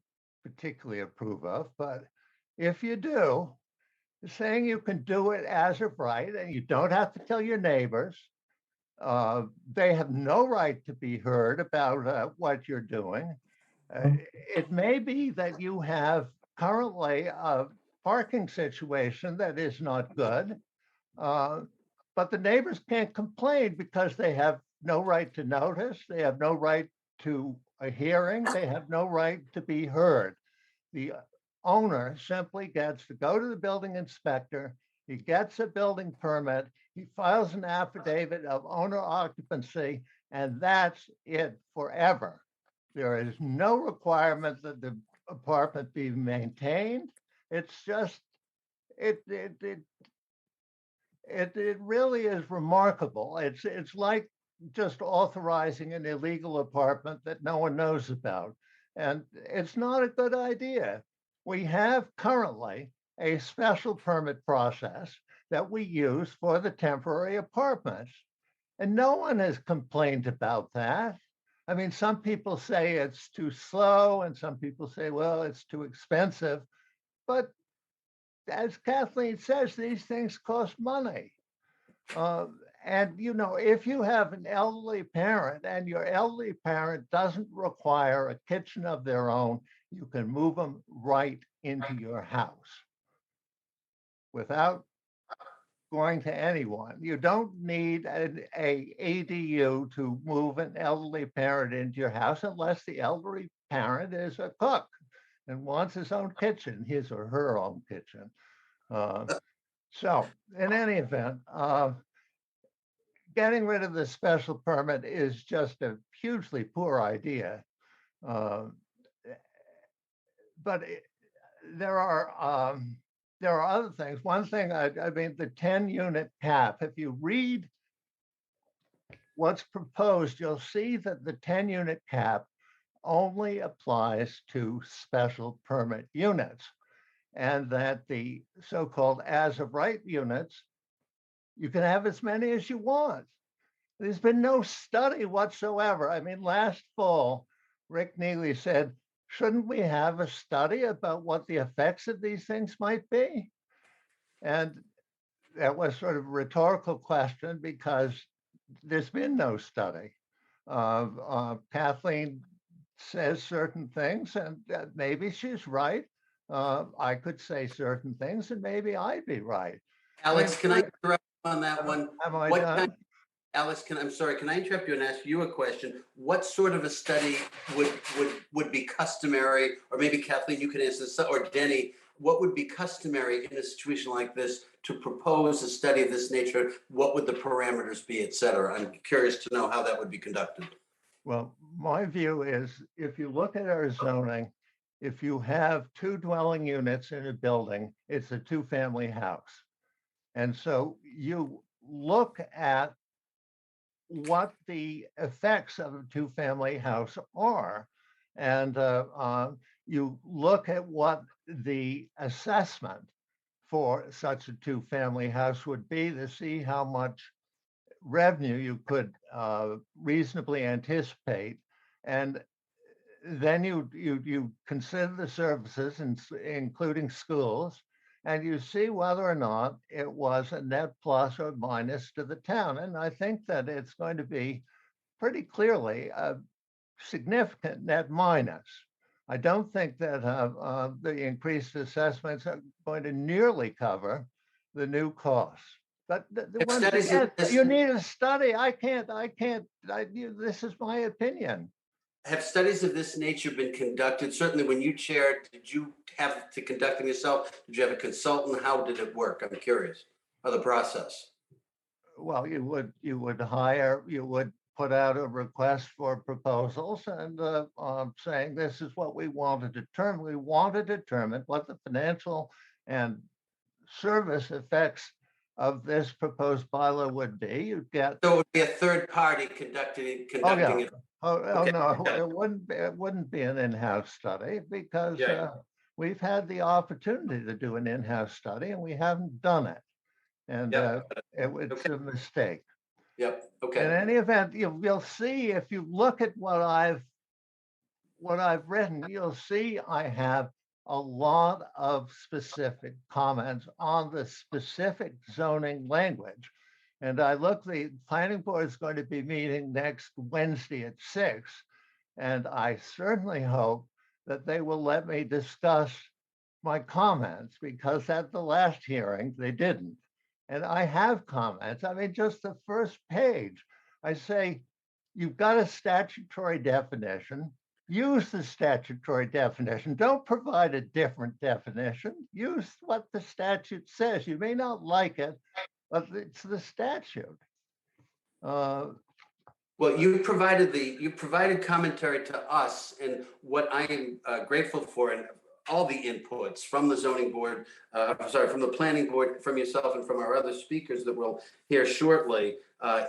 particularly approve of, but if you do, saying you can do it as of right, and you don't have to tell your neighbors, they have no right to be heard about what you're doing. It may be that you have currently a parking situation that is not good, but the neighbors can't complain because they have no right to notice, they have no right to a hearing, they have no right to be heard. The owner simply gets to go to the building inspector, he gets a building permit, he files an affidavit of owner occupancy, and that's it forever. There is no requirement that the apartment be maintained. It's just, it really is remarkable. It's like just authorizing an illegal apartment that no one knows about. And it's not a good idea. We have currently a special permit process that we use for the temporary apartments. And no one has complained about that. I mean, some people say it's too slow, and some people say, well, it's too expensive. But as Kathleen says, these things cost money. And, you know, if you have an elderly parent and your elderly parent doesn't require a kitchen of their own, you can move them right into your house without going to anyone. You don't need an ADU to move an elderly parent into your house unless the elderly parent is a cook and wants his own kitchen, his or her own kitchen. So in any event, getting rid of the special permit is just a hugely poor idea. But there are other things. One thing, I mean, the 10-unit cap, if you read what's proposed, you'll see that the 10-unit cap only applies to special permit units, and that the so-called as of right units, you can have as many as you want. There's been no study whatsoever. I mean, last fall, Rick Neely said, shouldn't we have a study about what the effects of these things might be? And that was sort of a rhetorical question because there's been no study. Kathleen says certain things, and maybe she's right. I could say certain things, and maybe I'd be right.
Alex, can I interrupt on that one?
Am I done?
Alex, I'm sorry, can I interrupt you and ask you a question? What sort of a study would be customary, or maybe Kathleen, you can answer this, or Denny, what would be customary in a situation like this to propose a study of this nature? What would the parameters be, et cetera? I'm curious to know how that would be conducted.
Well, my view is if you look at our zoning, if you have 2 dwelling units in a building, it's a 2-family house. And so you look at what the effects of a 2-family house are, and you look at what the assessment for such a 2-family house would be to see how much revenue you could reasonably anticipate, and then you consider the services, including schools, and you see whether or not it was a net plus or minus to the town. And I think that it's going to be pretty clearly a significant net minus. I don't think that the increased assessments are going to nearly cover the new costs. But you need a study. This is my opinion.
Have studies of this nature been conducted? Certainly when you chaired, did you have to conduct them yourself? Did you have a consultant? How did it work? I'm curious, or the process.
well, you would hire, you would put out a request for proposals and saying this is what we want to determine. We want to determine what the financial and service effects of this proposed bylaw would be. You'd get.
So it would be a third party conducting it.
Oh,
Okay.
no, it wouldn't be an in-house study because
Yeah.
we've had the opportunity to do an in-house study and we haven't done it. And it's a mistake.
Yep,
In
okay.
any event, you'll see if you look at what I've written, you'll see I have a lot of specific comments on the specific zoning language. And the planning board is going to be meeting next Wednesday at 6. And I certainly hope that they will let me discuss my comments because at the last hearing, they didn't. And I have comments. I mean, just the first page, I say, you've got a statutory definition. Use the statutory definition. Don't provide a different definition. Use what the statute says. You may not like it, but it's the statute.
Well, you provided commentary to us, and what I am grateful for, and all the inputs from the zoning board, from the planning board, from yourself and from our other speakers that we'll hear shortly,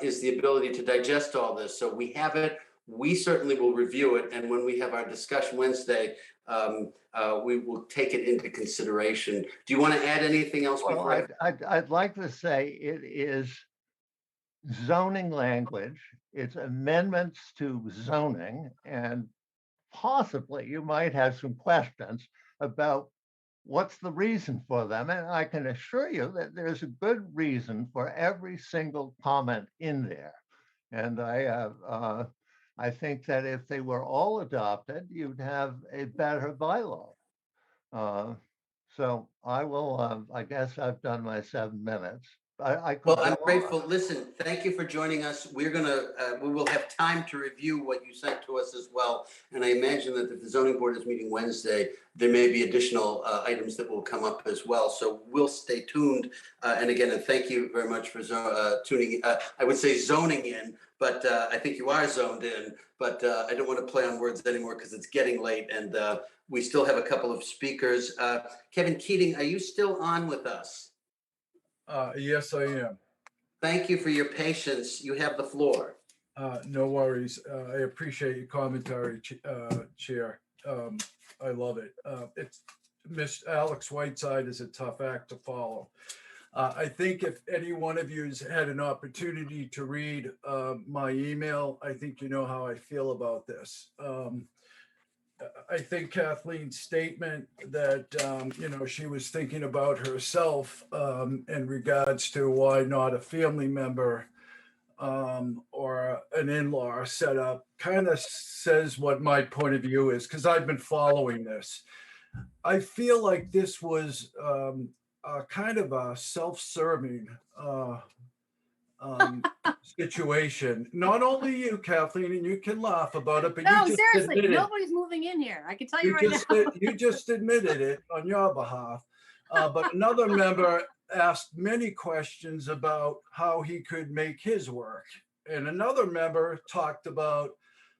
is the ability to digest all this. So we have it. We certainly will review it, and when we have our discussion Wednesday, we will take it into consideration. Do you want to add anything else?
Well, I'd like to say it is zoning language. It's amendments to zoning, and possibly you might have some questions about what's the reason for them. And I can assure you that there's a good reason for every single comment in there. And I think that if they were all adopted, you'd have a better bylaw. So I will, I guess I've done my 7 minutes.
Well, I'm grateful. Listen, thank you for joining us. We will have time to review what you sent to us as well. And I imagine that if the zoning board is meeting Wednesday, there may be additional items that will come up as well. So we'll stay tuned. And again, thank you very much for tuning in. I would say zoning in, but I think you are zoned in. But I don't want to play on words anymore because it's getting late and we still have a couple of speakers. Kevin Keating, are you still on with us?
Yes, I am.
Thank you for your patience. You have the floor.
No worries. I appreciate your commentary, Chair. I love it. Miss Alex Whiteside is a tough act to follow. I think if any one of you has had an opportunity to read my email, I think you know how I feel about this. I think Kathleen's statement that, she was thinking about herself in regards to why not a family member or an in-law set up kind of says what my point of view is, because I've been following this. I feel like this was kind of a self-serving situation. Not only you, Kathleen, and you can laugh about it, but
No,
you just
seriously,
admitted,
nobody's moving in here. I can tell you right now.
you just admitted it on your behalf. But another member asked many questions about how he could make his work. And another member talked about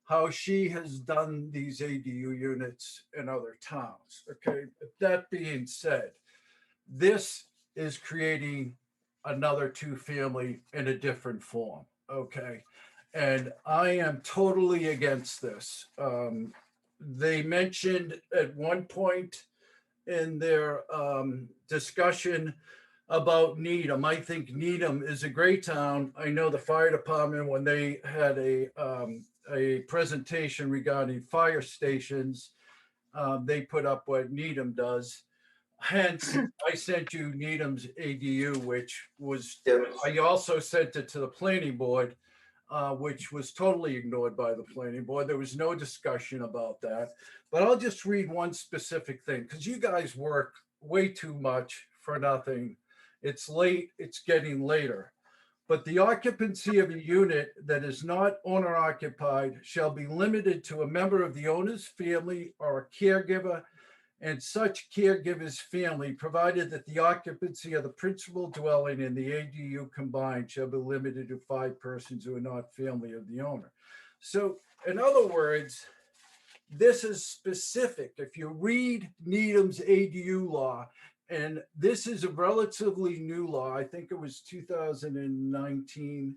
how she has done these ADU units in other towns. Okay, that being said, this is creating another two-family in a different form, okay? And I am totally against this. They mentioned at one point in their discussion about Needham. I think Needham is a great town. I know the fire department, when they had a presentation regarding fire stations, they put up what Needham does. Hence, I sent you Needham's ADU, which was, I also sent it to the planning board, which was totally ignored by the planning board. There was no discussion about that. But I'll just read one specific thing, because you guys work way too much for nothing. It's late, it's getting later. But the occupancy of a unit that is not owner occupied shall be limited to a member of the owner's family or a caregiver, and such caregiver's family, provided that the occupancy of the principal dwelling and the ADU combined shall be limited to 5 persons who are not family of the owner. So in other words, this is specific. If you read Needham's ADU law, and this is a relatively new law, I think it was 2019.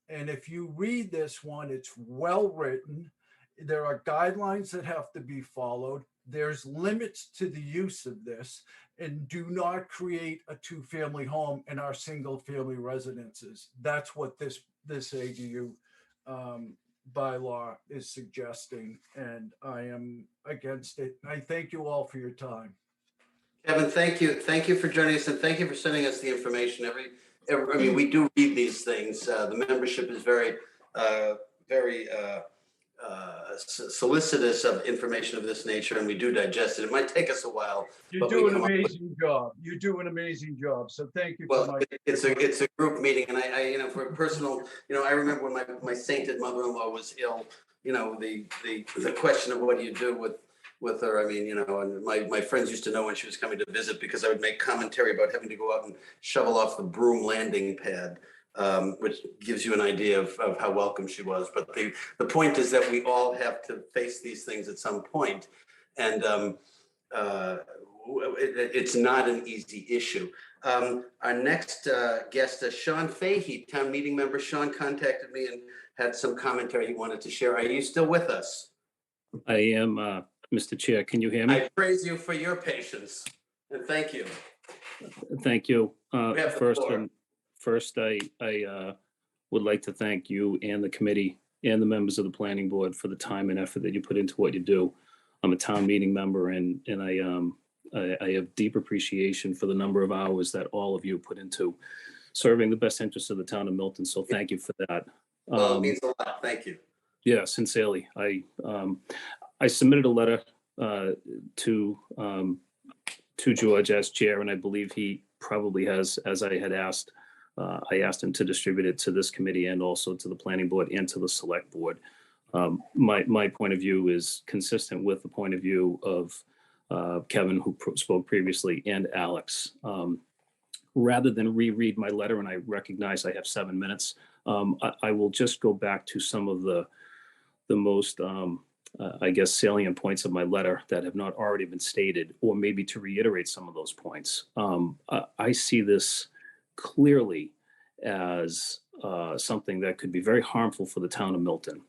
And if you read this one, it's well written. There are guidelines that have to be followed. There's limits to the use of this, and do not create a 2-family home in our single family residences. That's what this ADU bylaw is suggesting, and I am against it. I thank you all for your time.
Kevin, thank you. Thank you for joining us, and thank you for sending us the information. I mean, we do read these things. The membership is very solicitous of information of this nature, and we do digest it. It might take us a while.
You do an amazing job. You do an amazing job. So thank you.
Well, it's a group meeting, and I you know, for personal, you know, I remember when my sainted mother-in-law was ill. You know, the question of what do you do with her. I mean, you know, and my friends used to know when she was coming to visit, because I would make commentary about having to go out and shovel off the broom landing pad. Which gives you an idea of how welcome she was. But the point is that we all have to face these things at some point. And it's not an easy issue. Our next guest, Sean Fahey, town meeting member. Sean contacted me and had some commentary he wanted to share. Are you still with us?
I am, Mr. Chair. Can you hear me?
I praise you for your patience, and thank you.
Thank you.
You have the floor.
First, I would like to thank you and the committee and the members of the planning board for the time and effort that you put into what you do. I'm a town meeting member, and I have deep appreciation for the number of hours that all of you put into serving the best interests of the town of Milton. So thank you for that.
Well, it means a lot. Thank you.
Yeah, sincerely. I submitted a letter to George as chair, and I believe he probably has, as I had asked. I asked him to distribute it to this committee and also to the planning board and to the select board. My point of view is consistent with the point of view of Kevin, who spoke previously, and Alex. Rather than reread my letter, and I recognize I have 7 minutes, I will just go back to some of the most, I guess, salient points of my letter that have not already been stated, or maybe to reiterate some of those points. I see this clearly as something that could be very harmful for the town of Milton.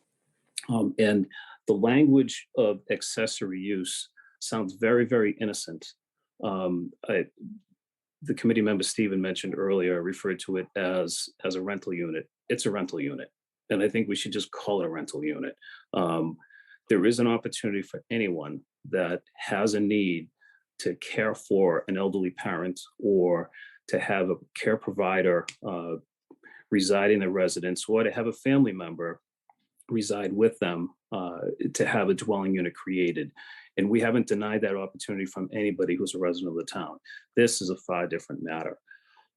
And the language of accessory use sounds very, very innocent. The committee member Stephen mentioned earlier referred to it as a rental unit. It's a rental unit, and I think we should just call it a rental unit. There is an opportunity for anyone that has a need to care for an elderly parent, or to have a care provider reside in their residence, or to have a family member reside with them, to have a dwelling unit created. And we haven't denied that opportunity from anybody who's a resident of the town. This is a far different matter.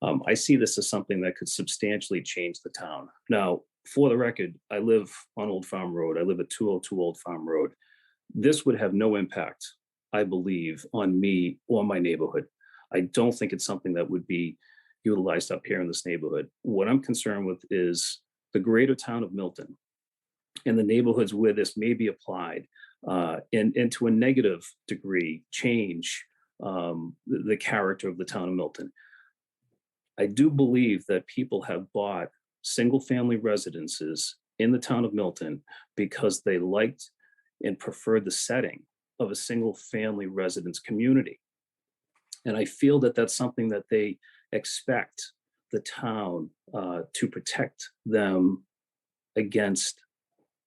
I see this as something that could substantially change the town. Now, for the record, I live on Old Farm Road. I live at 202 Old Farm Road. This would have no impact, I believe, on me or my neighborhood. I don't think it's something that would be utilized up here in this neighborhood. What I'm concerned with is the greater town of Milton and the neighborhoods where this may be applied, and to a negative degree change the character of the town of Milton. I do believe that people have bought single family residences in the town of Milton because they liked and preferred the setting of a single family residence community. And I feel that that's something that they expect the town to protect them against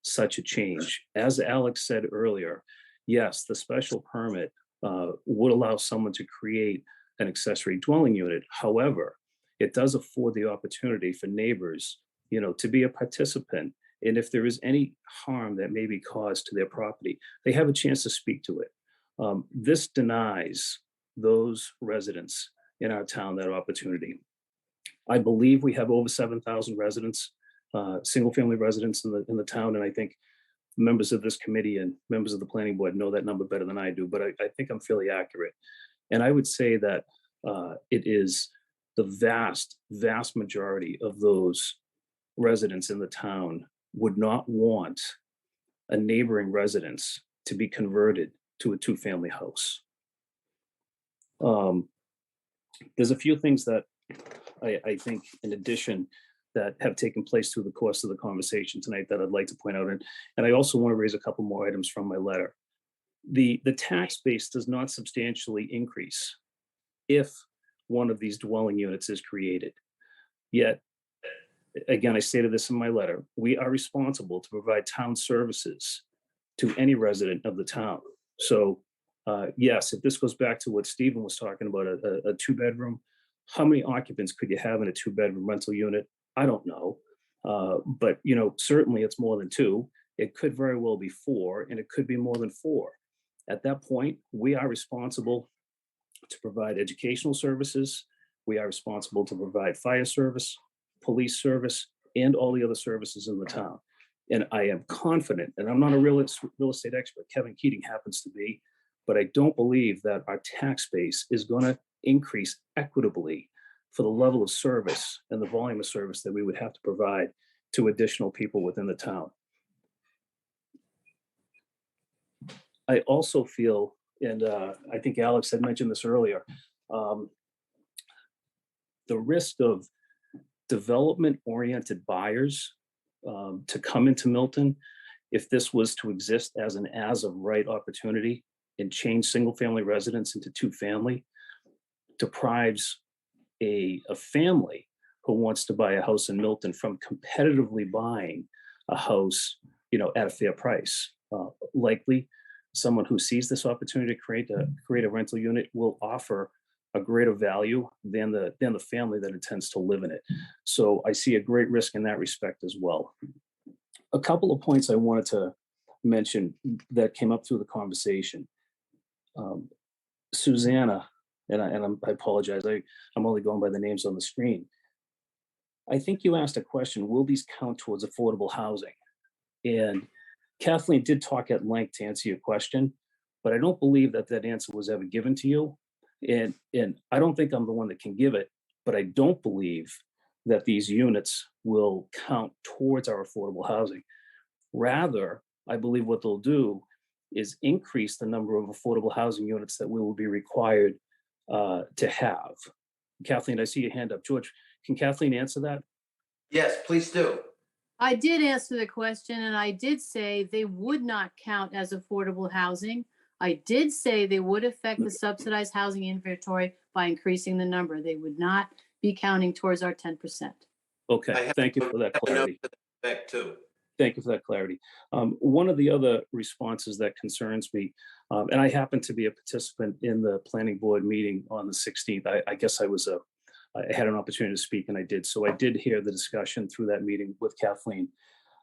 such a change. As Alex said earlier, yes, the special permit would allow someone to create an accessory dwelling unit. However, it does afford the opportunity for neighbors, to be a participant. And if there is any harm that may be caused to their property, they have a chance to speak to it. This denies those residents in our town that opportunity. I believe we have over 7,000 residents, single family residents in the town. And I think members of this committee and members of the planning board know that number better than I do, but I think I'm fairly accurate. And I would say that it is the vast, vast majority of those residents in the town would not want a neighboring residence to be converted to a two-family house. There's a few things that I think, in addition, that have taken place through the course of the conversation tonight that I'd like to point out. And I also want to raise a couple more items from my letter. The tax base does not substantially increase if one of these dwelling units is created. Yet, again, I stated this in my letter, we are responsible to provide town services to any resident of the town. So yes, if this goes back to what Stephen was talking about, a two-bedroom, how many occupants could you have in a two-bedroom rental unit? I don't know. But certainly it's more than two. It could very well be four, and it could be more than four. At that point, we are responsible to provide educational services. We are responsible to provide fire service, police service, and all the other services in the town. And I am confident, and I'm not a real estate expert, Kevin Keating happens to be, but I don't believe that our tax base is going to increase equitably for the level of service and the volume of service that we would have to provide to additional people within the town. I also feel, and I think Alex had mentioned this earlier, the risk of development-oriented buyers to come into Milton, if this was to exist as an as-of-right opportunity and change single-family residence into two-family, deprives a family who wants to buy a house in Milton from competitively buying a house, at a fair price. Likely, someone who sees this opportunity to create a rental unit will offer a greater value than the family that intends to live in it. So I see a great risk in that respect as well. A couple of points I wanted to mention that came up through the conversation. Susanna, and I apologize, I'm only going by the names on the screen. I think you asked a question, will these count towards affordable housing? And Kathleen did talk at length to answer your question, but I don't believe that answer was ever given to you. And I don't think I'm the one that can give it, but I don't believe that these units will count towards our affordable housing. Rather, I believe what they'll do is increase the number of affordable housing units that we will be required to have. Kathleen, I see your hand up. George, can Kathleen answer that?
Yes, please do.
I did answer the question, and I did say they would not count as affordable housing. I did say they would affect the subsidized housing inventory by increasing the number. They would not be counting towards our 10%.
Okay, thank you for that clarity.
Too.
Thank you for that clarity. One of the other responses that concerns me, and I happen to be a participant in the planning board meeting on the 16th. I guess I had an opportunity to speak, and I did. So I did hear the discussion through that meeting with Kathleen.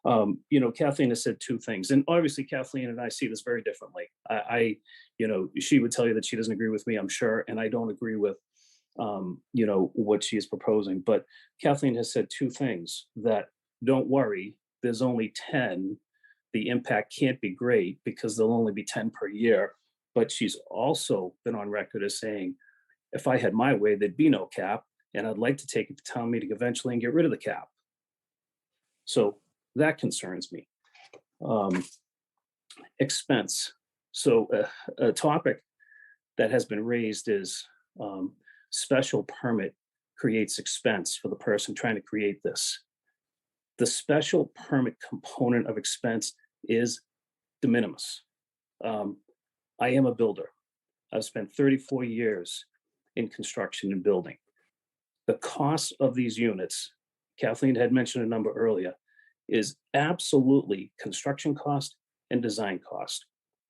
Kathleen has said two things, and obviously Kathleen and I see this very differently. She would tell you that she doesn't agree with me, I'm sure, and I don't agree with, what she is proposing. But Kathleen has said two things: that don't worry, there's only 10. The impact can't be great because there'll only be 10 per year. But she's also been on record as saying, if I had my way, there'd be no cap, and I'd like to take it to town meeting eventually and get rid of the cap. So that concerns me. Expense. So a topic that has been raised is special permit creates expense for the person trying to create this. The special permit component of expense is de minimis. I am a builder. I've spent 34 years in construction and building. The cost of these units, Kathleen had mentioned a number earlier, is absolutely construction cost and design cost.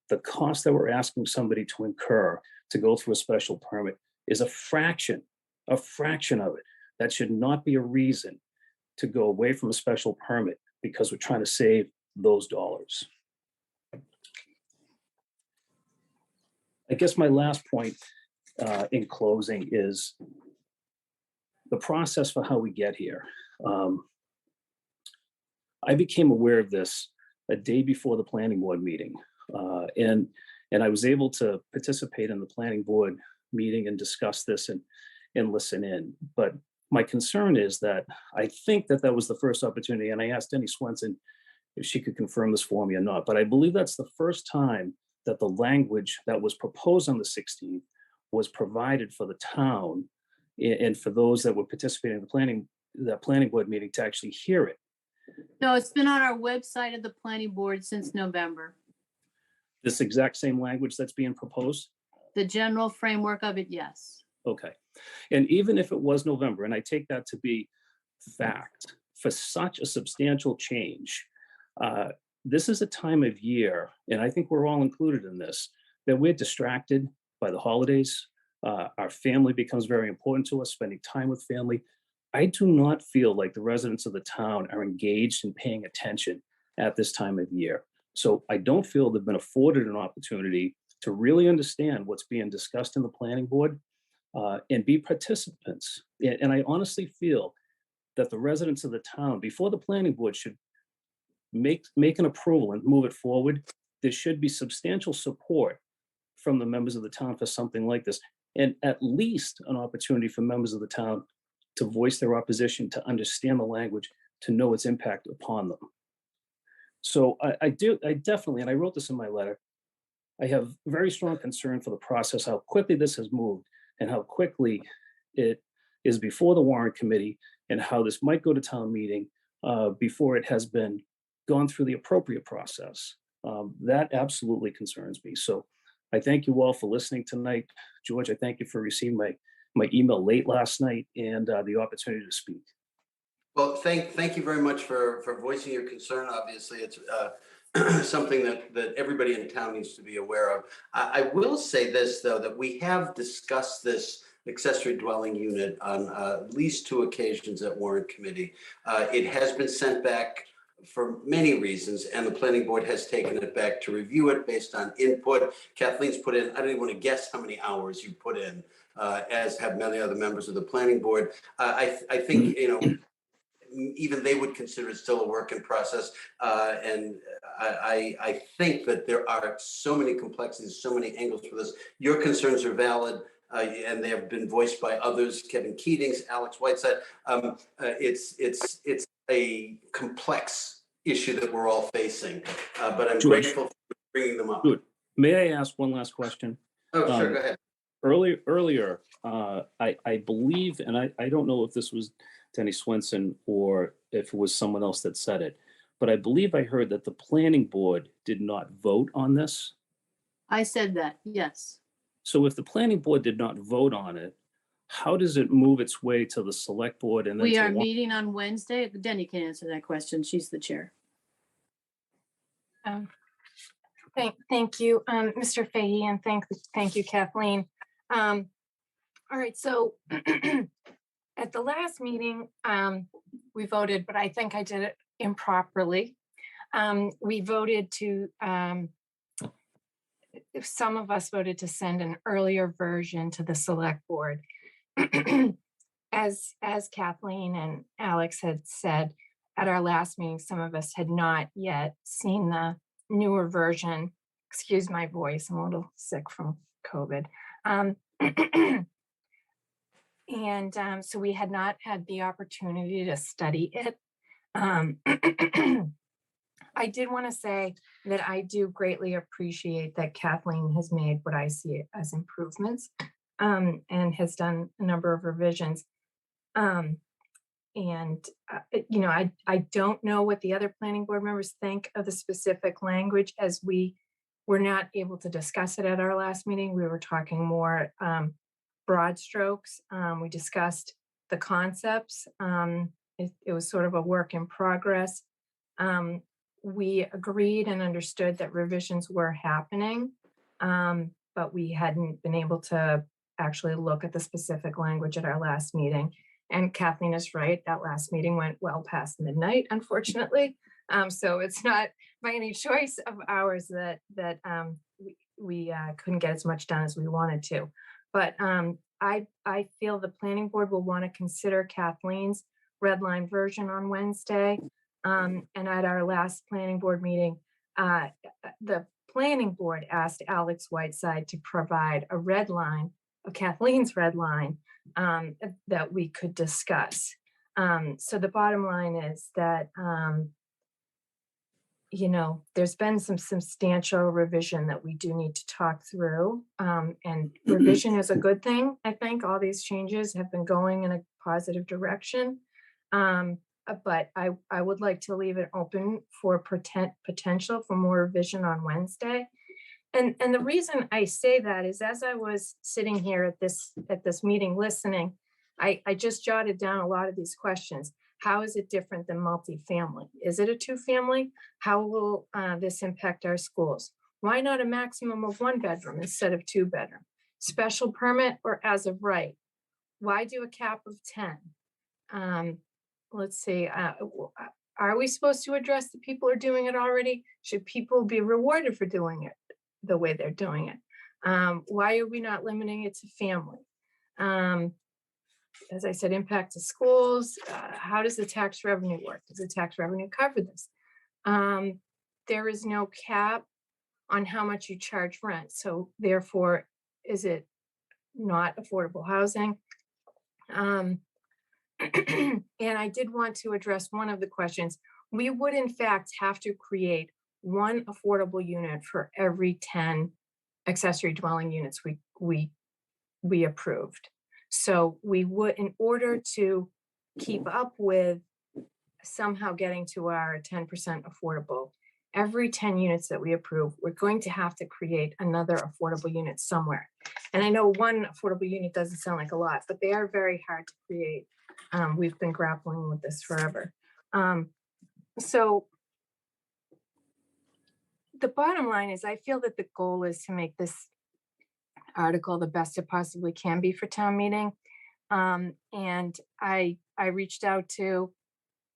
The cost that we're asking somebody to incur to go through a special permit is a fraction of it. That should not be a reason to go away from a special permit because we're trying to save those dollars. I guess my last point in closing is the process for how we get here. I became aware of this a day before the planning board meeting. And I was able to participate in the planning board meeting and discuss this and listen in. But my concern is that I think that was the first opportunity, and I asked Denny Swenson if she could confirm this for me or not, but I believe that's the first time that the language that was proposed on the 16th was provided for the town and for those that were participating in the planning board meeting to actually hear it.
No, it's been on our website of the planning board since November.
This exact same language that's being proposed?
The general framework of it, yes.
Okay. And even if it was November, and I take that to be fact, for such a substantial change, this is a time of year, and I think we're all included in this, that we're distracted by the holidays. Our family becomes very important to us, spending time with family. I do not feel like the residents of the town are engaged in paying attention at this time of year. So I don't feel they've been afforded an opportunity to really understand what's being discussed in the planning board and be participants. And I honestly feel that the residents of the town, before the planning board should make an approval and move it forward, there should be substantial support from the members of the town for something like this, and at least an opportunity for members of the town to voice their opposition, to understand the language, to know its impact upon them. So I definitely, and I wrote this in my letter, I have very strong concern for the process, how quickly this has moved and how quickly it is before the warrant committee, and how this might go to town meeting before it has been gone through the appropriate process. That absolutely concerns me. So I thank you all for listening tonight. George, I thank you for receiving my email late last night and the opportunity to speak.
Well, thank you very much for voicing your concern. Obviously, it's something that everybody in town needs to be aware of. I will say this, though, that we have discussed this accessory dwelling unit on at least 2 occasions at Warrant Committee. It has been sent back for many reasons, and the planning board has taken it back to review it based on input. Kathleen's put in, I don't even want to guess how many hours you put in, as have many other members of the planning board. I think, even they would consider it still a work in process. And I think that there are so many complexities, so many angles for this. Your concerns are valid, and they have been voiced by others, Kevin Keatings, Alex Whiteside. It's a complex issue that we're all facing, but I'm
George,
grateful for bringing them up.
Good. May I ask one last question?
Oh, sure, go ahead.
Earlier, I believe, and I don't know if this was Denny Swenson or if it was someone else that said it, but I believe I heard that the planning board did not vote on this.
I said that, yes.
So if the planning board did not vote on it, how does it move its way to the select board? And then
We
to
are meeting on Wednesday. Denny can answer that question. She's the chair.
Thank you, Mr. Fahey, and thank you, Kathleen. All right, so at the last meeting, we voted, but I think I did it improperly. We voted to, some of us voted to send an earlier version to the select board. As Kathleen and Alex had said at our last meeting, some of us had not yet seen the newer version. Excuse my voice, I'm a little sick from COVID. So we had not had the opportunity to study it. I did want to say that I do greatly appreciate that Kathleen has made what I see as improvements and has done a number of revisions. I don't know what the other planning board members think of the specific language, as we were not able to discuss it at our last meeting. We were talking more broad strokes. We discussed the concepts. It was sort of a work in progress. We agreed and understood that revisions were happening, but we hadn't been able to actually look at the specific language at our last meeting. And Kathleen is right, that last meeting went well past midnight, unfortunately. So it's not by any choice of ours that we couldn't get as much done as we wanted to. But I feel the planning board will want to consider Kathleen's red line version on Wednesday. And at our last planning board meeting, the planning board asked Alex Whiteside to provide a red line of Kathleen's red line that we could discuss. So the bottom line is that, you know, there's been some substantial revision that we do need to talk through. And revision is a good thing. I think all these changes have been going in a positive direction. But I would like to leave it open for potential for more revision on Wednesday. And the reason I say that is, as I was sitting here at this meeting listening, I just jotted down a lot of these questions. How is it different than multifamily? Is it a 2-family? How will this impact our schools? Why not a maximum of 1 bedroom instead of 2 bedroom? Special permit or as of right? Why do a cap of 10? Let's see, are we supposed to address the people who are doing it already? Should people be rewarded for doing it the way they're doing it? Why are we not limiting it to family? As I said, impact to schools. How does the tax revenue work? Does the tax revenue cover this? There is no cap on how much you charge rent. So therefore, is it not affordable housing? And I did want to address one of the questions. We would in fact have to create 1 affordable unit for every 10 accessory dwelling units we approved. So we would, in order to keep up with somehow getting to our 10% affordable, every 10 units that we approve, we're going to have to create another affordable unit somewhere. And I know 1 affordable unit doesn't sound like a lot, but they are very hard to create. We've been grappling with this forever. So the bottom line is, I feel that the goal is to make this article the best it possibly can be for town meeting. And I reached out to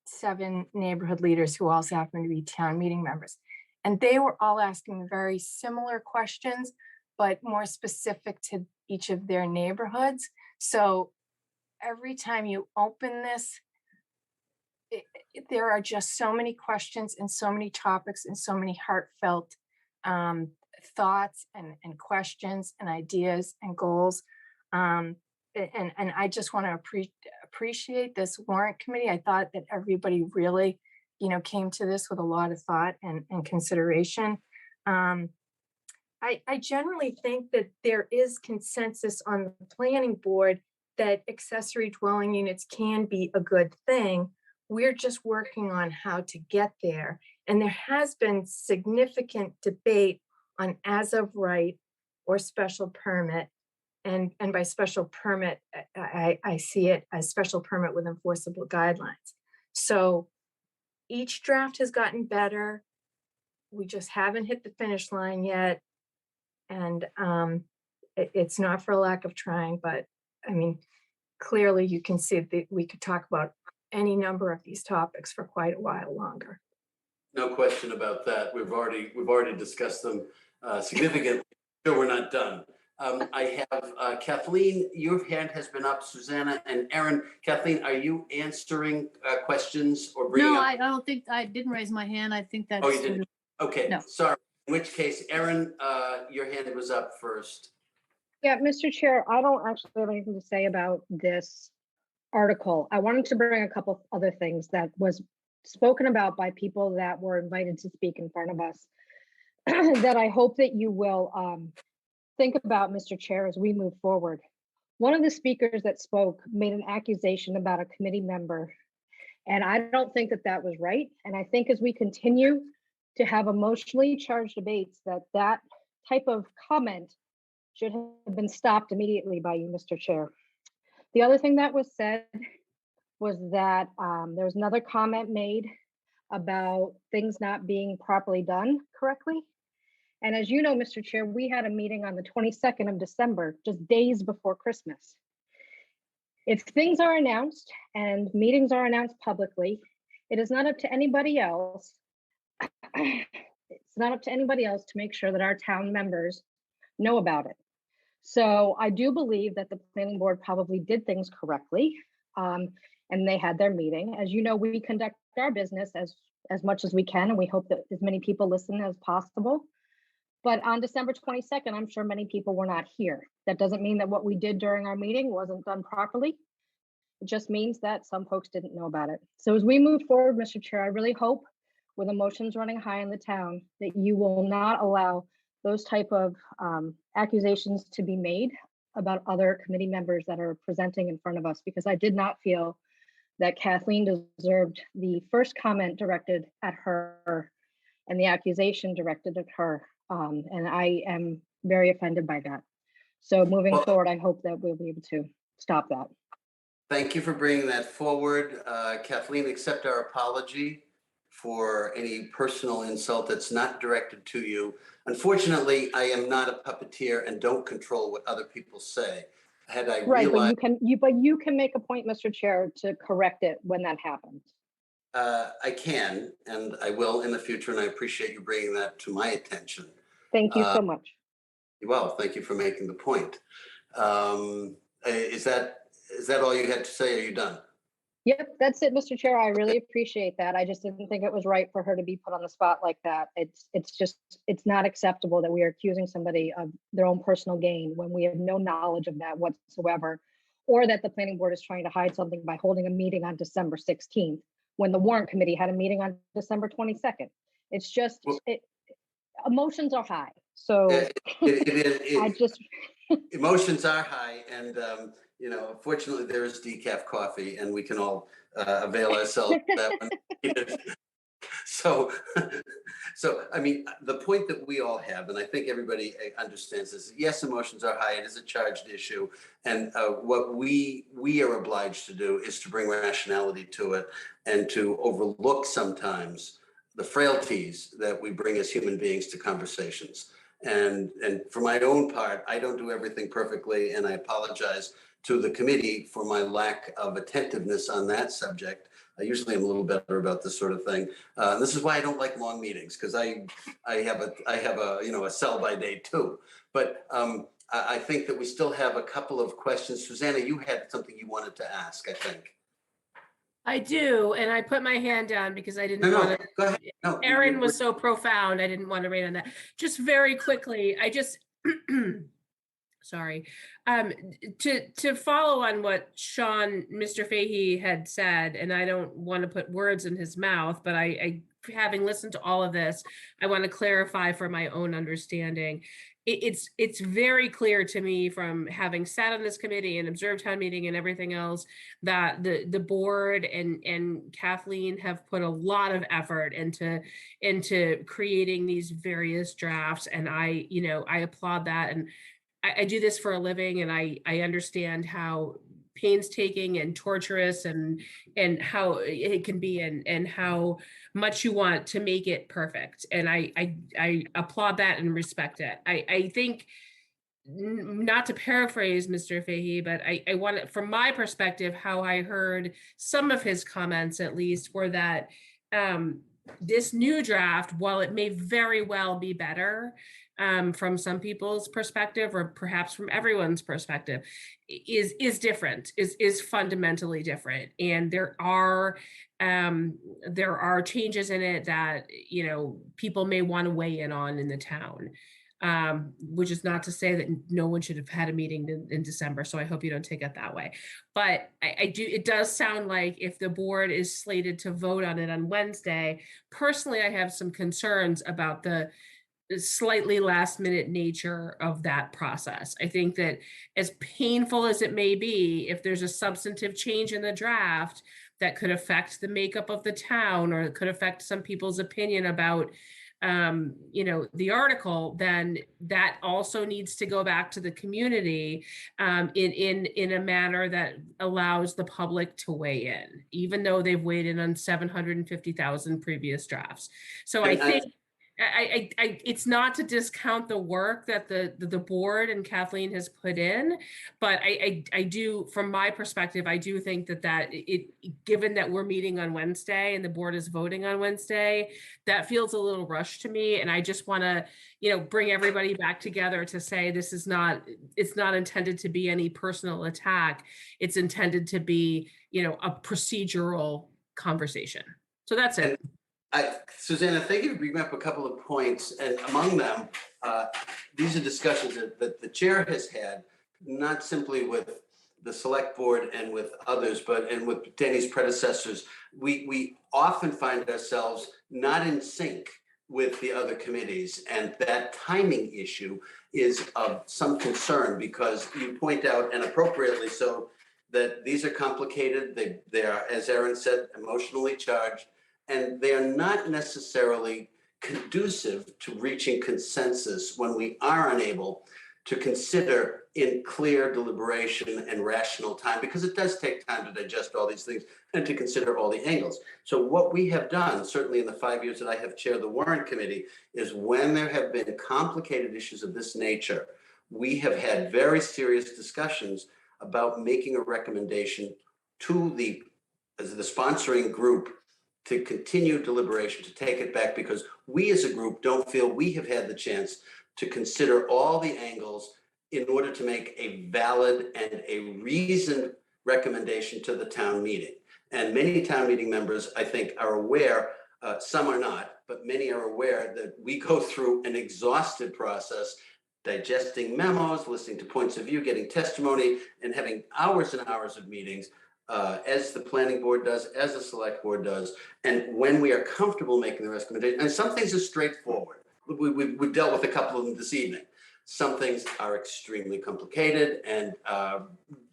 7 neighborhood leaders who also happen to be town meeting members. And they were all asking very similar questions, but more specific to each of their neighborhoods. So every time you open this, there are just so many questions and so many topics and so many heartfelt thoughts and questions and ideas and goals. And I just want to appreciate this warrant committee. I thought that everybody really, you know, came to this with a lot of thought and consideration. I generally think that there is consensus on the planning board that accessory dwelling units can be a good thing. We're just working on how to get there. And there has been significant debate on as of right or special permit. And by special permit, I see it as special permit with enforceable guidelines. So each draft has gotten better. We just haven't hit the finish line yet. And it's not for a lack of trying, but I mean, clearly you can see that we could talk about any number of these topics for quite a while longer.
No question about that. We've already discussed them significantly. Sure, we're not done. I have Kathleen, your hand has been up, Susanna and Aaron. Kathleen, are you answering questions or bringing
No,
up?
I don't think, I didn't raise my hand. I think that's.
Oh, you didn't? Okay,
No.
sorry. In which case, Aaron, your hand was up first.
Yeah, Mr. Chair, I don't actually have anything to say about this article. I wanted to bring a couple other things that was spoken about by people that were invited to speak in front of us that I hope that you will think about, Mr. Chair, as we move forward. One of the speakers that spoke made an accusation about a committee member, and I don't think that that was right. And I think as we continue to have emotionally charged debates, that type of comment should have been stopped immediately by you, Mr. Chair. The other thing that was said was that there was another comment made about things not being properly done correctly. And as you know, Mr. Chair, we had a meeting on the 22nd of December, just days before Christmas. If things are announced and meetings are announced publicly, it is not up to anybody else. It's not up to anybody else to make sure that our town members know about it. So I do believe that the planning board probably did things correctly, and they had their meeting. As you know, we conduct our business as much as we can, and we hope that as many people listen as possible. But on December 22nd, I'm sure many people were not here. That doesn't mean that what we did during our meeting wasn't done properly. It just means that some folks didn't know about it. So as we move forward, Mr. Chair, I really hope, with emotions running high in the town, that you will not allow those type of accusations to be made about other committee members that are presenting in front of us, because I did not feel that Kathleen deserved the first comment directed at her and the accusation directed at her. And I am very offended by that. So moving forward, I hope that we'll be able to stop that.
Thank you for bringing that forward. Kathleen, accept our apology for any personal insult that's not directed to you. Unfortunately, I am not a puppeteer and don't control what other people say. Had I
Right,
realized,
but you can make a point, Mr. Chair, to correct it when that happens.
I can, and I will in the future, and I appreciate you bringing that to my attention.
Thank you so much.
Well, thank you for making the point. Is that all you had to say? Are you done?
Yep, that's it, Mr. Chair. I really appreciate that. I just didn't think it was right for her to be put on the spot like that. It's not acceptable that we are accusing somebody of their own personal gain when we have no knowledge of that whatsoever, or that the planning board is trying to hide something by holding a meeting on December 16th when the warrant committee had a meeting on December 22nd. It's just, emotions are high. So
emotions are high, and fortunately there is decaf coffee, and we can all avail ourselves of that one. So I mean, the point that we all have, and I think everybody understands this, yes, emotions are high. It is a charged issue, and what we are obliged to do is to bring rationality to it and to overlook sometimes the frailties that we bring as human beings to conversations. And for my own part, I don't do everything perfectly, and I apologize to the committee for my lack of attentiveness on that subject. I usually am a little better about this sort of thing. This is why I don't like long meetings, because I have a sell by date too. But I think that we still have a couple of questions. Susanna, you had something you wanted to ask, I think.
I do, and I put my hand down because I didn't want to.
Go ahead. No,
Erin was so profound. I didn't want to read on that. Just very quickly, I just sorry. To follow on what Mr. Fahey had said, and I don't want to put words in his mouth, but I having listened to all of this, I want to clarify for my own understanding. It's very clear to me from having sat on this committee and observed town meeting and everything else that the board and Kathleen have put a lot of effort into creating these various drafts, and I applaud that, and I do this for a living, and I understand how painstaking and torturous and how it can be, and how much you want to make it perfect. And I applaud that and respect it. I think, not to paraphrase Mr. Fahey, but I want it, from my perspective, how I heard some of his comments at least were that this new draft, while it may very well be better from some people's perspective, or perhaps from everyone's perspective, is different, is fundamentally different. And there are changes in it that people may want to weigh in on in the town. Which is not to say that no one should have had a meeting in December. So I hope you don't take it that way. But it does sound like if the board is slated to vote on it on Wednesday, personally, I have some concerns about the slightly last minute nature of that process. I think that as painful as it may be, if there's a substantive change in the draft that could affect the makeup of the town, or it could affect some people's opinion about the article, then that also needs to go back to the community in a manner that allows the public to weigh in, even though they've weighed in on 750,000 previous drafts. So I think it's not to discount the work that the board and Kathleen has put in, but I do, from my perspective, I do think that given that we're meeting on Wednesday and the board is voting on Wednesday, that feels a little rushed to me. And I just want to, bring everybody back together to say it's not intended to be any personal attack. It's intended to be, a procedural conversation. So that's it.
Susanna, thank you for bringing up a couple of points, and among them, these are discussions that the chair has had, not simply with the select board and with others, and with Danny's predecessors. We often find ourselves not in sync with the other committees, and that timing issue is of some concern, because you point out, and appropriately so, that these are complicated. They are, as Aaron said, emotionally charged, and they are not necessarily conducive to reaching consensus when we are unable to consider in clear deliberation and rational time, because it does take time to digest all these things and to consider all the angles. So what we have done, certainly in the 5 years that I have chaired the Warrant Committee, is when there have been complicated issues of this nature, we have had very serious discussions about making a recommendation to the sponsoring group to continue deliberation, to take it back, because we as a group don't feel we have had the chance to consider all the angles in order to make a valid and a reasoned recommendation to the town meeting. And many town meeting members, I think, are aware, some are not, but many are aware that we go through an exhaustive process, digesting memos, listening to points of view, getting testimony, and having hours and hours of meetings, as the planning board does, as the select board does. And when we are comfortable making the recommendation, and some things are straightforward. We've dealt with a couple of them this evening. Some things are extremely complicated and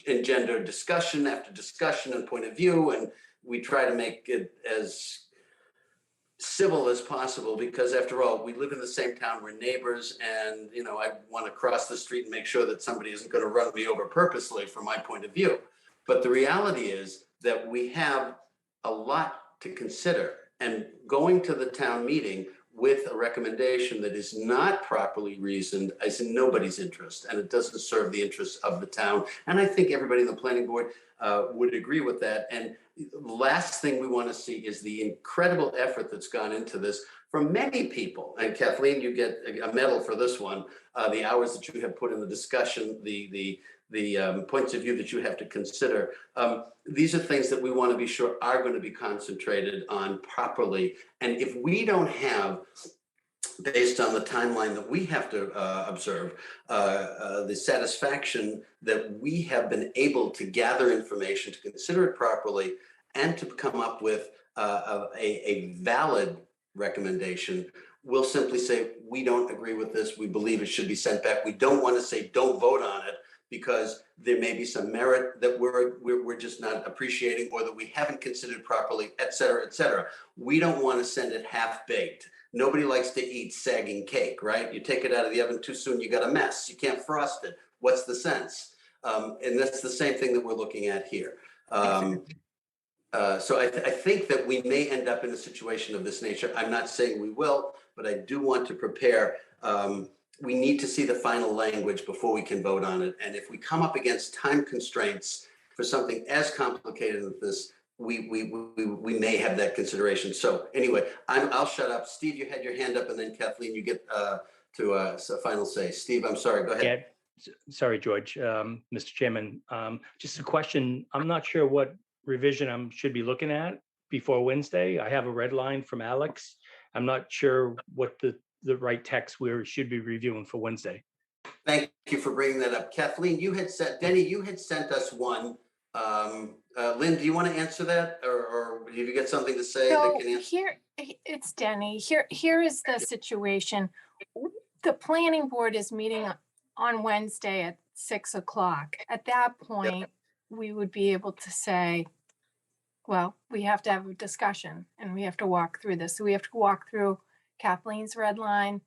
engender discussion after discussion and point of view, and we try to make it as civil as possible, because after all, we live in the same town, we're neighbors, and I want to cross the street and make sure that somebody isn't going to run me over purposely from my point of view. But the reality is that we have a lot to consider, and going to the town meeting with a recommendation that is not properly reasoned is in nobody's interest, and it doesn't serve the interests of the town. And I think everybody in the planning board would agree with that. And the last thing we want to see is the incredible effort that's gone into this from many people. And Kathleen, you get a medal for this one. The hours that you have put in the discussion, the points of view that you have to consider. These are things that we want to be sure are going to be concentrated on properly. And if we don't have, based on the timeline that we have to observe, the satisfaction that we have been able to gather information, to consider it properly, and to come up with a valid recommendation, we'll simply say, we don't agree with this. We believe it should be sent back. We don't want to say, don't vote on it, because there may be some merit that we're just not appreciating, or that we haven't considered properly, et cetera, et cetera. We don't want to send it half-baked. Nobody likes to eat sagging cake, right? You take it out of the oven too soon, you got a mess. You can't frost it. What's the sense? And that's the same thing that we're looking at here. So I think that we may end up in a situation of this nature. I'm not saying we will, but I do want to prepare. We need to see the final language before we can vote on it. And if we come up against time constraints for something as complicated as this, we may have that consideration. So anyway, I'll shut up. Steve, you had your hand up, and then Kathleen, you get to a final say. Steve, I'm sorry, go ahead.
Yeah, sorry, George, Mr. Chairman. Just a question. I'm not sure what revision I should be looking at before Wednesday. I have a red line from Alex. I'm not sure what the right text we should be reviewing for Wednesday.
Thank you for bringing that up. Kathleen, you had sent, Denny, you had sent us one. Lynn, do you want to answer that, or have you got something to say that can answer?
Here, it's Denny. Here is the situation. The planning board is meeting on Wednesday at 6 o'clock. At that point, we would be able to say, well, we have to have a discussion and we have to walk through this. So we have to walk through Kathleen's red line.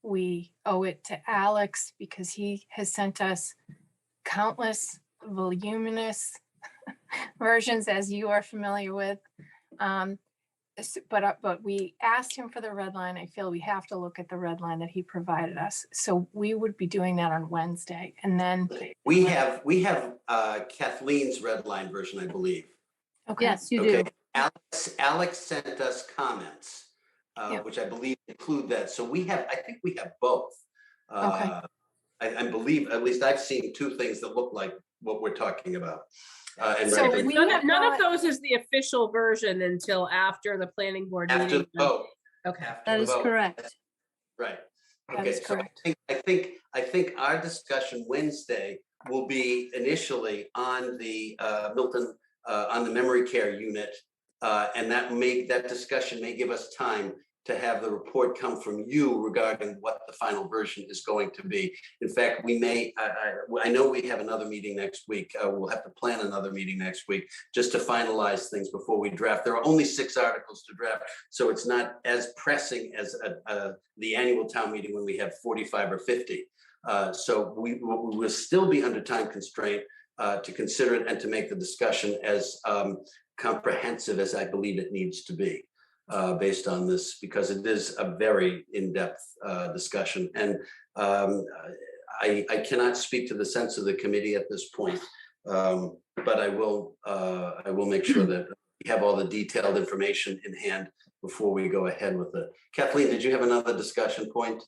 We owe it to Alex because he has sent us countless voluminous versions, as you are familiar with. But we asked him for the red line. I feel we have to look at the red line that he provided us. So we would be doing that on Wednesday. And then
we have Kathleen's red line version, I believe.
Okay.
Yes, you do.
Alex sent us comments, which I believe include that. So I think we have both.
Okay.
I believe, at least I've seen two things that look like what we're talking about. And
So
recommend-
none of those is the official version until after the planning board
after the
meeting.
vote.
Okay.
After
That
the
is
vote.
correct.
Right.
That
Okay,
is
so
correct.
I think our discussion Wednesday will be initially on the Milton, on the memory care unit. And that discussion may give us time to have the report come from you regarding what the final version is going to be. In fact, we may, I know we have another meeting next week. We'll have to plan another meeting next week just to finalize things before we draft. There are only 6 articles to draft, so it's not as pressing as the annual town meeting when we have 45 or 50. So we will still be under time constraint to consider it and to make the discussion as comprehensive as I believe it needs to be. Based on this, because it is a very in-depth discussion. And I cannot speak to the sense of the committee at this point, but I will make sure that we have all the detailed information in hand before we go ahead with it. Kathleen, did you have another discussion point?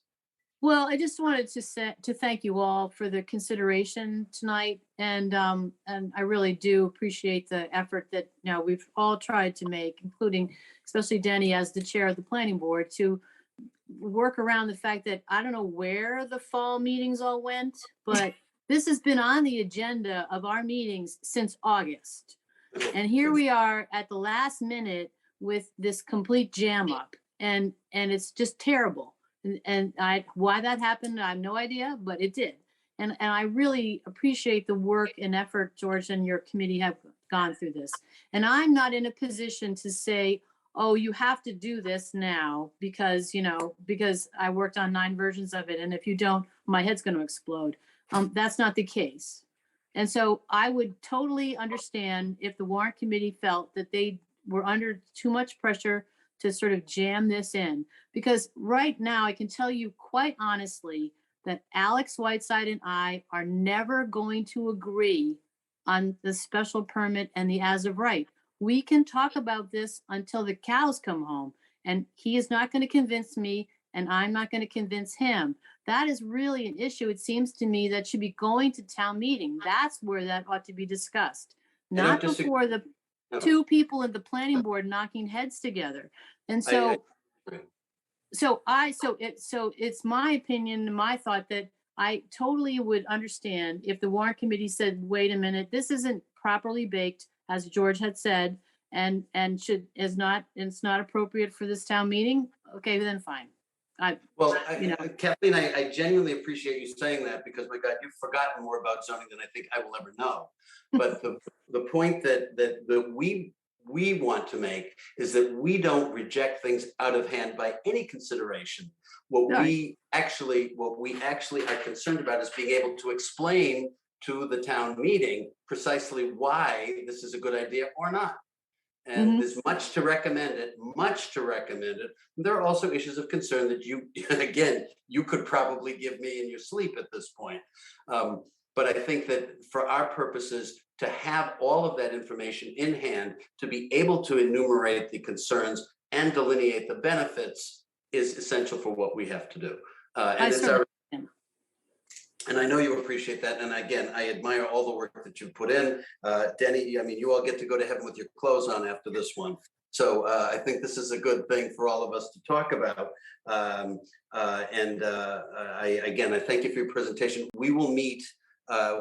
Well, I just wanted to thank you all for the consideration tonight, and I really do appreciate the effort that we've all tried to make, including especially Denny as the chair of the planning board, to work around the fact that I don't know where the fall meetings all went, but this has been on the agenda of our meetings since August, and here we are at the last minute with this complete jam up, and it's just terrible. And why that happened, I have no idea, but it did. And I really appreciate the work and effort George and your committee have gone through this. And I'm not in a position to say, oh, you have to do this now because I worked on 9 versions of it. And if you don't, my head's going to explode. That's not the case. And so I would totally understand if the warrant committee felt that they were under too much pressure to sort of jam this in, because right now I can tell you quite honestly that Alex Whiteside and I are never going to agree on the special permit and the as of right. We can talk about this until the cows come home, and he is not going to convince me, and I'm not going to convince him. That is really an issue, it seems to me, that should be going to town meeting. That's where that ought to be discussed, not before the 2 people at the planning board knocking heads together. And so it's my opinion and my thought that I totally would understand if the warrant committee said, wait a minute, this isn't properly baked, as George had said, and it's not appropriate for this town meeting. Okay, then fine.
Kathleen, I genuinely appreciate you saying that, because my God, you've forgotten more about zoning than I think I will ever know. But the point that we want to make is that we don't reject things out of hand by any consideration. What we actually are concerned about is being able to explain to the town meeting precisely why this is a good idea or not. And there's much to recommend it. There are also issues of concern that you could probably give me in your sleep at this point. But I think that for our purposes, to have all of that information in hand, to be able to enumerate the concerns and delineate the benefits is essential for what we have to do. And I know you appreciate that. And again, I admire all the work that you put in. Denny, I mean, you all get to go to heaven with your clothes on after this one. So I think this is a good thing for all of us to talk about. I thank you for your presentation. We will meet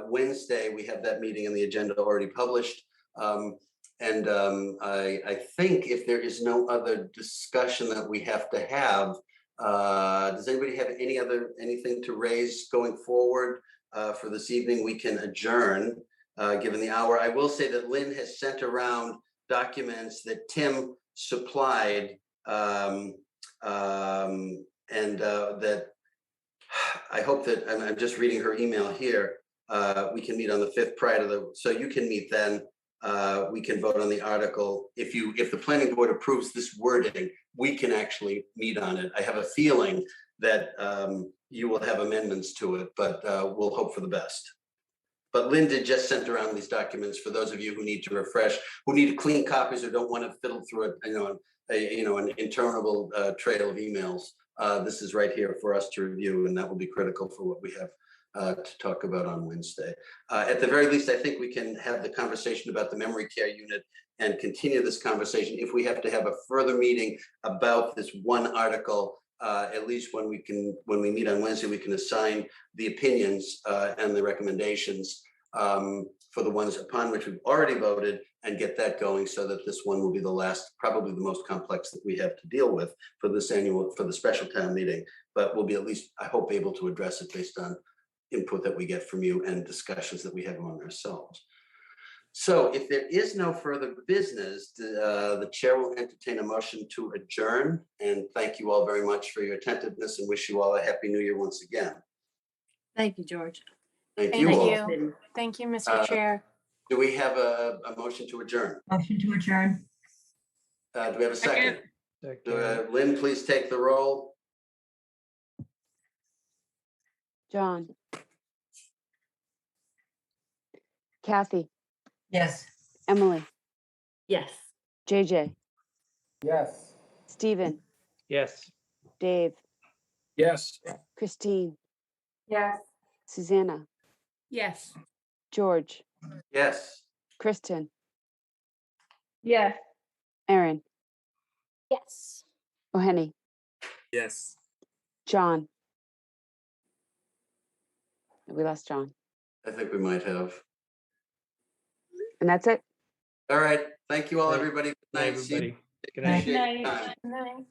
Wednesday. We have that meeting and the agenda already published. I think if there is no other discussion that we have to have, does anybody have anything to raise going forward for this evening? We can adjourn given the hour. I will say that Lynn has sent around documents that Tim supplied that I hope that, and I'm just reading her email here, we can meet on the 5th prior to so you can meet then. We can vote on the article. If the planning board approves this wording, we can actually meet on it. I have a feeling that you will have amendments to it, but we'll hope for the best. But Linda just sent around these documents for those of you who need to refresh, who need clean copies or don't want to fiddle through it, an interminable trail of emails. This is right here for us to review, and that will be critical for what we have to talk about on Wednesday. At the very least, I think we can have the conversation about the memory care unit and continue this conversation. If we have to have a further meeting about this one article, at least when we meet on Wednesday, we can assign the opinions and the recommendations for the ones upon which we've already voted and get that going so that this one will be the last, probably the most complex that we have to deal with for this for the special town meeting. But we'll be at least, I hope, able to address it based on input that we get from you and discussions that we have among ourselves. So if there is no further business, the chair will entertain a motion to adjourn. And thank you all very much for your attentiveness and wish you all a happy new year once again.
Thank you, George.
Thank
Thank
you all.
you. Thank you, Mr. Chair.
Do we have a motion to adjourn?
Motion to adjourn.
Do we have a second? Lynn, please take the roll.
John. Kathy,
Yes.
Emily,
Yes.
JJ,
Yes.
Stephen,
Yes.
Dave,
Yes.
Christine,
Yes.
Susanna,
Yes.
George,
Yes.
Kristen,
Yes.
Aaron,
Yes.
O'Henny,
Yes.
John. We lost John.
I think we might have.
And that's it.
All right. Thank you all,
Night.
everybody. Good
Night,
night. See you.
everybody. Good night.
Appreciate your
Night.
time.
Good night.